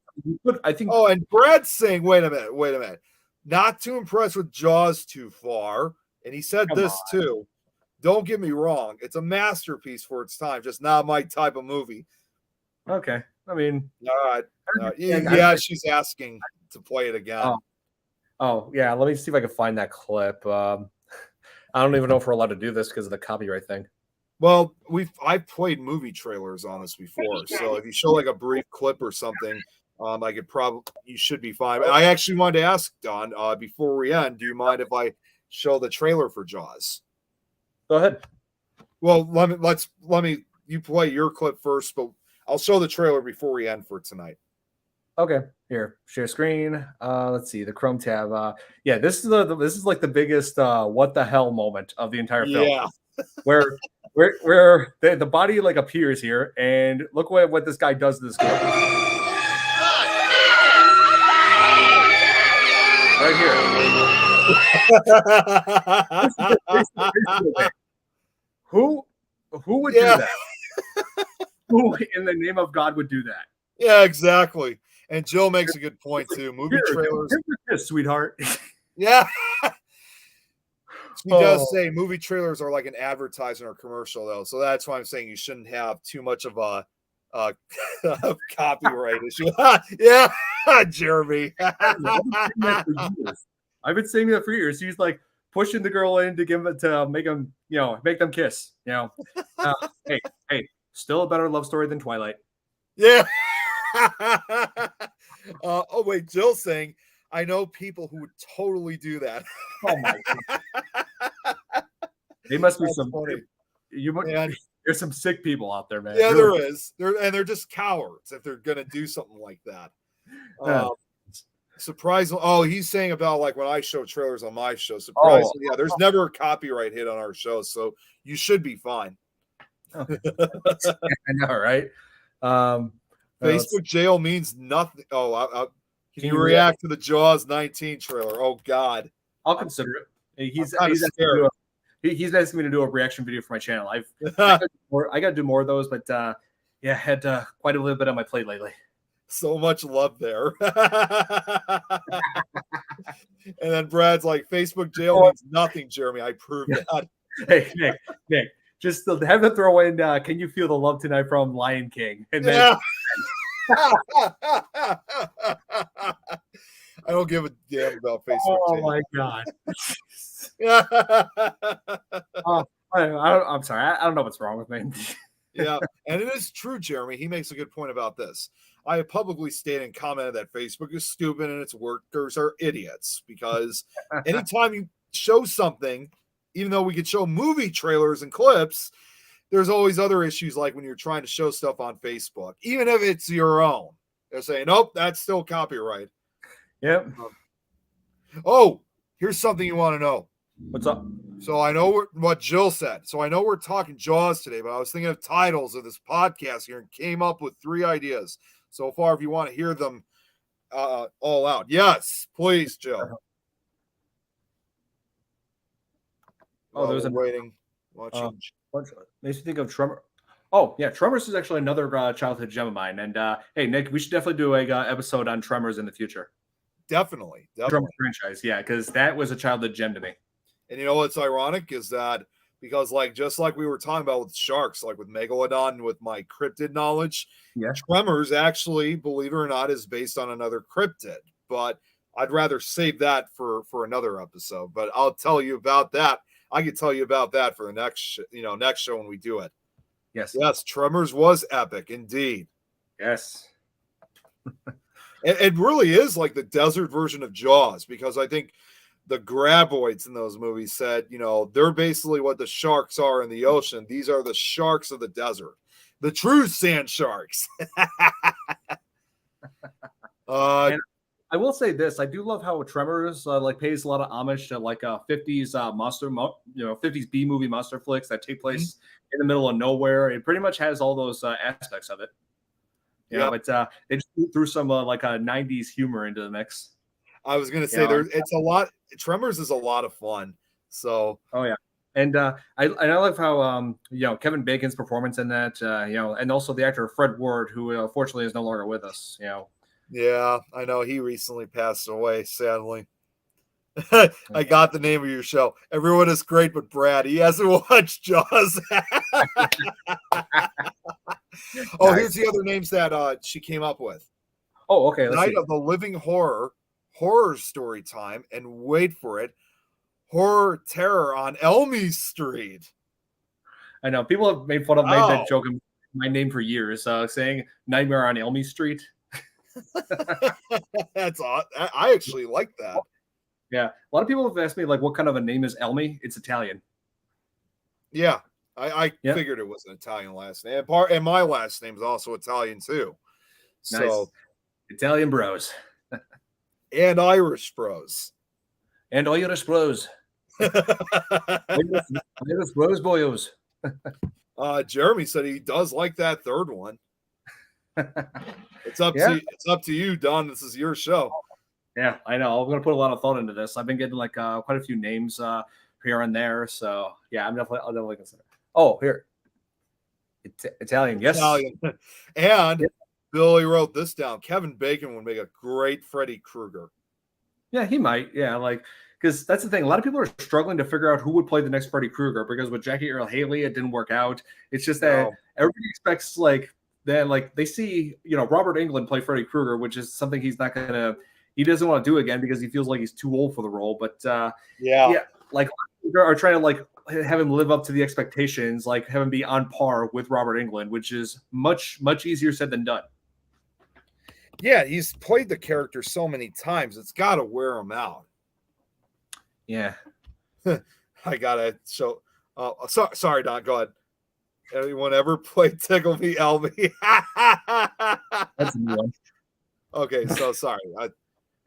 I think. Oh, and Brad's saying, wait a minute. Not too impressed with Jaws too far. And he said Come this on. too. Don't get me wrong. It's a masterpiece for its time, just not my type of movie. Okay, I mean, All right. Yeah, she's asking to play it again. Oh yeah, let me see if I can find that clip. I don't even know if we're allowed to do this because of the copyright thing. Well, I've played movie trailers on this before, so if you show like a brief clip or something, you should be fine. I actually wanted to ask Don before we end. Do you mind if I show the trailer for Jaws? Go ahead. Well, let me you play your clip first, but I'll show the trailer before we end for tonight. Okay, here, share screen. Let's see the Chrome tab. Yeah, this is like the biggest what the hell moment of the entire film. Yeah. where the body like appears here, and look what this guy does to this girl. Right here. Who would do that? Who in the name of God would do that? Yeah, exactly. And Jill makes a good point too. Movie trailers, sweetheart. Yeah. She does say movie trailers are like an advertisement or commercial, though. So that's why I'm saying you shouldn't have too much of a copyright issue. Yeah, Jeremy. I've been saying that for years. He's like pushing the girl in to make them kiss. Hey, still a better love story than Twilight. Yeah. Oh wait, Jill's saying I know people who would totally do that. Oh my God. They must be some funny. There's some sick people out there, man. Yeah, really. There is. They're just cowards if they're gonna do something like that. Surprisingly, oh, he's saying about like when I show trailers on my show. Oh, Surprisingly, yeah, there's never a copyright hit on our show, so you should be fine. okay. I know, right? Um, Facebook jail means nothing. Oh, can can you you react? react to the Jaws 19 trailer? Oh God, I'll I'm, consider it. I'm kind of scared. He's asking me to do a reaction video for my channel. I got to do more of those, but yeah, I had quite a little bit on my plate lately. So much love there. And then Brad's like, Facebook jail means nothing, Jeremy. I proved that. Hey, Nick, just have to throw in, can you feel the love tonight from Lion King? And then Yeah. I don't give a damn about Facebook oh jail. my God. I'm sorry. I don't know what's wrong with me. Yeah, and it is true, Jeremy. He makes a good point about this. I have publicly stated and commented that Facebook is stupid and its workers are idiots because anytime you show something, even though we could show movie trailers and clips, there's always other issues like when you're trying to show stuff on Facebook, even if it's your own. They're saying, nope, that's still copyright. Yep. Oh, here's something you want to know. What's up? So I know what Jill said. So I know we're talking Jaws today, but I was thinking of titles of this podcast here and came up with 3 ideas. So far, if you want to hear them all out. Yes, please, Jill. Oh, there's waiting. Watching. Makes me think of Tremor. Oh, yeah. Tremors is actually another childhood gem of mine. And hey, Nick, we should definitely do a episode on Tremors in the future. Definitely. Tremors franchise, yeah, because that was a childhood gem to me. And you know what's ironic is that because just like we were talking about with sharks, like with Megalodon, with my cryptid knowledge, yeah, Tremors actually, believe it or not, is based on another cryptid. But I'd rather save that for another episode. But I'll tell you about that. I can tell you about that for the next show when we do it. Yes, Tremors was epic indeed. Yes. It really is like the desert version of Jaws because I think the graboids in those movies said, they're basically what the sharks are in the ocean. These are the sharks of the desert, the true sand sharks. And I will say this: I do love how Tremors pays a lot of homage to 50s monster, 50s B movie monster flicks that take place in the middle of nowhere. It pretty much has all those aspects of it. Yeah, but they just threw some 90s humor into the mix. I was gonna say it's a lot. Tremors is a lot of fun. So oh yeah, and I love how Kevin Bacon's performance in that and also the actor Fred Ward, who unfortunately is no longer with us. Yeah, I know he recently passed away. Sadly, I got the name of your show. Everyone is great, but Brad, he hasn't watched Jaws. Oh, here's the other names that she came up with. Oh, okay. Night of the Living Horror Story Time, and wait for it, Horror Terror on Elmy Street. I know people have made fun of made that joke in my name for years, saying Nightmare on Elmy Street. That's odd. I actually like that. Yeah, a lot of people have asked me what kind of a name is Elmy. It's Italian. Yeah, I figured it was an Italian last name. And my last name is also Italian too. Nice. So Italian bros. And Irish bros. And Irish bros. Irish bros boyos. Jeremy said he does like that third one. It's up to you, Don. This is your show. Yeah, I know. I'm gonna put a lot of thought into this. I've been getting quite a few names here and there. So yeah, I'll definitely consider. Oh, here. Italian, yes. Italian. And Billy wrote this down. Kevin Bacon would make a great Freddy Krueger. Yeah, he might. Yeah, because that's the thing. A lot of people are struggling to figure out who would play the next Freddy Krueger because with Jackie Earle Haley, it didn't work out. It's just that everybody expects they see Robert Englund play Freddy Krueger, which is something he doesn't want to do again because he feels like he's too old for the role. But are trying to have him live up to the expectations, have him be on par with Robert Englund, which is much easier said than done. Yeah, he's played the character so many times; it's got to wear him out. Yeah, I gotta show. Sorry, Don. Go ahead. Anyone ever played Tickle Me Elmy? That's a new one. Okay, so sorry.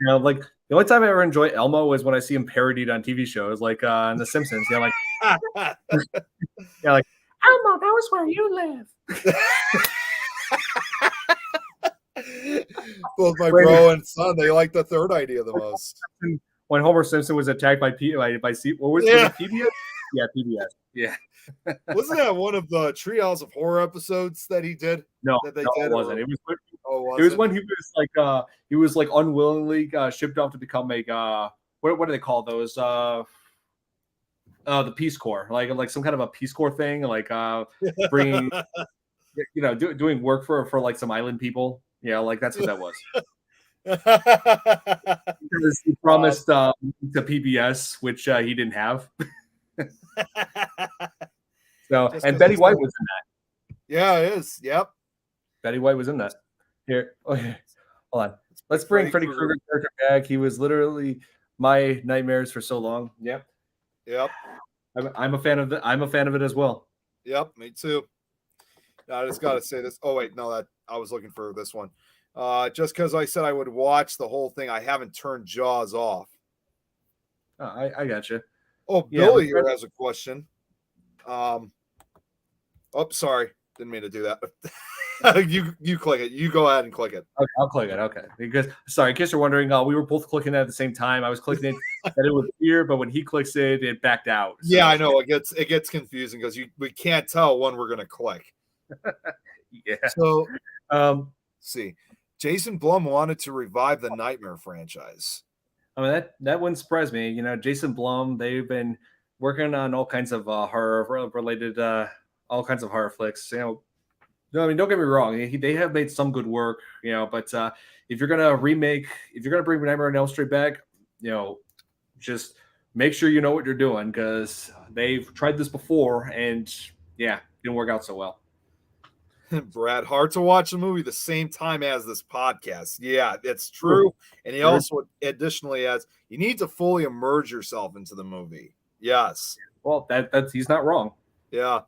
You know, like the only time I ever enjoy Elmo is when I see him parodied on TV shows, like on The Simpsons. You know, like yeah, like Elmo, that was where you live. Both my bro and son, they like the third idea the most. When Homer Simpson was attacked by was it PBS? Yeah, PBS. Yeah. Wasn't that one of the Treehouse of Horror episodes that he did? No, That they no, did, it wasn't. or- It was Oh, it was when he was like unwillingly shipped off to become a what do they call those? The Peace Corps, like some kind of a Peace Corps thing, like bringing doing work for like some island people. Yeah, like that's what that was. Because he promised to PBS, which he didn't have. So, Just and 'cause Betty he's White not- was in that. Yeah, it is. Yep. Betty White was in that. Here, okay, hold on. Let's Freddy bring Freddy Krueger. Krueger character back. He was literally my nightmares for so long. Yep, Yep. I'm a fan of it. I'm a fan of it as well. Yep. Me too. Now, I just got to say this. Oh, wait. No, that I was looking for this one. Just because I said I would watch the whole thing, I haven't turned Jaws off. Oh, I got you. Oh, Yeah, Billy here has a question. Oh, sorry. Didn't mean to do that. You click it. You go ahead and click it. Okay, I'll click it. Okay, because sorry, in case you're wondering, we were both clicking at the same time. I was clicking it that it was here, but when he clicks it, it backed out. So. Yeah, I know. It gets confusing because we can't tell when we're gonna click. Yeah. So, let's see, Jason Blum wanted to revive the Nightmare franchise. I mean that wouldn't surprise me. You know, Jason Blum, they've been working on all kinds of horror related, all kinds of horror flicks. You know, no, I mean, don't get me wrong. They have made some good work, you know, but if you're gonna bring Nightmare on Elm Street back, you know, just make sure you know what you're doing because they've tried this before and yeah, didn't work out so well. Brad, hard to watch a movie the same time as this podcast. Yeah, it's true. And he also additionally adds, you need to fully immerse yourself into the movie. Yes. Well, that's he's not wrong. Yeah.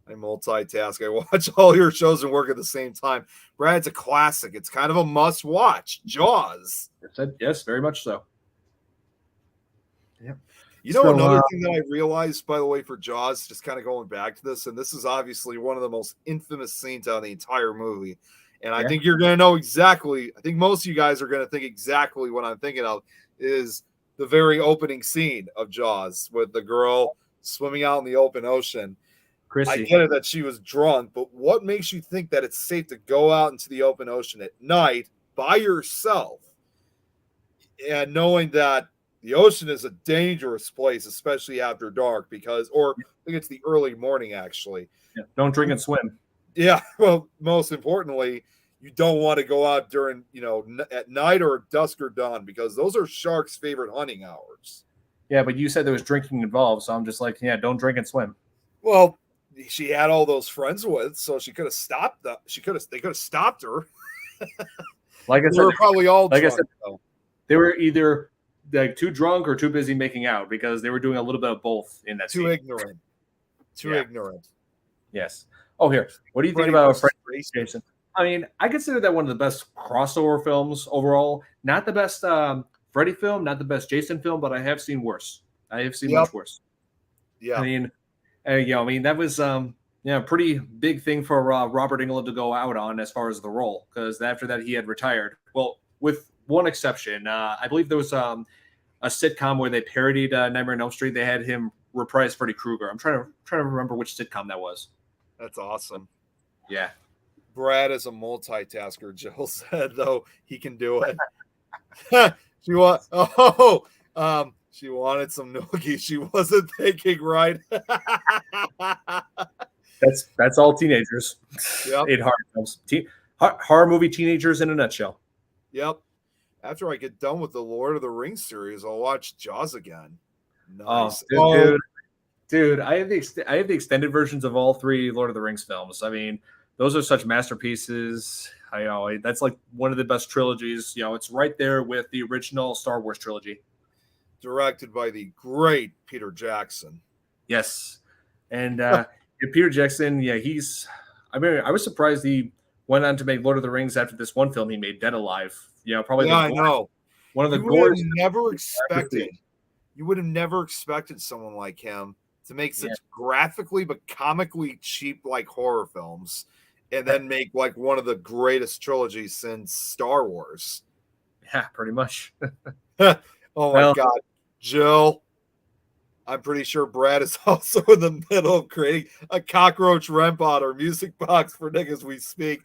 I multitask. I watch all your shows and work at the same time. Brad's a classic. It's kind of a must watch. Jaws. Yes, very much so. Yeah. You know, another thing that I realized, by the way, for Jaws, just kind of going back to this, and this is obviously one of the most infamous scenes out of the entire movie. And I think you're going to know exactly, I think most of you guys are going to think exactly what I'm thinking of, is the very opening scene of Jaws with the girl swimming out in the open ocean. Chrissy. I get it that she was drunk, but what makes you think that it's safe to go out into the open ocean at night by yourself and knowing that the ocean is a dangerous place, especially after dark, or I think it's the early morning, actually. Yeah. Don't drink and swim. Yeah. Well, most importantly, you don't want to go out during, at night or dusk or dawn, because those are sharks' favorite hunting hours. Yeah, but you said there was drinking involved, so I'm just like, yeah, don't drink and swim. Well, she had all those friends with, so she could have stopped them. They could have stopped her. Like I said, they were probably all like drunk, I said, though. They were either like too drunk or too busy making out because they were doing a little bit of both in that scene. Ignorant. Ignorant. Yes. Oh, here. What do you think about Freddy Jason? I mean, I consider that one of the best crossover films overall. Not the best Freddy film, not the best Jason film, but I have seen worse. I have seen much worse. Yeah. I mean, that was a pretty big thing for Robert Englund to go out on as far as the role, because after that he had retired. Well, with one exception, I believe there was a sitcom where they parodied Nightmare on Elm Street. They had him reprise Freddy Krueger. I'm trying to remember which sitcom that was. That's awesome. Yeah. Brad is a multitasker. Jill said, though, he can do it. She wanted some noogie. She wasn't thinking right. That's all teenagers. Yep. In horror films. Horror movie teenagers in a nutshell. Yep. After I get done with the Lord of the Rings series, I'll watch Jaws again. Nice. Dude, I have the extended versions of all three Lord of the Rings films. I mean, those are such masterpieces. I know that's like one of the best trilogies. It's right there with the original Star Wars trilogy. Directed by the great Peter Jackson. Yes. And Peter Jackson, I was surprised he went on to make Lord of the Rings after this one film he made, Dead Alive. Probably. Yeah, I know. one of the You would have goriest never movies I've ever expected. seen. You would have never expected someone like him to make such Yeah. graphically but comically cheap like horror films, and then make like one of the greatest trilogies since Star Wars. Yeah, pretty much. Oh my Well, God, Jill. I'm pretty sure Brad is also in the middle of creating a cockroach rempot or music box for niggas we speak.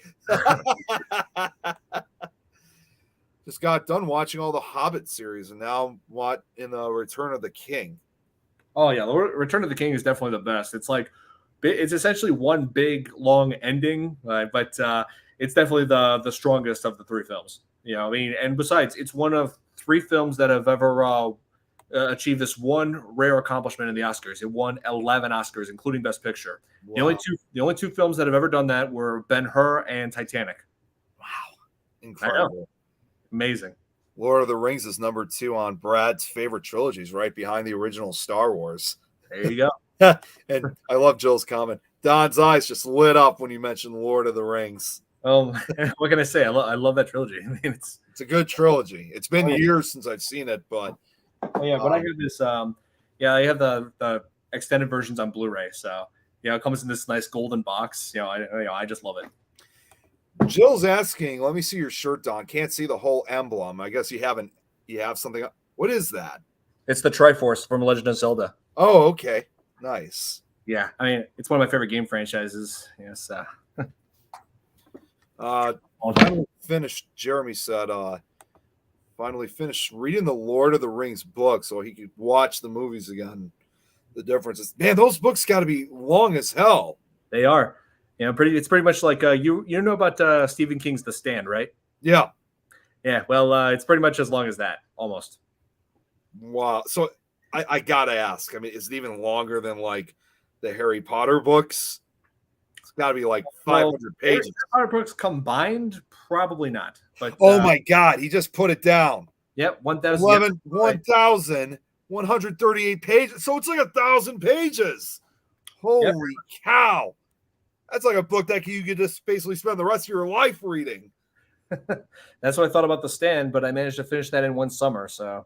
Just got done watching all the Hobbit series, and now what in the Return of the King. oh yeah, the Return of the King is definitely the best. It's like it's essentially one big long ending, but it's definitely the strongest of the three films. You know, I mean, and besides, it's one of three films that have ever achieved this one rare accomplishment in the Oscars. It won 11 Oscars, including Best Picture. Wow. The only two films that have ever done that were Ben-Hur and Titanic. Wow. Incredible. Amazing. Lord of the Rings is number 2 on Brad's favorite trilogies, right behind the original Star Wars. There you go. And I love Jill's comment. Don's eyes just lit up when you mentioned Lord of the Rings. What can I say? I love that trilogy. I mean, it's a good trilogy. It's been years since I've seen it, but but I have this. I have the extended versions on Blu-ray. So it comes in this nice golden box. I just love it. Jill's asking, let me see your shirt, Don. Can't see the whole emblem. I guess you have something. What is that? It's the Triforce from Legend of Zelda. Oh, okay. Nice. Yeah. I mean, it's one of my favorite game franchises. Yes. Finally finished, Jeremy said, finally finished reading the Lord of the Rings book so he could watch the movies again. The difference is, man, those books got to be long as hell. They are. It's pretty much like you know about Stephen King's The Stand, right? Yeah. Yeah. Well, it's pretty much as long as that, almost. Wow. So I gotta ask. I mean, is it even longer than like the Harry Potter books? It's got to be like 500 pages. Harry Potter books combined, probably not. But oh my God, he just put it down. Yep, 1,138 pages. So it's like 1,000 pages. Holy cow. That's like a book that you could just basically spend the rest of your life reading. That's what I thought about The Stand, but I managed to finish that in one summer. So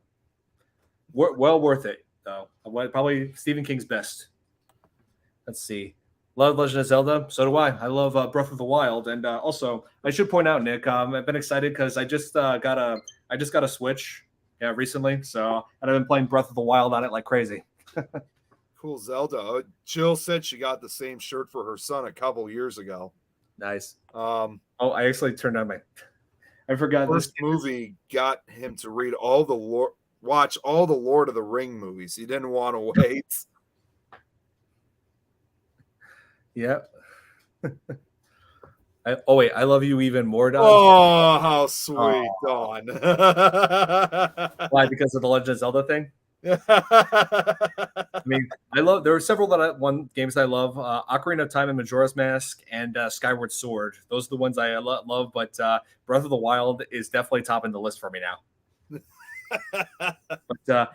well worth it, though. Probably Stephen King's best. Let's see. Love Legend of Zelda. So do I. I love Breath of the Wild, and also I should point out, Nick, I've been excited because I just got a Switch, recently. So and I've been playing Breath of the Wild on it like crazy. Cool Zelda. Jill said she got the same shirt for her son a couple years ago. Nice. I actually turned on I forgot this movie got him to watch all the Lord of the Ring movies. He didn't want to wait. Yep. I love you even more, Don. Oh, how sweet, Don. Why? Because of the Legend of Zelda thing? I mean, there were several games I love. Ocarina of Time and Majora's Mask and Skyward Sword. Those are the ones I love, but Breath of the Wild is definitely topping the list for me now. But now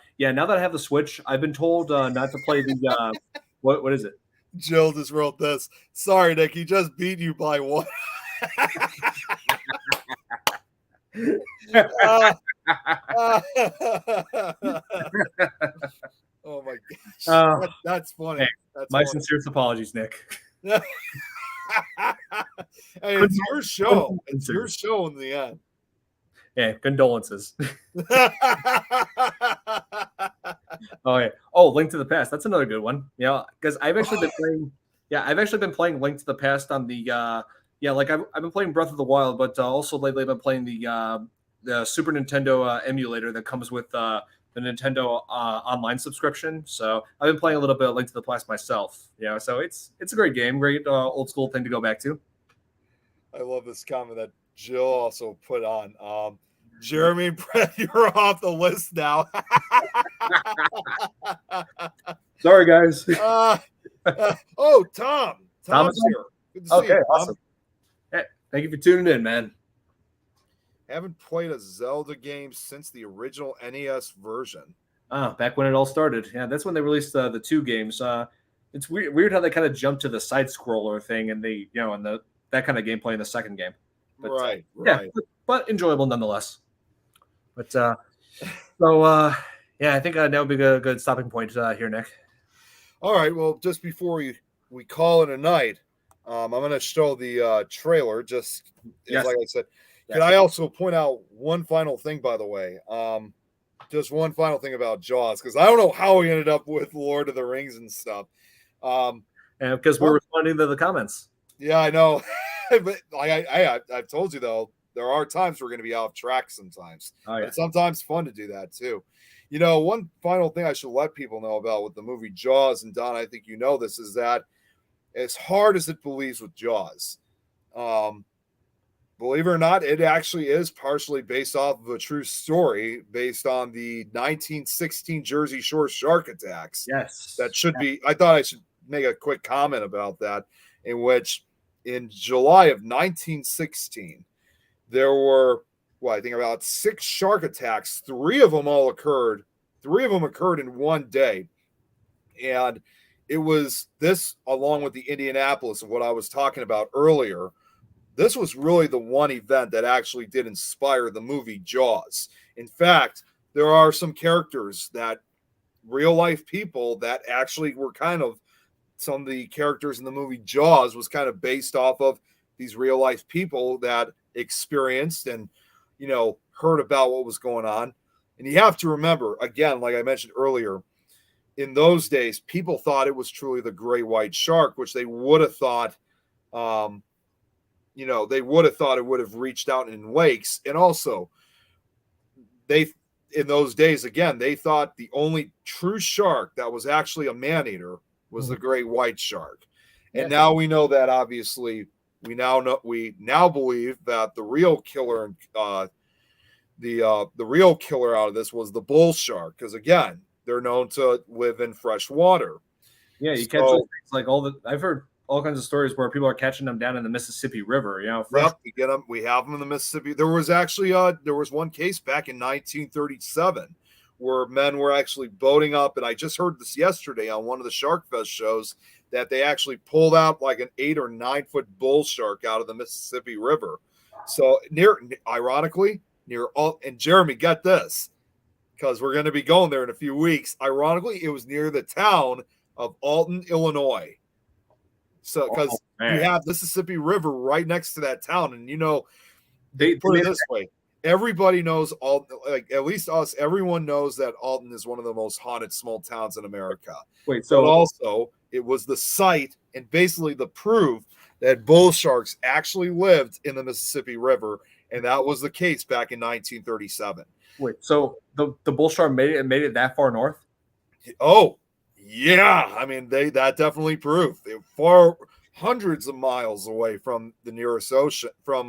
that I have the Switch, I've been told not to play the what is it? Jill just wrote this. Sorry, Nick, he just beat you by one. Oh my gosh. That's funny. Hey, that's my funny. sincerest apologies, Nick. Hey, it's your show. It's your show in the end. Yeah, condolences. Link to the Past. That's another good one. Because I've actually been playing. Yeah, I've actually been playing Link to the Past on the. I've been playing Breath of the Wild, but also lately I've been playing the Super Nintendo emulator that comes with the Nintendo online subscription. So I've been playing a little bit of Link to the Past myself. So it's a great game, great old school thing to go back to. I love this comment that Jill also put on. Jeremy, Brett, you're off the list now. Sorry, guys. Tom. Tom's here. Good to see you, Tom. Awesome. Hey, thank you for tuning in, man. Haven't played a Zelda game since the original NES version. Back when it all started. Yeah, that's when they released the two games. It's weird how they kind of jumped to the side scroller thing and that kind of gameplay in the second game. But, right. Yeah, but enjoyable nonetheless. But So, yeah, I think that would be a good stopping point here, Nick. All right. Well, just before we call it a night, I'm going to show the trailer. Just as Yes. like I said, can Yes. I also point out one final thing? By the way, just one final thing about Jaws, because I don't know how we ended up with Lord of the Rings and stuff. Um, And because we're well, responding to the comments. yeah, I know, but I've told you though, there are times we're going to be off track sometimes, Oh but yeah. it's sometimes fun to do that too. You know, one final thing I should let people know about with the movie Jaws, and Don, I think you know this, is that as hard as it believes with Jaws, um, believe it or not, it actually is partially based off of a true story based on the 1916 Jersey Shore shark attacks. That Yes. should be, I thought I should make a quick comment about that, in which in July of 1916, there were, well, I think about 6 shark attacks. Three of them occurred in one day. And it was this, along with the Indianapolis of what I was talking about earlier, this was really the one event that actually did inspire the movie Jaws. In fact, there are some characters that real life people that actually were kind of, some of the characters in the movie Jaws was kind of based off of these real life people that experienced and, heard about what was going on. And you have to remember, again, like I mentioned earlier, in those days, people thought it was truly the great white shark, which they would have thought, um, they would have thought it would have reached out in wakes. And also, they, in those days, again, they thought the only true shark that was actually a man eater was the great white shark. And Yeah. now we know that, obviously, we now believe that the real killer, the real killer out of this was the bull shark, because again, they're known to live in fresh water. Yeah, you catch those So, things like I've heard all kinds of stories where people are catching them down in the Mississippi River, fresh. yep, we get them. We have them in the Mississippi. There was actually there was one case back in 1937 where men were actually boating up, and I just heard this yesterday on one of the Shark Fest shows that they actually pulled out like an 8 or 9 foot bull shark out of the Mississippi River. So ironically, near all, and Jeremy, get this, because we're going to be going there in a few weeks. Ironically, it was near the town of Alton, Illinois. So, Oh because you man, have Mississippi River right next to that town, and they put it made it. this way, everybody knows Alton, like at least us, everyone knows that Alton is one of the most haunted small towns in America. Wait, But so also, it was the site and basically the proof that bull sharks actually lived in the Mississippi River, and that was the case back in 1937. the bull shark made it that far north. Oh, yeah. I mean, that definitely proved they're far hundreds of miles away from the nearest ocean, from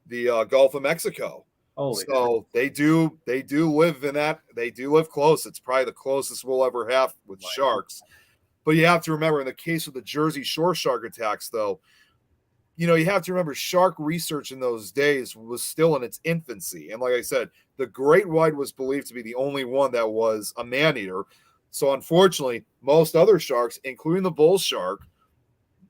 the Gulf of Mexico. Holy crap. So they do live in that. They do live close. It's probably the closest we'll ever have with sharks. But you have to remember, in the case of the Jersey Shore shark attacks, though, you have to remember shark research in those days was still in its infancy. And like I said, the great white was believed to be the only one that was a man eater. So unfortunately, most other sharks, including the bull shark,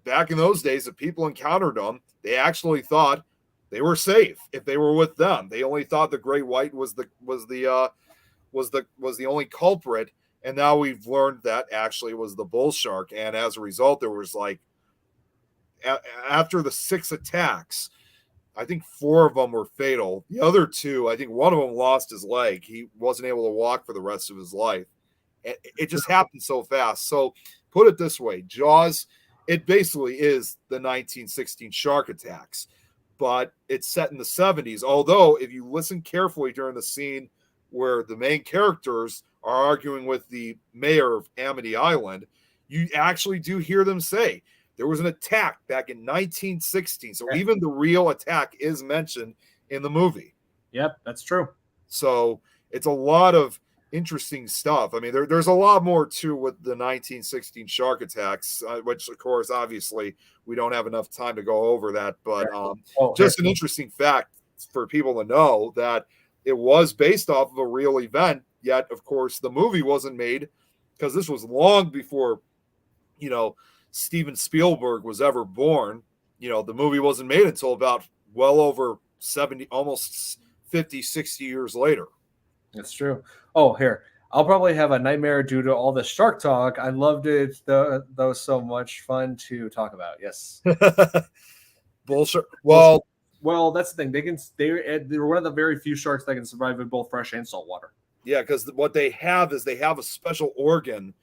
back in those days, if people encountered them, they actually thought they were safe if they were with them. They only thought the great white was the only culprit. And now we've learned that actually it was the bull shark. And as a result, there was like, after the 6 attacks, I think 4 of them were fatal. The other 2, I think one of them lost his leg. He wasn't able to walk for the rest of his life. It just happened so fast. So put it this way, Jaws, it basically is the 1916 shark attacks, but it's set in the 70s. Although if you listen carefully during the scene where the main characters are arguing with the mayor of Amity Island, you actually do hear them say, there was an attack back in 1916. So even the real attack is mentioned in the movie. Yep, that's true. So it's a lot of interesting stuff. I mean, there's a lot more to with the 1916 shark attacks, which, of course, obviously, we don't have enough time to go over that. But just an interesting fact for people to know that it was based off of a real event. Yet, of course, the movie wasn't made because this was long before, Steven Spielberg was ever born. The movie wasn't made until about well over 70, almost 50, 60 years later. It's true. Oh, here. I'll probably have a nightmare due to all the shark talk. I loved it. That was so much fun to talk about. Yes. Bullshit. Well, Well, well, that's the thing. They're one of the very few sharks that can survive in both fresh and salt water. yeah, because what they have is they have a special organ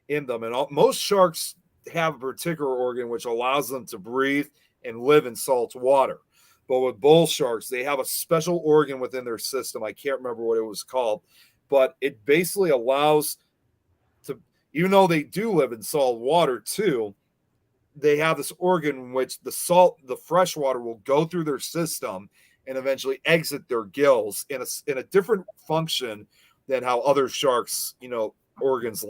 in them, and most sharks have a particular organ which allows them to breathe and live in salt water. But with bull sharks, they have a special organ within their system. I can't remember what it was called, but it basically allows to, even though they do live in salt water too, they have this organ in which the fresh water will go through their system and eventually exit their gills in a different function than how other sharks, organs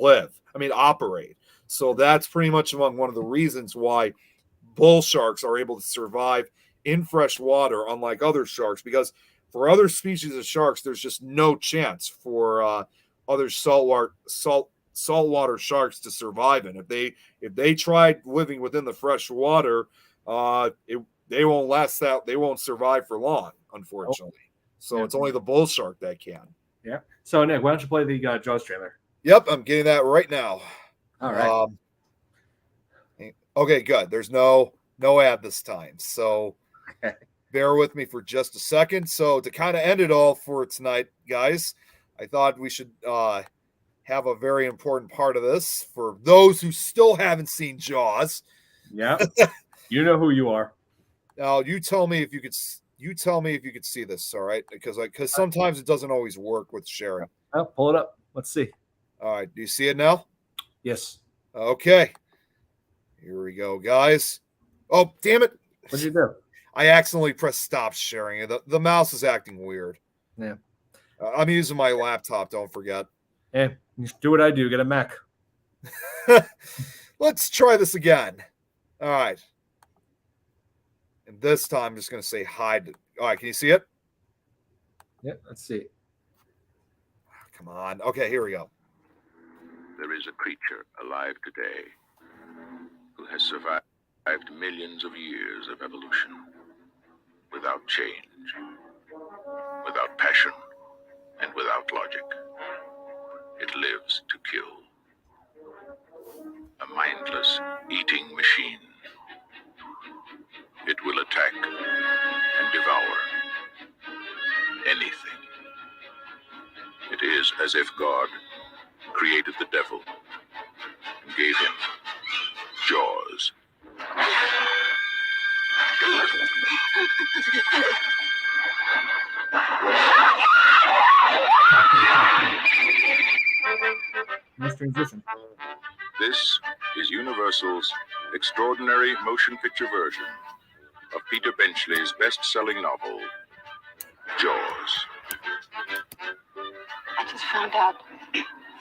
operate. So that's pretty much among one of the reasons why bull sharks are able to survive in fresh water, unlike other sharks, because for other species of sharks, there's just no chance for other saltwater sharks to survive in. If they tried living within the fresh water, they won't last out. They won't survive for long, unfortunately. So it's only the bull shark that can. Yeah. So Nick, why don't you play the Jaws trailer? Yep, I'm getting that right now. All right. Okay, good. There's no ad this time, so bear with me for just a second. So to kind of end it all for tonight, guys, I thought we should have a very important part of this for those who still haven't seen Jaws. Yeah, you know who you are. Now you tell me if you could. You tell me if you could see this. All right, because sometimes it doesn't always work with sharing. Oh, pull it up. Let's see. All right, do you see it now? Yes. Okay. Here we go, guys. Oh, damn it! What'd you do? I accidentally pressed stop sharing. The mouse is acting weird. Yeah. I'm using my laptop. Don't forget. Yeah, you do what I do. Get a Mac. Let's try this again. All right. And this time I'm just going to say hide. All right. Can you see it? Yeah. Let's see. Come on. Okay. Here we go. There is a creature alive today who has survived millions of years of evolution without change, without passion, and without logic. It lives to kill. A mindless eating machine. It will attack and devour anything. It is as if God created the devil and gave him jaws. Nice transition. This is Universal's extraordinary motion picture version of Peter Benchley's best-selling novel, Jaws. I just found out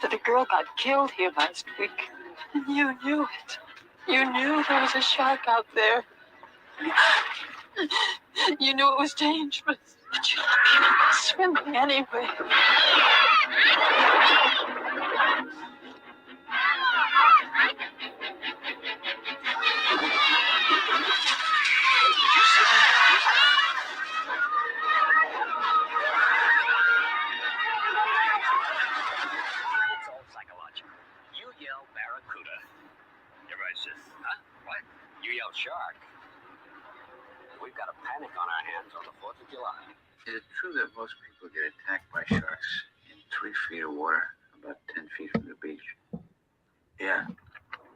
that a girl got killed here last week. And you knew it. You knew there was a shark out there. You knew it was dangerous, but you went swimming anyway. It's all psychological. You yell barracuda. Everybody says, huh? What? You yell shark. We've got a panic on our hands on the 4th of July. Is it true that most people get attacked by sharks in 3 feet of water, about 10 feet from the beach? Yeah.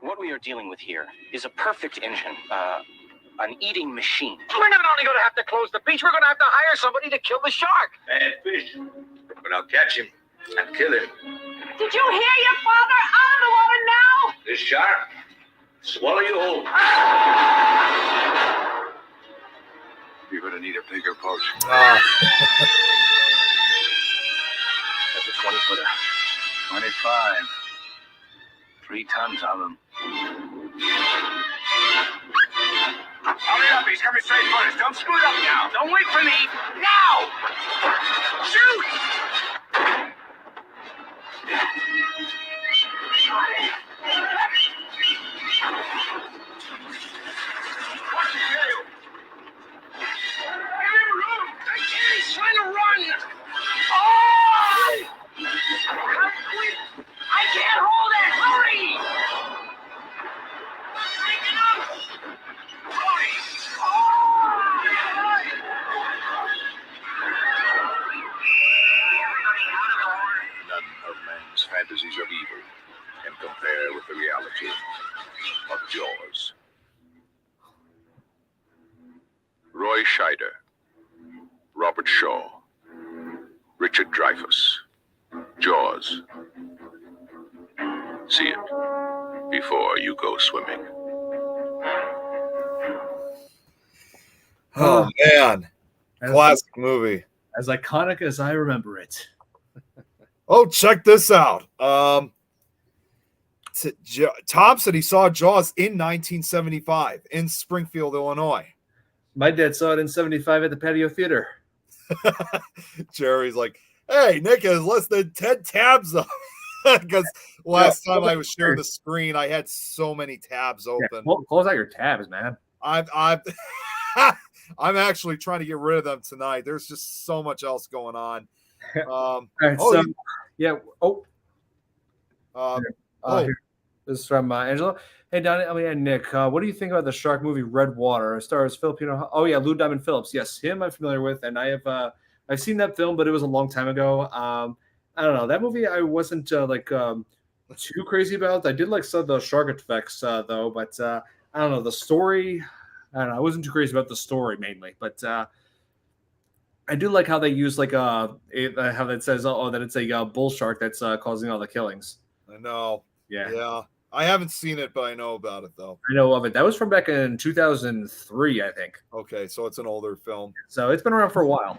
What we are dealing with here is a perfect engine, an eating machine. We're not only going to have to close the beach, we're going to have to hire somebody to kill the shark. Bad fish. But I'll catch him and kill him. Did you hear your father? Out of the water now! This shark, swallow you whole. You're going to need a bigger boat. Ah. That's a 20-footer. 25. 3 tons of them. Hurry up, he's coming straight for us. Don't screw it up now. Don't wait for me. Now! Shoot! What's he do? Give him room! He's trying to run! Oh! mind's fantasies of evil and compare with the reality of Jaws. Roy Scheider, Robert Shaw, Richard Dreyfuss, Jaws. See it before you go swimming. Oh man, classic movie. As iconic as I remember it. Oh, check this out. Tom said he saw Jaws in 1975 in Springfield, Illinois. My dad saw it in 75 at the patio theater. Jerry's like, hey, Nick has less than 10 tabs up. Because last time I was sharing the screen, I had so many tabs open. Yeah, close out your tabs, man. I'm actually trying to get rid of them tonight. There's just so much else going on. This is from Angela. Hey, Donnie, and Nick, what do you think about the shark movie Red Water? It stars Filipino. Oh yeah, Lou Diamond Phillips. Yes, him I'm familiar with, and I've seen that film, but it was a long time ago. I don't know, that movie I wasn't too crazy about. I did like some of the shark effects though, but I don't know the story. I don't know. I wasn't too crazy about the story mainly, but I do like how they use like how that says that it's a bull shark that's causing all the killings. I know. Yeah. I haven't seen it, but I know about it though. I know of it. That was from back in 2003, I think. Okay, so it's an older film. So it's been around for a while.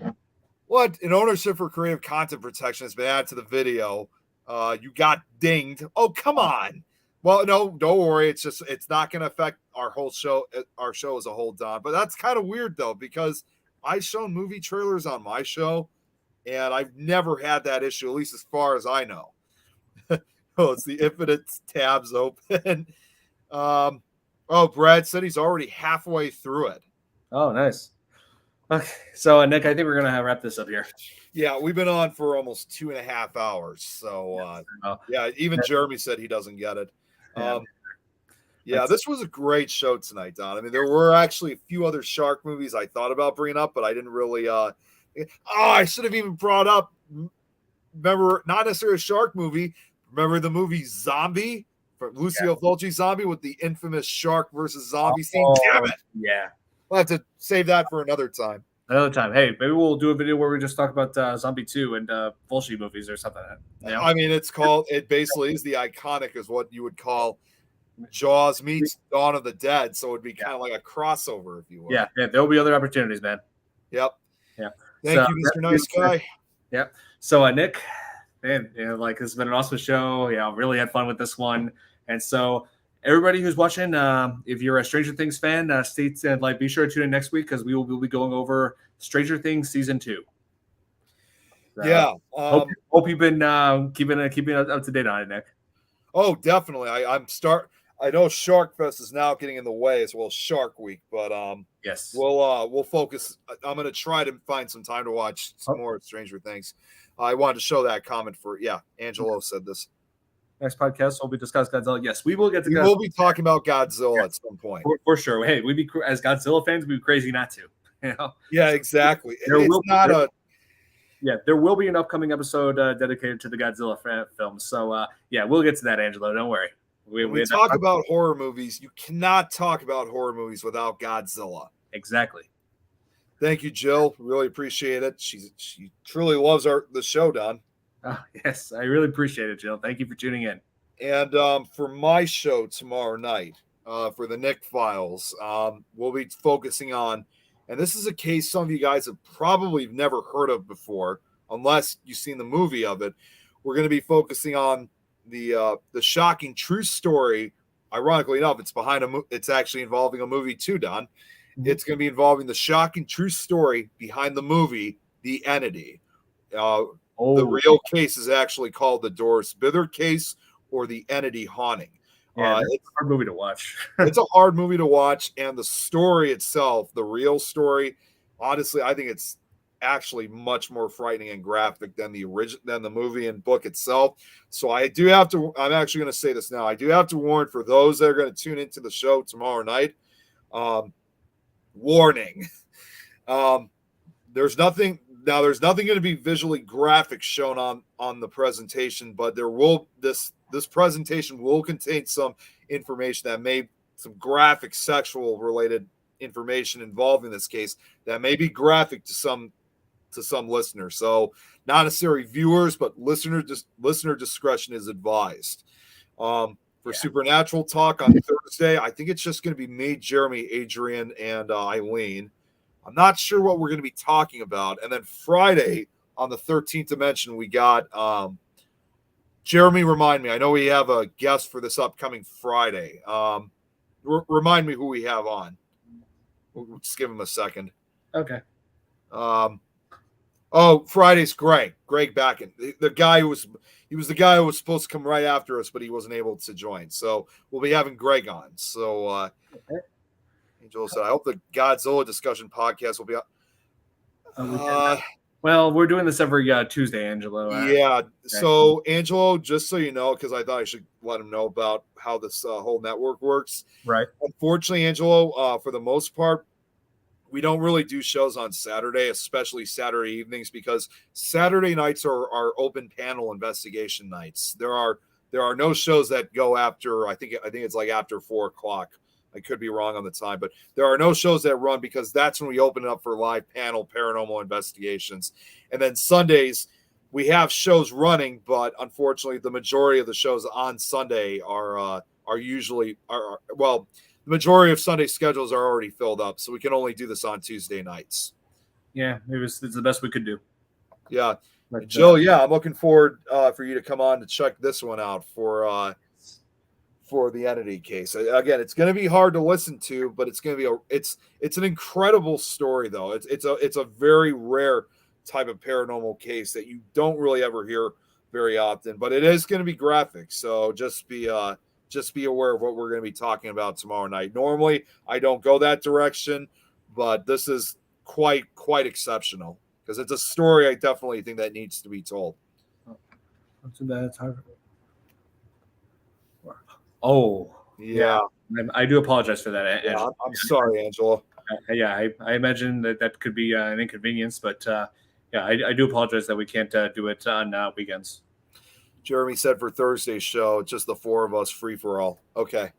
What? An ownership for creative content protection has been added to the video. You got dinged. Oh, come on. Well, no, don't worry. It's not going to affect our show as a whole, Don. But that's kind of weird though, because I've shown movie trailers on my show, and I've never had that issue, at least as far as I know. Oh, it's the infinite tabs open. Brad said he's already halfway through it. Oh, nice. Okay, so Nick, I think we're gonna wrap this up here. Yeah, we've been on for almost 2.5 hours. So even Jeremy said he doesn't get it. This was a great show tonight, Don. I mean, there were actually a few other shark movies I thought about bringing up, but I didn't really. I should have even brought up. Remember, not necessarily a shark movie. Remember the movie Zombie from Lucio Fulci Zombie with the infamous shark versus zombie scene? Damn it! Yeah, we'll have to save that for another time. Hey, maybe we'll do a video where we just talk about Zombie 2 and Fulci movies or something. Yeah. I mean, it basically is the iconic is what you would call Jaws meets Dawn of the Dead. So it'd be kind of like a crossover, if you will. Yeah, there'll be other opportunities, man. Yep. Yeah. Thank you, Mr. Nice Guy. Yep. So Nick, man, this has been an awesome show. Yeah, really had fun with this one. And so everybody who's watching, if you're a Stranger Things fan, be sure to tune in next week because we will be going over Stranger Things season 2. So, hope you've been keeping up to date on it, Nick. Oh, definitely. I know Shark Fest is now getting in the way as well as Shark Week, but yes, we'll focus. I'm going to try to find some time to watch some more Stranger Things. I wanted to show that comment for Angelo said this. Next podcast will be discuss Godzilla. Yes, we will get to. We will be talking about Godzilla at some point for sure. Hey, we'd be as Godzilla fans, we'd be crazy not to. You know? Yeah, exactly. There will be an upcoming episode dedicated to the Godzilla film. So we'll get to that, Angelo. Don't worry. When we talk about horror movies, you cannot talk about horror movies without Godzilla. Exactly. Thank you, Jill. Really appreciate it. She truly loves the show, Don. Oh, yes, I really appreciate it, Jill. Thank you for tuning in. And for my show tomorrow night, for the Nick Files, we'll be focusing on, and this is a case some of you guys have probably never heard of before, unless you've seen the movie of it. We're going to be focusing on the shocking true story. Ironically enough, it's actually involving a movie too, Don. It's going to be involving the shocking true story behind the movie, The Entity. The real case is actually called the Doris Bithard case or The Entity Haunting. Yeah, it's a hard movie to watch. It's a hard movie to watch, and the story itself, the real story, honestly, I think it's actually much more frightening and graphic than the movie and book itself. So I'm actually going to say this now. I do have to warn for those that are going to tune into the show tomorrow night. Warning. There's nothing. Now, there's nothing going to be visually graphic shown on the presentation, but this presentation will contain some information that may some graphic sexual related information involved in this case that may be graphic to some listeners. So not necessarily viewers, but listener discretion is advised. For Supernatural Talk on Thursday, I think it's just going to be me, Jeremy, Adrian, and Eileen. I'm not sure what we're going to be talking about. And then Friday on the 13th Dimension, we got Jeremy, remind me. I know we have a guest for this upcoming Friday. Remind me who we have on. We'll just give him a second. Okay. Friday's Greg. Greg Backen. The guy who was the guy who was supposed to come right after us, but he wasn't able to join. So we'll be having Greg on. So okay. Angel said, I hope the Godzilla discussion podcast will be up. Well, we're doing this every Tuesday, Angelo. Yeah. Okay. So, Angelo, just so you know, because I thought I should let him know about how this whole network works. Right. Unfortunately, Angelo, for the most part, we don't really do shows on Saturday, especially Saturday evenings, because Saturday nights are open panel investigation nights. There are no shows that go after. I think it's like after 4:00. I could be wrong on the time, but there are no shows that run because that's when we open it up for live panel paranormal investigations. And then Sundays, we have shows running, but unfortunately, the majority of the shows on Sunday are usually the majority of Sunday schedules are already filled up, so we can only do this on Tuesday nights. Yeah, it's the best we could do. Yeah, But, Jill. I'm looking forward for you to come on to check this one out for the entity case. Again, it's going to be hard to listen to, but it's going to be it's an incredible story though. It's a very rare type of paranormal case that you don't really ever hear very often, but it is going to be graphic. So just be aware of what we're going to be talking about tomorrow night. Normally, I don't go that direction, but this is quite exceptional because it's a story I definitely think that needs to be told. Not too bad. It's hard. Oh, yeah. I do apologize for that. Yeah, I'm sorry, Angela. I imagine that could be an inconvenience, but I do apologize that we can't do it on weekends. Jeremy said for Thursday's show, just the four of us, free for all. Okay.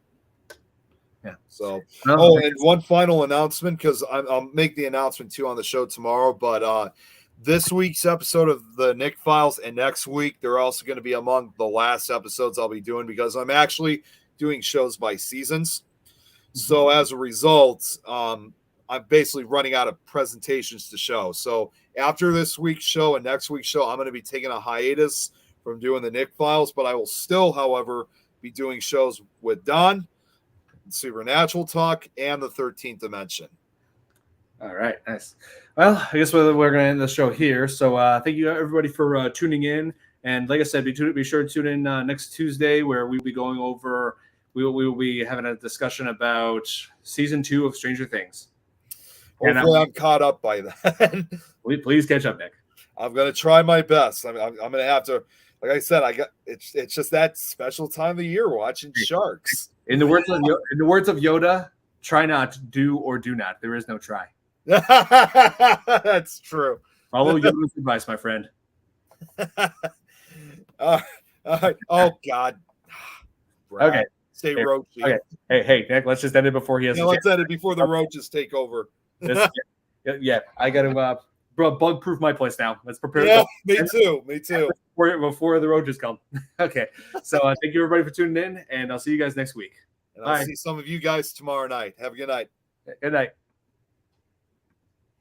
Yeah. So, and one final announcement, because I'll make the announcement too on the show tomorrow. But this week's episode of the Nick Files and next week, they're also going to be among the last episodes I'll be doing because I'm actually doing shows by seasons. So as a result, I'm basically running out of presentations to show. So after this week's show and next week's show, I'm going to be taking a hiatus from doing the Nick Files, but I will still, however, be doing shows with Don, Supernatural Talk, and the 13th Dimension. All right, nice. Well, I guess we're going to end the show here. So thank you, everybody, for tuning in. And like I said, be sure to tune in next Tuesday where we'll be going over, we will be having a discussion about Season 2 of Stranger Things. Hopefully I'm caught up by then. Please catch up, Nick. I'm going to try my best. I'm going to have to, like I said, it's just that special time of year watching sharks. In the words of Yoda, try not, do or do not. There is no try. That's true. Follow Yoda's advice, my friend. All right. Oh God. Brad, okay. Stay roachy. Okay. Hey, Nick. Let's just end it before he has. Let's end it before the roaches take over. I got to bug proof my place now. Let's prepare. Yeah, me too. Before the roaches come. Okay. So thank you everybody for tuning in, and I'll see you guys next week. And I'll see some of you guys tomorrow night. Have a good night. Good night.